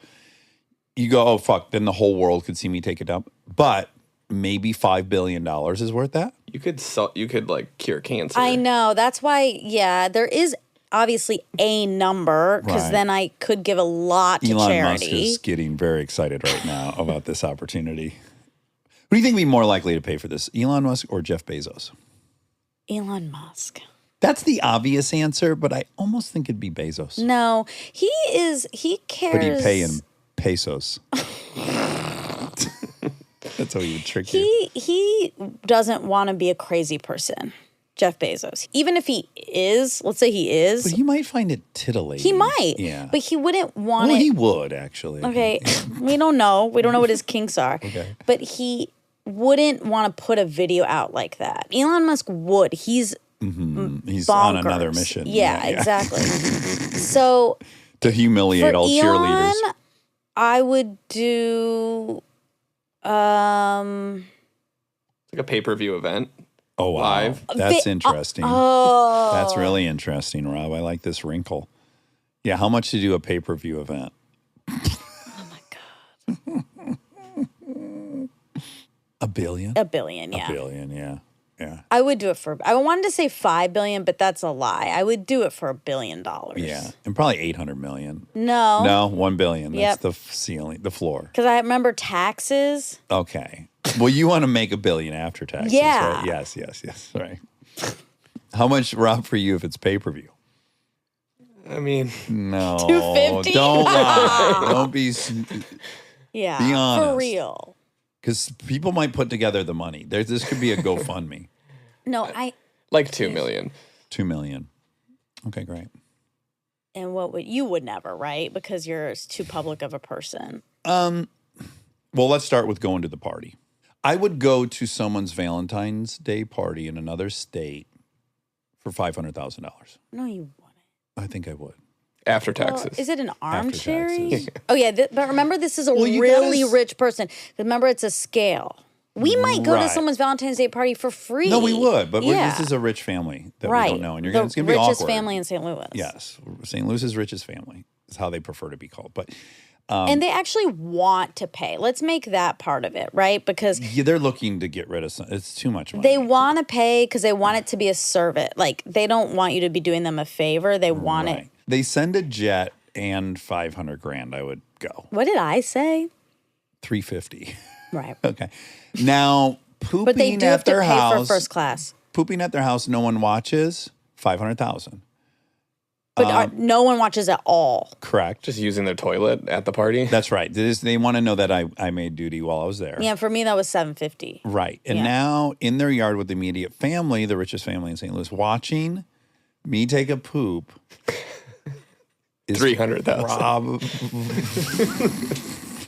You go, oh fuck, then the whole world could see me take a dump. But maybe $5 billion is worth that. You could like cure cancer. I know. That's why, yeah, there is obviously a number because Right. then I could give a lot to Elon charity. Musk is getting very excited right now about this opportunity. Who do you think would be more likely to pay for this, Elon Musk or Jeff Bezos? Elon Musk. That's the obvious answer, but I almost think it'd be Bezos. No, he cares. But he'd pay in pesos. That's how he would trick you. He doesn't want to be a crazy person, Jeff Bezos. Even if he is, let's say he is, But he might find it titillating. he might. Yeah. But he wouldn't want Well, it. he would, actually. Okay, we don't know. We don't know what his kinks are. Okay. But he wouldn't want to put a video out like that. Elon Musk would. He's He's bonkers. on another mission. Yeah, exactly. So To humiliate for all Elon, cheerleaders. I would do It's like a pay-per-view event. Oh, wow. live. That's Vi- interesting. oh That's really interesting, Rob. I like this wrinkle. Yeah, how much to do a pay-per-view event? oh my god. $1 billion? $1 billion, yeah. $1 billion, yeah. Yeah. I would do it for I wanted to say 5 billion, but that's a lie. I would do it for $1 billion. Yeah. And probably 800 million. No. No, 1 billion. That's Yep. the ceiling, the floor. Because I remember taxes. Okay. Well, you want to make $1 billion after taxes, Yeah. right? Yes. Right. How much, Rob, for you if it's pay-per-view? I mean, No. 250? Don't lie. Don't be... Yeah. Be honest. For real. Because people might put together the money. This could be a GoFundMe. No, I like 2 million. 2 million. Okay, great. and what would you would never, right? Because you're too public of a person. Well, let's start with going to the party. I would go to someone's Valentine's Day party in another state for $500,000. No, you wouldn't. I think I would. After Well, taxes. is it an armchair? taxes. Oh yeah, but remember this is a Well, you really gotta rich person. Remember it's a scale. We might go to Right. someone's Valentine's Day party for free. No, we would, but yeah. this is a rich family that right. we don't know, and the it's going to be richest awkward. family in St. Louis. Yes, St. Louis's richest family is how they prefer to be called. But And they actually want to pay. Let's make that part of it, right? Because yeah, they're looking to get rid of some. It's too much money. they want to pay because they want it to be a service. Like they don't want you to be doing them a favor. They want it. Right. They send a jet and $500,000. I would go What did I say? 350. Right. Okay. Now pooping But they do have at to their pay house. for first class. Pooping at their house, no one watches. 500,000. But no one watches at all. Correct. Just using their toilet at the party. That's right. They want to know that I made duty while I was there. Yeah, for me that was $750. Right. And Yeah. now in their yard with the immediate family, the richest family in St. Louis, watching me take a poop is 300,000.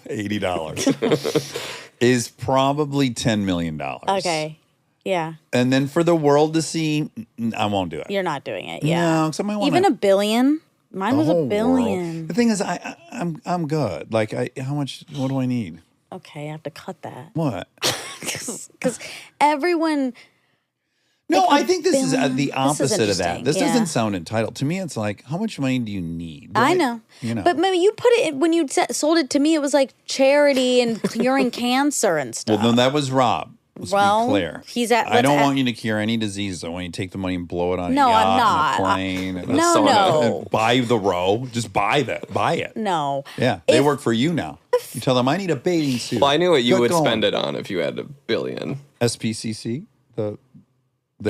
$80 is probably $10 million. Okay. Yeah. And then for the world to see, I won't do it. You're not doing it. No, Yeah. 'cause I might wanna- Even $1 billion. Mine was whole $1 billion. world. The thing is, I'm good. Like, how much? What do I need? Okay, I have to cut that. What? Because everyone. No, Like I think this is the this is opposite of that. interesting, This yeah. doesn't sound entitled. To me, it's like, how much money do you need? I know. You know. But maybe you put it when you sold it to me, it was like charity and curing cancer and stuff. Well, no, that was Rob. Let's Well, be clear. he's at- I don't let's want you to cure any diseases. I want you to take the money and blow it on No, a yacht I'm not. and a plane. And No, sauna no. and buy the row. Just buy that. Buy it. No. Yeah, they If- work for you now. You tell them, I need a bathing suit. Well, I knew what you Good would going. spend it on if you had $1 billion. SPCC, the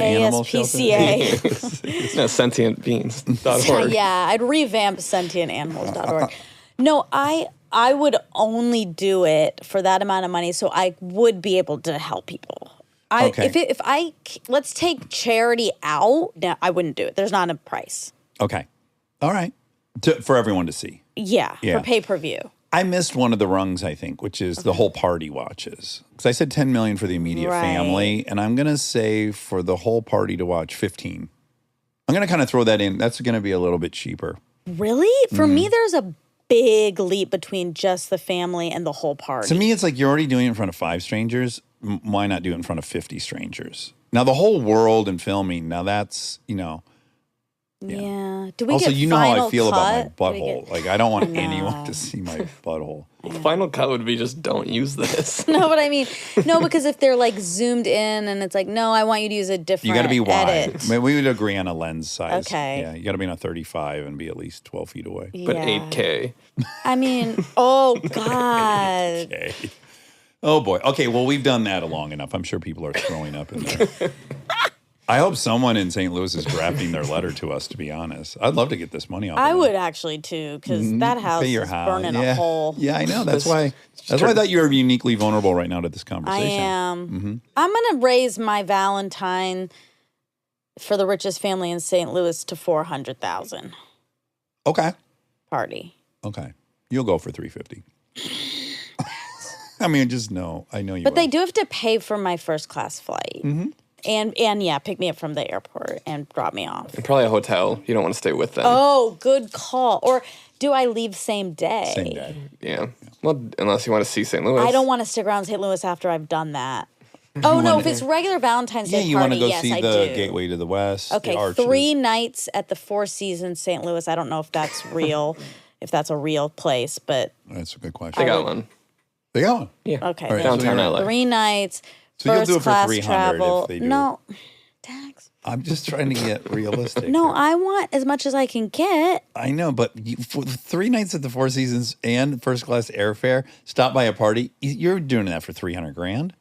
animal shelter. ASPCA. No, sentientbeings.org. Yeah, I'd revamp sentientanimals.org. No, I would only do it for that amount of money so I would be able to help people. Okay. Let's take charity out, no, I wouldn't do it. There's not a price. Okay. All right. For everyone to see. Yeah, Yeah. for pay-per-view. I missed one of the rungs, I think, which is the whole party watches. Because I said 10 million for the immediate Right. family, and I'm going to say for the whole party to watch 15. I'm going to kind of throw that in. That's going to be a little bit cheaper. Really? For me, there's a big leap between just the family and the whole party. To me, it's like you're already doing it in front of 5 strangers. Why not do it in front of 50 strangers? Now, the whole world and filming, now that's, Yeah. Do we also, get you know how I final feel about my cut? Do we butthole. get- Like, I don't want know. anyone to see my butthole. Final cut would be just don't use this. No, but I mean, no, because if they're like zoomed in and it's like, no, I want you to use a different You got to be wide. edit. I mean, we would agree on a lens size. Okay. Yeah, you got to be on a 35 and be at least 12 feet away. But Yeah. 8K. I mean, oh God. Okay. Oh boy. Okay. Well, we've done that long enough. I'm sure people are throwing up in there. I hope someone in St. Louis is drafting their letter to us. To be honest, I'd love to get this money off. I of would actually too, because that house Pay your is house. burning yeah. a hole. Yeah, I know. That's why. That's why I thought you were uniquely vulnerable right now to this I conversation. am. I'm gonna raise my Valentine for the richest family in St. Louis to 400,000 Okay. party. Okay. You'll go for 350. I mean, just no. I know you. But will. they do have to pay for my first class flight. Mm-hmm. And yeah, pick me up from the airport and drop me off. And probably a hotel. You don't want to stay with them. Oh, good call. Or do I leave same day? Same day. Yeah. Well, unless you want to see St. Louis. I don't want to stick around St. Louis after I've done that. Oh no, if it's regular Valentine's Yeah, Day you want party, to go yes, see I the do. Gateway to the West. Okay, the Arches. 3 nights at the Four Seasons St. Louis. I don't know if that's real, if that's a real place, but That's a good question. They got one. They got one. Yeah. okay. All right, then Downtown so LA. 3 nights, So you'll first do it for class 300 travel. if they do. No, Dax. I'm just trying to get realistic. No, here. I want as much as I can get. I know, but for the 3 nights at the Four Seasons and first class airfare, stop by a party. You're doing that for 300 grand.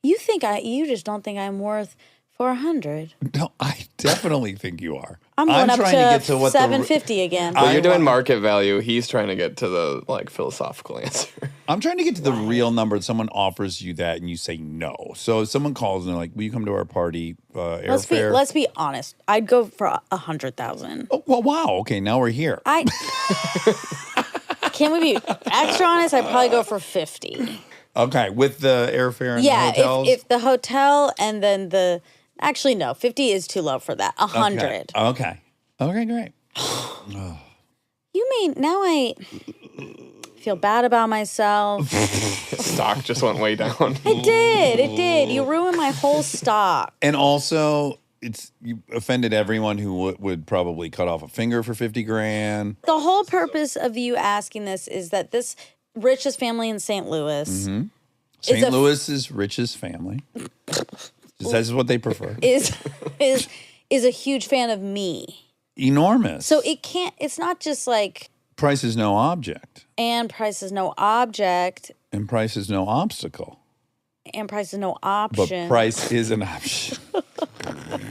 You just don't think I'm worth 400. No, I definitely think you are. I'm going up trying to, get to what 750 again. Well, you're doing want- market value. He's trying to get to the philosophical answer. I'm trying to get to the real number. Someone offers you that and you say no. So if someone calls and they're like, "Will you come to our party? Airfare." Let's be honest. I'd go for 100,000. Oh, well, wow. Okay, now we're here. Can we be extra honest? I'd probably go for 50. Okay, with the airfare and Yeah, the hotels. if the hotel and then actually no, 50 is too low for that. 100. Okay. Okay, great. You mean now I feel bad about myself? Stock just went way down. It did. You ruined my whole stock. And also, you offended everyone who would probably cut off a finger for 50 grand. The whole purpose of you asking this is that this richest family in St. Louis St. Louis's richest family. That's what they prefer. is a huge fan of me. Enormous. So it's not just like price is no object. and price is no object And price is no obstacle. and price is no But option. price is an option.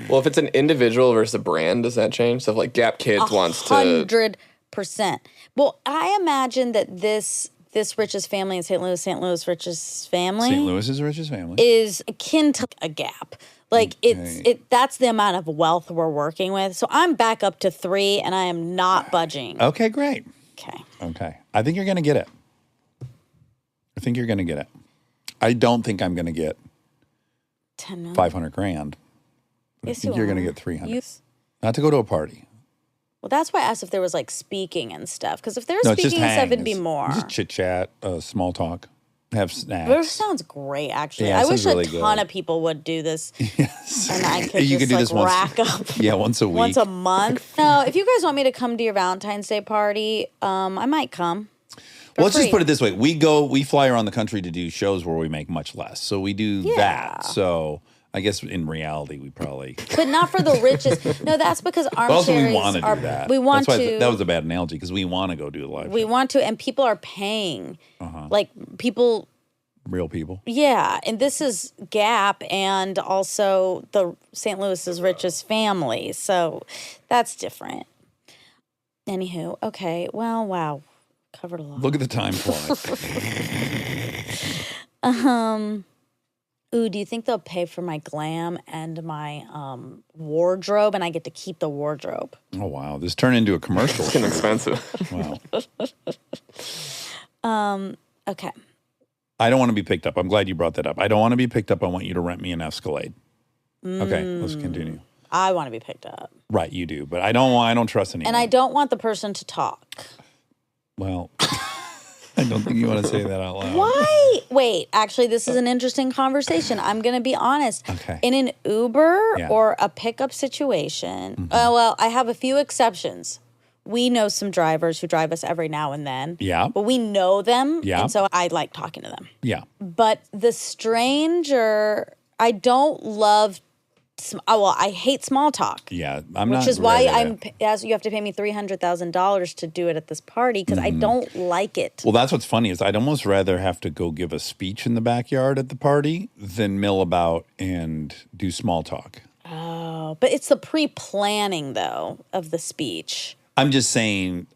Well, if it's an individual versus a brand, does that change? So if like Gap Kids wants to 100%. Well, I imagine that this richest family in St. Louis richest family St. Louis's richest family. is akin to a Gap. Like that's the amount of wealth we're working with. So I'm back up to 3 and I am not budging. Okay, great. Okay. I think you're going to get it. I don't think I'm going to get 10 million. 500 grand. But Yes, I think you you're going to are. get 300. You- Not to go to a party. Well, that's why I asked if there was like speaking and stuff. Because if there was No, it's just speaking and stuff, hang. it'd be more. Just chit chat, small talk, have snacks. But it sounds great, actually. Yeah, it I wish sounds a really ton good. of people would do this. Yes. And I could You just could do like this once. rack up Yeah, once a week. once a month. No, if you guys want me to come to your Valentine's Day party, I might come. Well, let's just free. put it this way: we fly around the country to do shows where we make much less, so we do that. So I guess in reality, we probably. But not for the richest. No, that's because But also, we armchairs want to are. do that. We want That's why to. that was a bad analogy because we want to go do a live We show. want to, and people are paying. Like people. Real people. Yeah, and this is Gap and also the St. Louis's richest family, so that's different. Anywho, okay. Well, wow, covered a lot. Look at the time clock. Ooh, do you think they'll pay for my glam and my wardrobe, and I get to keep the wardrobe? Oh wow, this turned into a commercial. It's inexpensive. Wow. Okay. I don't want to be picked up. I'm glad you brought that up. I don't want to be picked up. I want you to rent me an Escalade. Okay, let's continue. I want to be picked up. Right, you do, but I don't trust anyone. And I don't want the person to talk. Well, I don't think you want to say that out loud. Why? Wait, actually, this is an interesting conversation. I'm going to be honest. Okay. In an Uber Yeah. or a pickup situation, well, I have a few exceptions. We know some drivers who drive us every now and then. Yeah. But we know them. Yeah. And so I like talking to them. Yeah. But the stranger, I don't love. I hate small talk. Yeah. I'm not. Which is why ready to- you have to pay me $300,000 to do it at this party because I don't like it. Well, that's what's funny is I'd almost rather have to go give a speech in the backyard at the party than mill about and do small talk. Oh, but it's the pre-planning though of the speech. I'm just saying,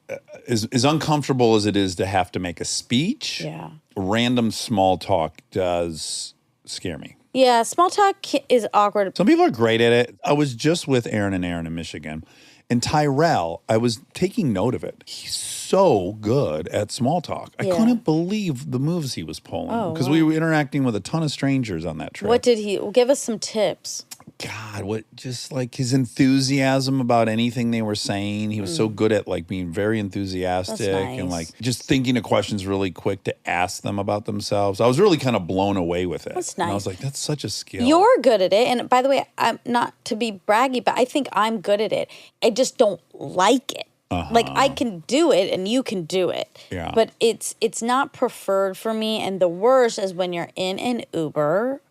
as uncomfortable as it is to have to make a speech, Yeah. random small talk does scare me. Yeah, small talk is awkward. Some people are great at it. I was just with Aaron and Aaron in Michigan. And Tyrell, I was taking note of it. He's so good at small talk. I Yeah. couldn't believe the moves he was pulling Oh, because wow. we were interacting with a ton of strangers on that trip. What did he give us some tips? God, what just like his enthusiasm about anything they were saying. He was so good at like being very enthusiastic and like nice. just thinking of questions really quick to ask them about themselves. I was really kind of blown away with it. That's And I nice. was like, that's such a skill. You're good at it. And by the way, I'm not to be braggy, but I think I'm good at it. I just don't like it. Like I can do it and you can do it. Yeah. But it's not preferred for me. And the worst is when you're in an Uber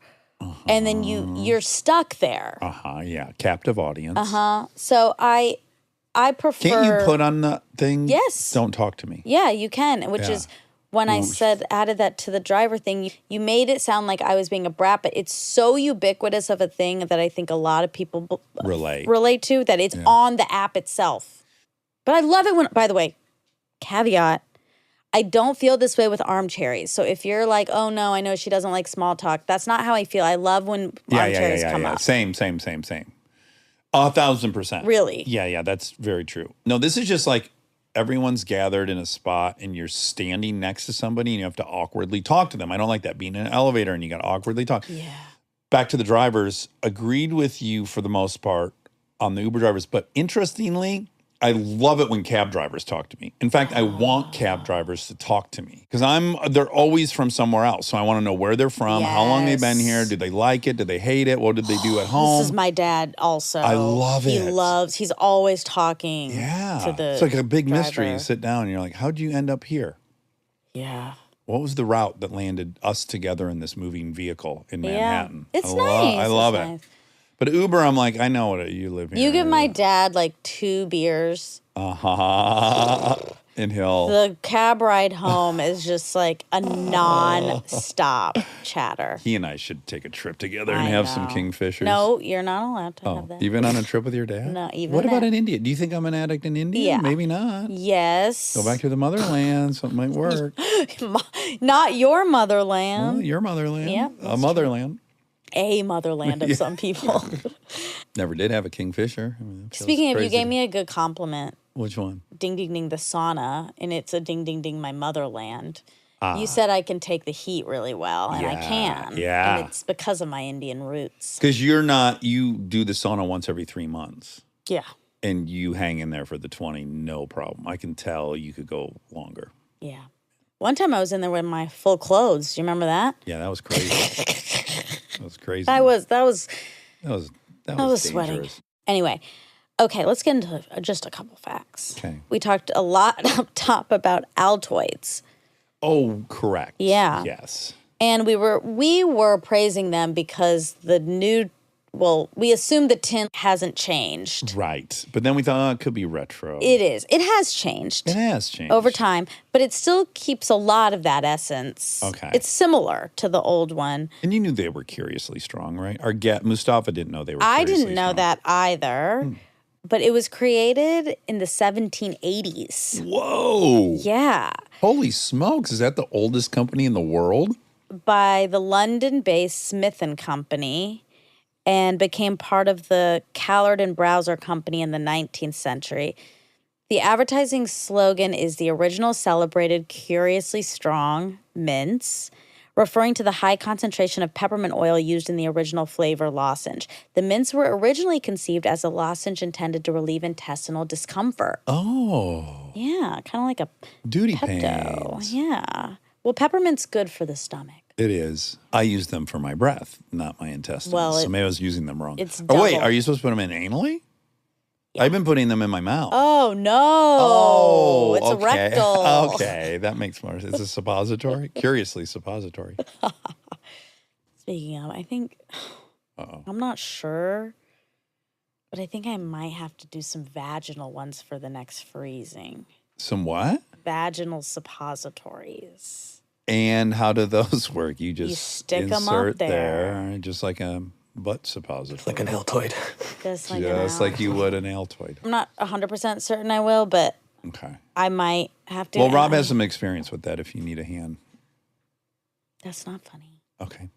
and then you're stuck there. Yeah. Captive audience. So I prefer. Can't you put on the thing? Yes. Don't talk to me. Yeah, you can, which Yeah. is when I added that to the driver thing, you made it sound like I was being a brat, but it's so ubiquitous of a thing that I think a lot of people relate to that it's on the app itself. But I love it when, by the way, caveat, I don't feel this way with armchairs. So if you're like, oh no, I know she doesn't like small talk, that's not how I feel. I love when armchairs come up. Same. 1,000%. Really? Yeah, that's very true. No, this is just like everyone's gathered in a spot and you're standing next to somebody and you have to awkwardly talk to them. I don't like that, being in an elevator and you got to awkwardly talk. Yeah. Back to the drivers, agreed with you for the most part on the Uber drivers, but interestingly, I love it when cab drivers talk to me. In fact, I want cab drivers to talk to me because they're always from somewhere else. So I want to know where they're from, how long they've been here, do they like it, do they hate it, what did they do at home? This is my dad also. I love it. He's always talking Yeah. to the It's like a big mystery. driver. You sit down and you're like, how'd you end up here? Yeah. What was the route that landed us together in this moving vehicle in Manhattan? It's I nice. I love It's it. nice. But Uber, I'm like, I know what you live here. You give my dad like 2 beers. And he'll. The cab ride home is just like a non-stop chatter. He and I should take a trip together and I have some know. kingfishers. No, you're not allowed to have that. Even on a trip with your dad? No, even What about that. in India? Do you think I'm an addict in India? Yeah. Maybe not. Yes. Go back to the motherland. Something might work. Not your motherland. Well, your motherland. Yeah, A motherland. A motherland of some people. Never did have a kingfisher. I mean, that feels Speaking of, you crazy. gave me a good compliment. Which one? Ding, ding, ding, the sauna. And it's a ding, ding, ding, my motherland. You said I can take the heat really well, and I can. yeah. And it's because of my Indian roots. Because you do the sauna once every 3 months. Yeah. and you hang in there for the 20, no problem. I can tell you could go longer. Yeah. One time I was in there with my full clothes. Do you remember that? Yeah, that was crazy. That was crazy. That was That was sweating. dangerous. Anyway, okay, let's get into just a couple facts. Okay. We talked a lot up top about Altoids. Oh, correct. Yeah. Yes. And we were praising them because we assumed the tint hasn't changed. Right. But then we thought, it could be retro. It is. It has changed. It has changed. Over time, but it still keeps a lot of that essence. Okay. It's similar to the old one. And you knew they were curiously strong, right? Mustafa didn't know they were I curiously didn't know strong. that either. But it was created in the 1780s. Whoa. Yeah. Holy smokes. Is that the oldest company in the world? By the London-based Smith & Company, and became part of the Callard and Browser Company in the 19th century. The advertising slogan is the original celebrated curiously strong mints, referring to the high concentration of peppermint oil used in the original flavor lozenge. The mints were originally conceived as a lozenge intended to relieve intestinal discomfort. Oh. Yeah, kind of like a Duty Pepto. pains. Yeah. Well, peppermint's good for the stomach. It is. I use them for my breath, not my intestines. Well, so maybe I was using them wrong. it's Oh, wait, double. are you supposed to put them in anally? Yeah. I've been putting them in my mouth. Oh, no. It's okay. a rectal. Okay, that makes more sense. It's a suppository? Curiously suppository. Speaking of, I think, I'm not sure, but I think I might have to do some vaginal ones for the next freezing. Some what? Vaginal suppositories. And how do those work? You just stick 'em up insert there. just like a butt suppository. Like an Altoid. Just like, Just like you would an Altoid. I'm not 100% certain I will, but Okay. I might have to. Well, Rob has some experience with that if you need a hand. That's not funny. Okay.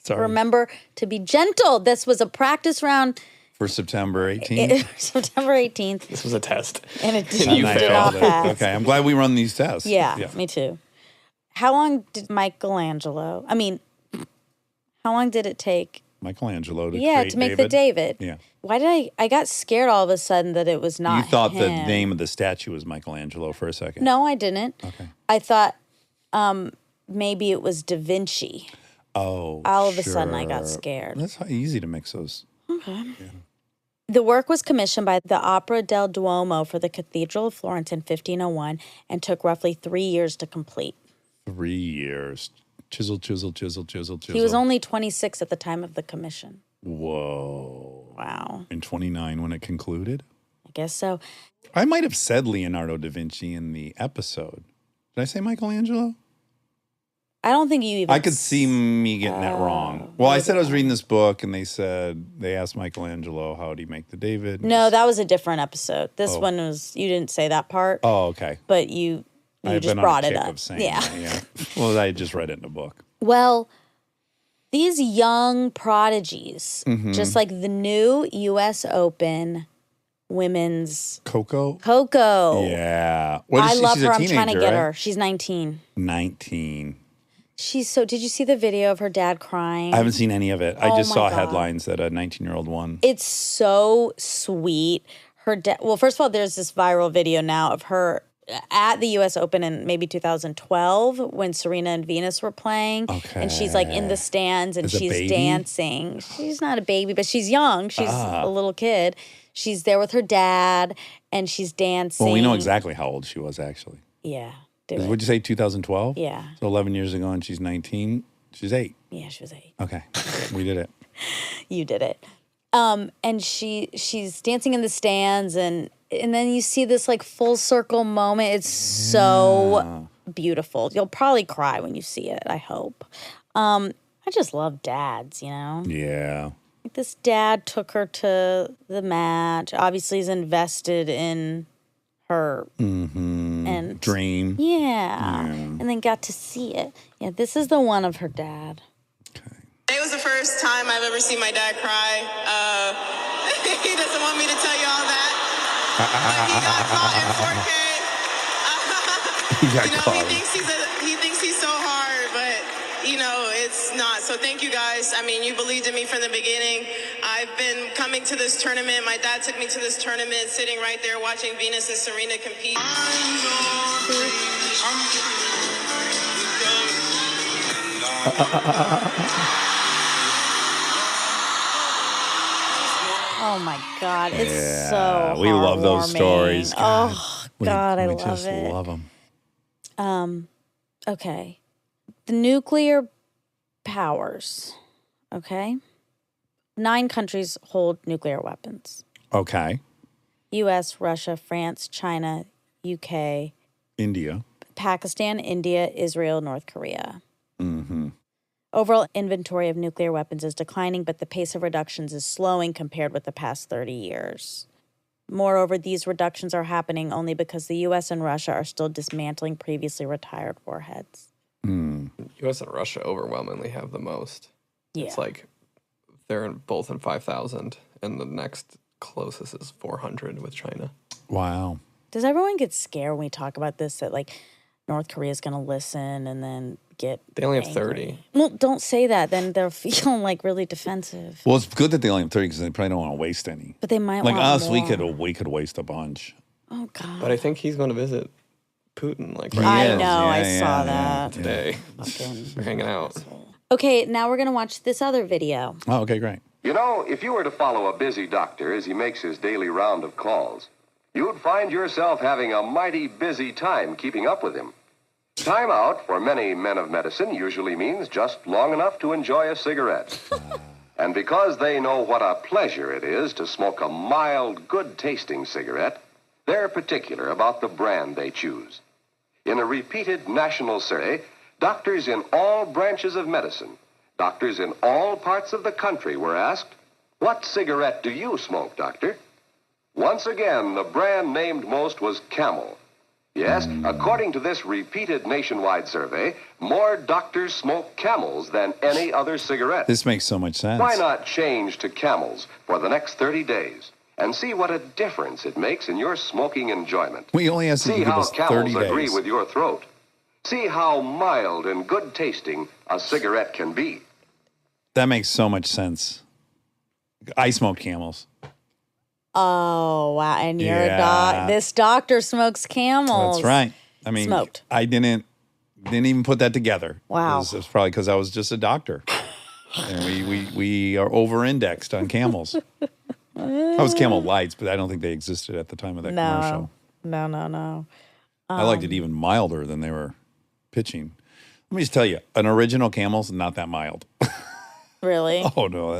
Sorry. Remember to be gentle. This was a practice round. For September 18th? September 18th. This was a test. And it And you did failed not it. pass. Okay, I'm glad we run these tests. Yeah, me too. How long did Michelangelo, how long did it take? Michelangelo to create to make David. the David. Yeah. Why did I got scared all of a sudden that it was not You thought the him. name of the statue was Michelangelo for a second. No, I didn't. Okay. I thought maybe it was Da Vinci. Oh, All of a sudden I got sure. scared. That's easy to mix those. The work was commissioned by the Opera del Duomo for the Cathedral of Florence in 1501 and took roughly 3 years to complete. 3 years. Chisel, chisel, chisel, chisel, chisel. He was only 26 at the time of the commission. Whoa. Wow. And 29 when it concluded? I guess so. I might have said Leonardo da Vinci in the episode. Did I say Michelangelo? I don't think you even... I could see me getting that wrong. Well, I said I was reading this book, and they asked Michelangelo, how did he make the David? No, that was a different episode. This Oh. one was... You didn't say that part, Oh, okay. but you I've just been brought on a it kick up. of saying Yeah. that, yeah. Well, I just read it in a book. Well, these young prodigies, Mm-hmm. just like the new U.S. Open women's Coco? Coco. Yeah. What is I she? love She's her. a I'm trying to teenager, get right? her. She's 19. 19. She's so... Did you see the video of her dad crying? I haven't seen any of it. I Oh just my saw God. headlines that a 19-year-old won. It's so sweet. Her dad... Well, first of all, there's this viral video now of her at the U.S. Open in maybe 2012 when Serena and Venus were playing. Okay. And she's like in the stands and As a she's baby? dancing. She's not a baby, but she's young. She's Ah. a little kid. She's there with her dad and she's dancing. Well, we know exactly how old she was, actually. Yeah. Do it. Would you say 2012? Yeah. So 11 years ago, and she's 19. She's 8. Yeah, she was 8. Okay. We did it. You did it. And she's dancing in the stands and then you see this like full circle moment. It's so beautiful. You'll probably cry when you see it, I hope. I just love dads, you know? Yeah. Like this dad took her to the match. Obviously he's invested in her and Dream. yeah. And then got to see it. Yeah, this is the one of her dad. It was the first time I've ever seen my dad cry. He doesn't want me to tell you all that. But he got caught in 4K. He got You know, caught. he thinks he's so hard, but it's not. So thank you guys. I mean, you believed in me from the beginning. I've been coming to this tournament. My dad took me to this tournament, sitting right there watching Venus and Serena compete. Oh my God, it's so we love those heartwarming. stories. God, Oh God, I we love just it. love them. Okay, the nuclear powers. Okay, 9 countries hold nuclear weapons: Okay. U.S., Russia, France, China, UK, India. Pakistan, India, Israel, North Korea. Mm-hmm. Overall inventory of nuclear weapons is declining, but the pace of reductions is slowing compared with the past 30 years. Moreover, these reductions are happening only because the U.S. and Russia are still dismantling previously retired warheads. U.S. and Russia overwhelmingly have the most. Yeah. It's like they're both in 5,000, and the next closest is 400 with China. Wow. Does everyone get scared when we talk about this, that like North Korea is going to listen and then get They only have angry? 30. Well, don't say that. Then they're feeling like really defensive. Well, it's good that they only have 30 because they probably don't want to waste any. But they might Like want us, more. we could waste a bunch. Oh, God. But I think he's going to visit Putin like He right is. I know. Yeah, I yeah, saw yeah. that. today. Fucking They're hanging out. Okay, now we're going to watch this other video. Oh, okay, great. You know, if you were to follow a busy doctor as he makes his daily round of calls, you'd find yourself having a mighty busy time keeping up with him. Time out for many men of medicine usually means just long enough to enjoy a cigarette. And because they know what a pleasure it is to smoke a mild, good-tasting cigarette, they're particular about the brand they choose. In a repeated national survey, doctors in all branches of medicine, doctors in all parts of the country were asked, "What cigarette do you smoke, doctor?" Once again, the brand named most was Camel. Yes, according to this repeated nationwide survey, more doctors smoke Camels than any other cigarette. This makes so much sense. Why not change to Camels for the next 30 days and see what a difference it makes in your smoking enjoyment? We only have to See give how us 30 Camels agree days. with your throat. See how mild and good tasting a cigarette can be. That makes so much sense. I smoke Camels. Oh, wow. And you're Yeah. this doctor smokes Camels. That's right. I mean, Smoked. I didn't even put that together. Wow. It's probably because I was just a doctor, and we are over-indexed on Camels. I was Camel Lights, but I don't think they existed at the time of that commercial. No. I liked it even milder than they were pitching. Let me just tell you, an original Camel's not that mild. Really? Oh no,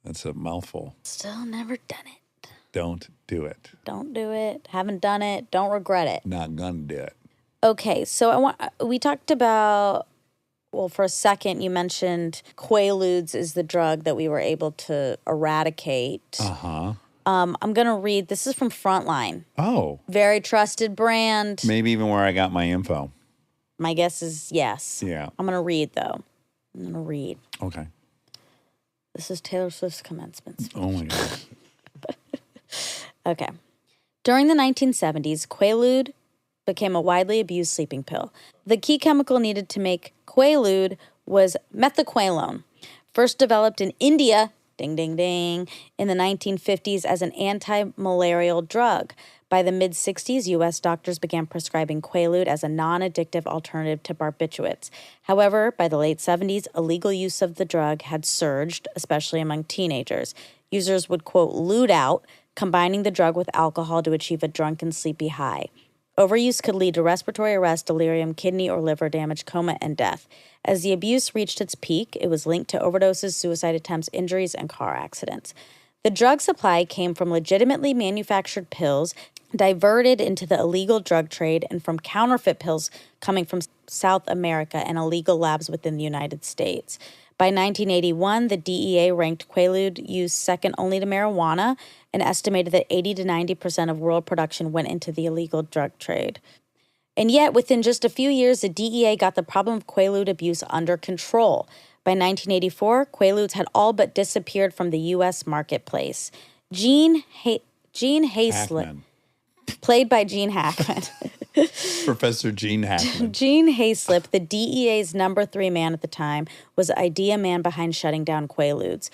that's a mouthful. Still never done it. Don't do it. Don't do it. Haven't done it. Don't regret it. Not gonna do it. Okay, so we talked about, well, for a second, you mentioned Quaaludes is the drug that we were able to eradicate. Uh-huh. I'm going to read, this is from Frontline. Oh, Very trusted brand. maybe even where I got my info. My guess is yes. Yeah. I'm going to read, though. I'm going to read. Okay. This is Taylor Swift's commencement speech. Oh my God. Okay. During the 1970s, Quaalude became a widely abused sleeping pill. The key chemical needed to make Quaalude was methaqualone, first developed in India, ding, ding, ding, in the 1950s as an anti-malarial drug. By the mid-60s, U.S. doctors began prescribing Quaalude as a non-addictive alternative to barbiturates. However, by the late 70s, illegal use of the drug had surged, especially among teenagers. Users would, quote, lude out, combining the drug with alcohol to achieve a drunken, sleepy high. Overuse could lead to respiratory arrest, delirium, kidney or liver damage, coma, and death. As the abuse reached its peak, it was linked to overdoses, suicide attempts, injuries, and car accidents. The drug supply came from legitimately manufactured pills diverted into the illegal drug trade and from counterfeit pills coming from South America and illegal labs within the United States. By 1981, the DEA ranked Quaalude use second only to marijuana and estimated that 80 to 90% of world production went into the illegal drug trade. And yet, within just a few years, the DEA got the problem of Quaalude abuse under control. By 1984, Quaaludes had all but disappeared from the U.S. marketplace. Gene Haslett, Hackman. played by Gene Hackman, Professor Gene Hackman. Gene Hayslip, the DEA's number 3 man at the time, was the idea man behind shutting down Quaaludes.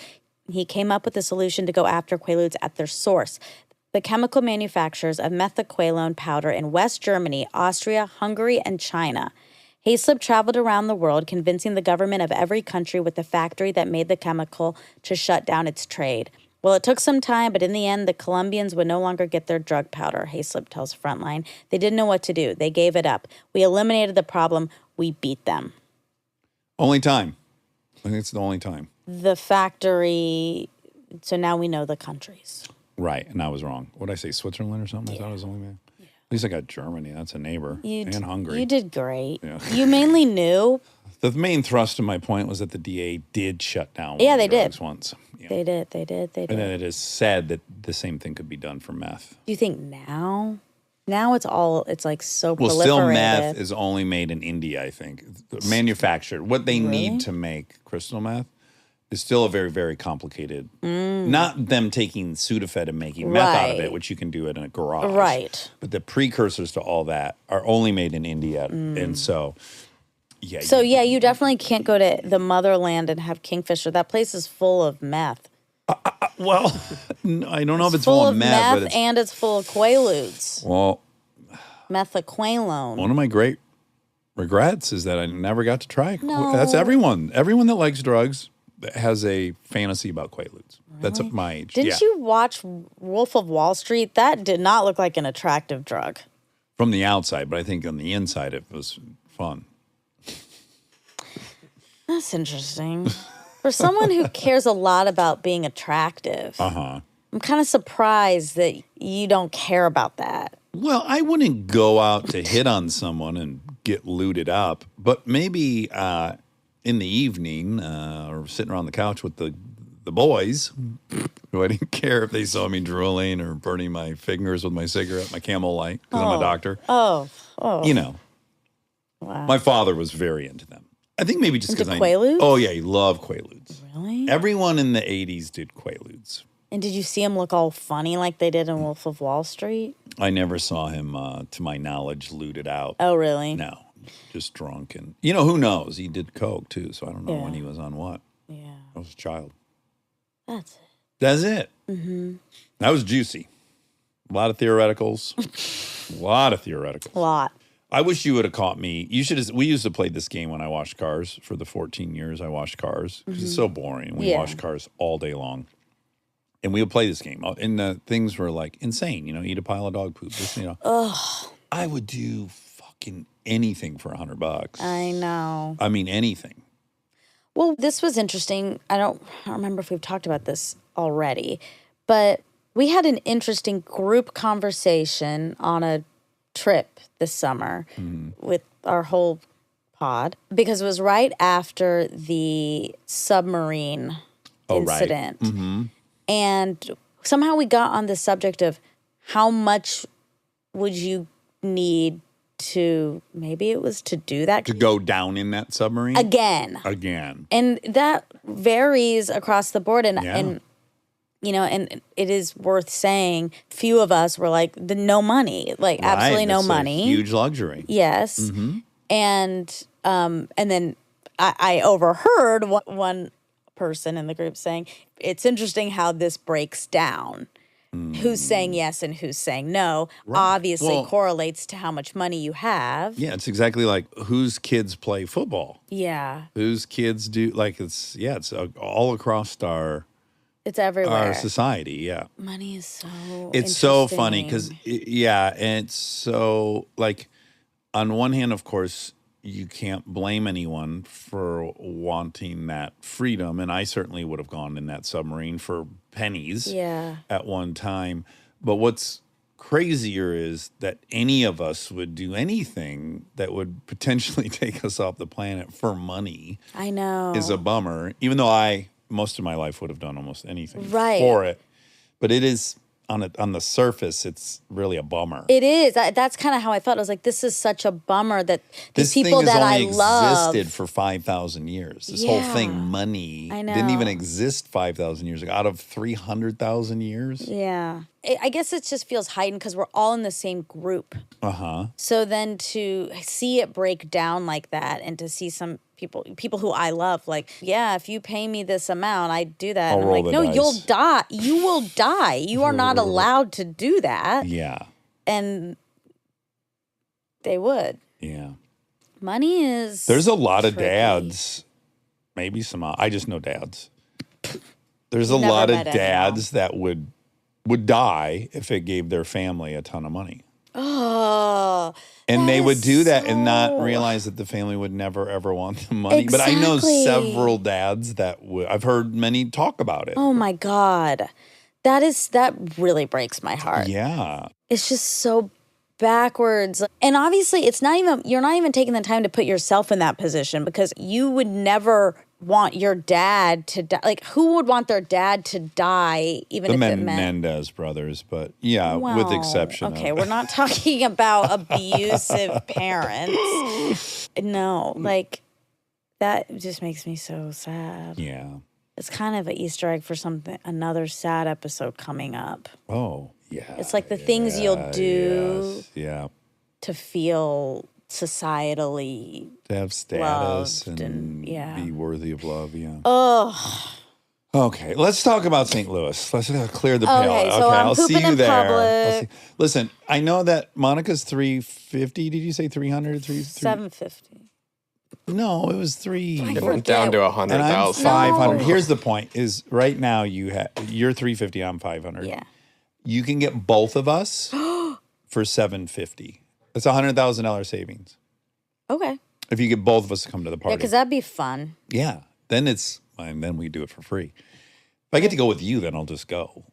He came up with a solution to go after Quaaludes at their source, the chemical manufacturers of methaqualone powder in West Germany, Austria, Hungary, and China. Hayslip traveled around the world convincing the government of every country with the factory that made the chemical to shut down its trade. Well, it took some time, but in the end, the Colombians would no longer get their drug powder, Hayslip tells Frontline. They didn't know what to do. They gave it up. We eliminated the problem. We beat them. Only time. I think it's the only time. The factory, so now we know the countries. Right, and I was wrong. What did I say, Switzerland or something? I thought it was only man. Yeah. At least I got Germany. That's a neighbor. And Hungary. You did great. Yeah. You mainly knew. The main thrust of my point was that the DA did shut down they did. once. Yeah. They did. And then it is said that the same thing could be done for meth. Do you think now? Now it's like so proliferated. Well, still meth is only made in India, I think. Manufactured. What they need to make crystal meth is still a very, very complicated. Not them taking Sudafed and making meth out of it, which you can do it in a garage. Right. But the precursors to all that are only made in India. And so, yeah. So, you definitely can't go to the motherland and have Kingfisher. That place is full of meth. Well, I don't know if it's full of meth, but and it's full of Quaaludes. Well, methaqualone. One of my great regrets is that I never got to try. No. That's everyone. Everyone that likes drugs has a fantasy about Quaaludes. Really? That's at my age. Didn't you watch Wolf of Wall Street? That did not look like an attractive drug. From the outside, but I think on the inside it was fun. That's interesting. For someone who cares a lot about being attractive, I'm kind of surprised that you don't care about that. Well, I wouldn't go out to hit on someone and get looted up, but maybe in the evening or sitting around the couch with the boys, who I didn't care if they saw me drooling or burning my fingers with my cigarette, my Camel Light, because I'm a doctor. Oh. You know. Wow. My father was very into them. I think maybe just because Quaaludes? Oh, yeah, he loved Quaaludes. Really? Everyone in the 80s did Quaaludes. And did you see him look all funny like they did in Wolf of Wall Street? I never saw him, to my knowledge, looted out. Oh, really? No, just drunk. And, who knows? He did coke, too, so I don't know when he was on what. Yeah. I was a child. That's it. That's it. Mm-hmm. That was juicy. A lot of theoreticals. A lot. I wish you would have caught me. We used to play this game when I washed cars. For the 14 years I washed cars. Because it's so boring. We washed cars all day long. And we would play this game. And the things were like insane. Eat a pile of dog poop. I would do fucking anything for $100. I know. I mean, anything. Well, this was interesting. I don't remember if we've talked about this already. But we had an interesting group conversation on a trip this summer with our whole pod, because it was right after the submarine incident. Right. Mm-hmm. And somehow we got on the subject of how much would you need to, maybe it was to do that. To go down in that submarine? Again. And that varies across the board. And and it is worth saying, few of us were like, no money, like absolutely no money. Huge luxury. Yes. Mm-hmm. And then I overheard one person in the group saying, it's interesting how this breaks down. Who's saying yes and who's saying no obviously correlates to how much money you have. Yeah, it's exactly like whose kids play football. Yeah. Whose kids do, it's all across it's everywhere. Our society, yeah. Money is so It's so funny because, and it's so, on one hand, of course, you can't blame anyone for wanting that freedom. And I certainly would have gone in that submarine for pennies at one time. But what's crazier is that any of us would do anything that would potentially take us off the planet for money. I know. Is a bummer, even though most of my life would have done almost anything for it. But it is, on the surface, it's really a bummer. It is. That's kind of how I felt. I was like, this is such a bummer that these people that I love. This thing has only existed for 5,000 years. This whole thing, money, didn't even exist 5,000 years ago. Out of 300,000 years. Yeah. I guess it just feels heightened because we're all in the same group. So then to see it break down like that, and to see some people who I love, like, yeah, if you pay me this amount, I do that. I'll and I'm roll like, the no, dice. you'll die. You will die. You are not allowed to do that. Yeah. And they would. Yeah. Money is. There's a lot of tricky. dads, maybe some. I just know dads. There's a Never lot of met anyone. dads that would die if it gave their family a ton of money. Oh. And they would is do that and not so- realize that the family would never, ever want the money. But I know Exactly. several dads that would. I've heard many talk about it. Oh my God. That really breaks my heart. Yeah. It's just so backwards. And obviously you're not even taking the time to put yourself in that position, because you would never want your dad to die. Like, who would want their dad to die, even The if it meant... Mendez brothers, but yeah, with Well, exception okay, of. we're not talking about abusive parents. No, like, that just makes me so sad. Yeah. It's kind of an Easter egg for another sad episode coming up. Oh, yeah. It's like the things you'll do Yes, yeah. to feel societally. To have status Loved and- yeah. be worthy of love, yeah. Oh, Okay, let's talk about St. Louis. Let's clear the Okay, palate. so I'm I'll see pooping you in there. public. Listen, I know that Monica's 350. Did you say 300? 750. No, it was 3. It went down to And I'm 100,000. 500. No. Here's the point: is right now you're 350. I'm 500. Yeah. You can get both of us for 750. That's $100,000 savings Okay. if you get both of us to come to the Yeah, party. because that'd be fun. Yeah, then it's fine. Then we do it for free. If I get to go with you, then I'll just go.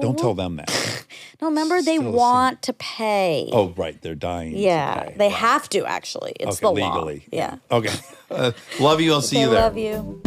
Don't tell them that. No, remember, they Still want to pay. Oh, right. They're dying. to Yeah, pay. they Wow. have to, actually. It's Okay, the legally. law. Yeah. Okay. Love you. I'll see They you there. love you.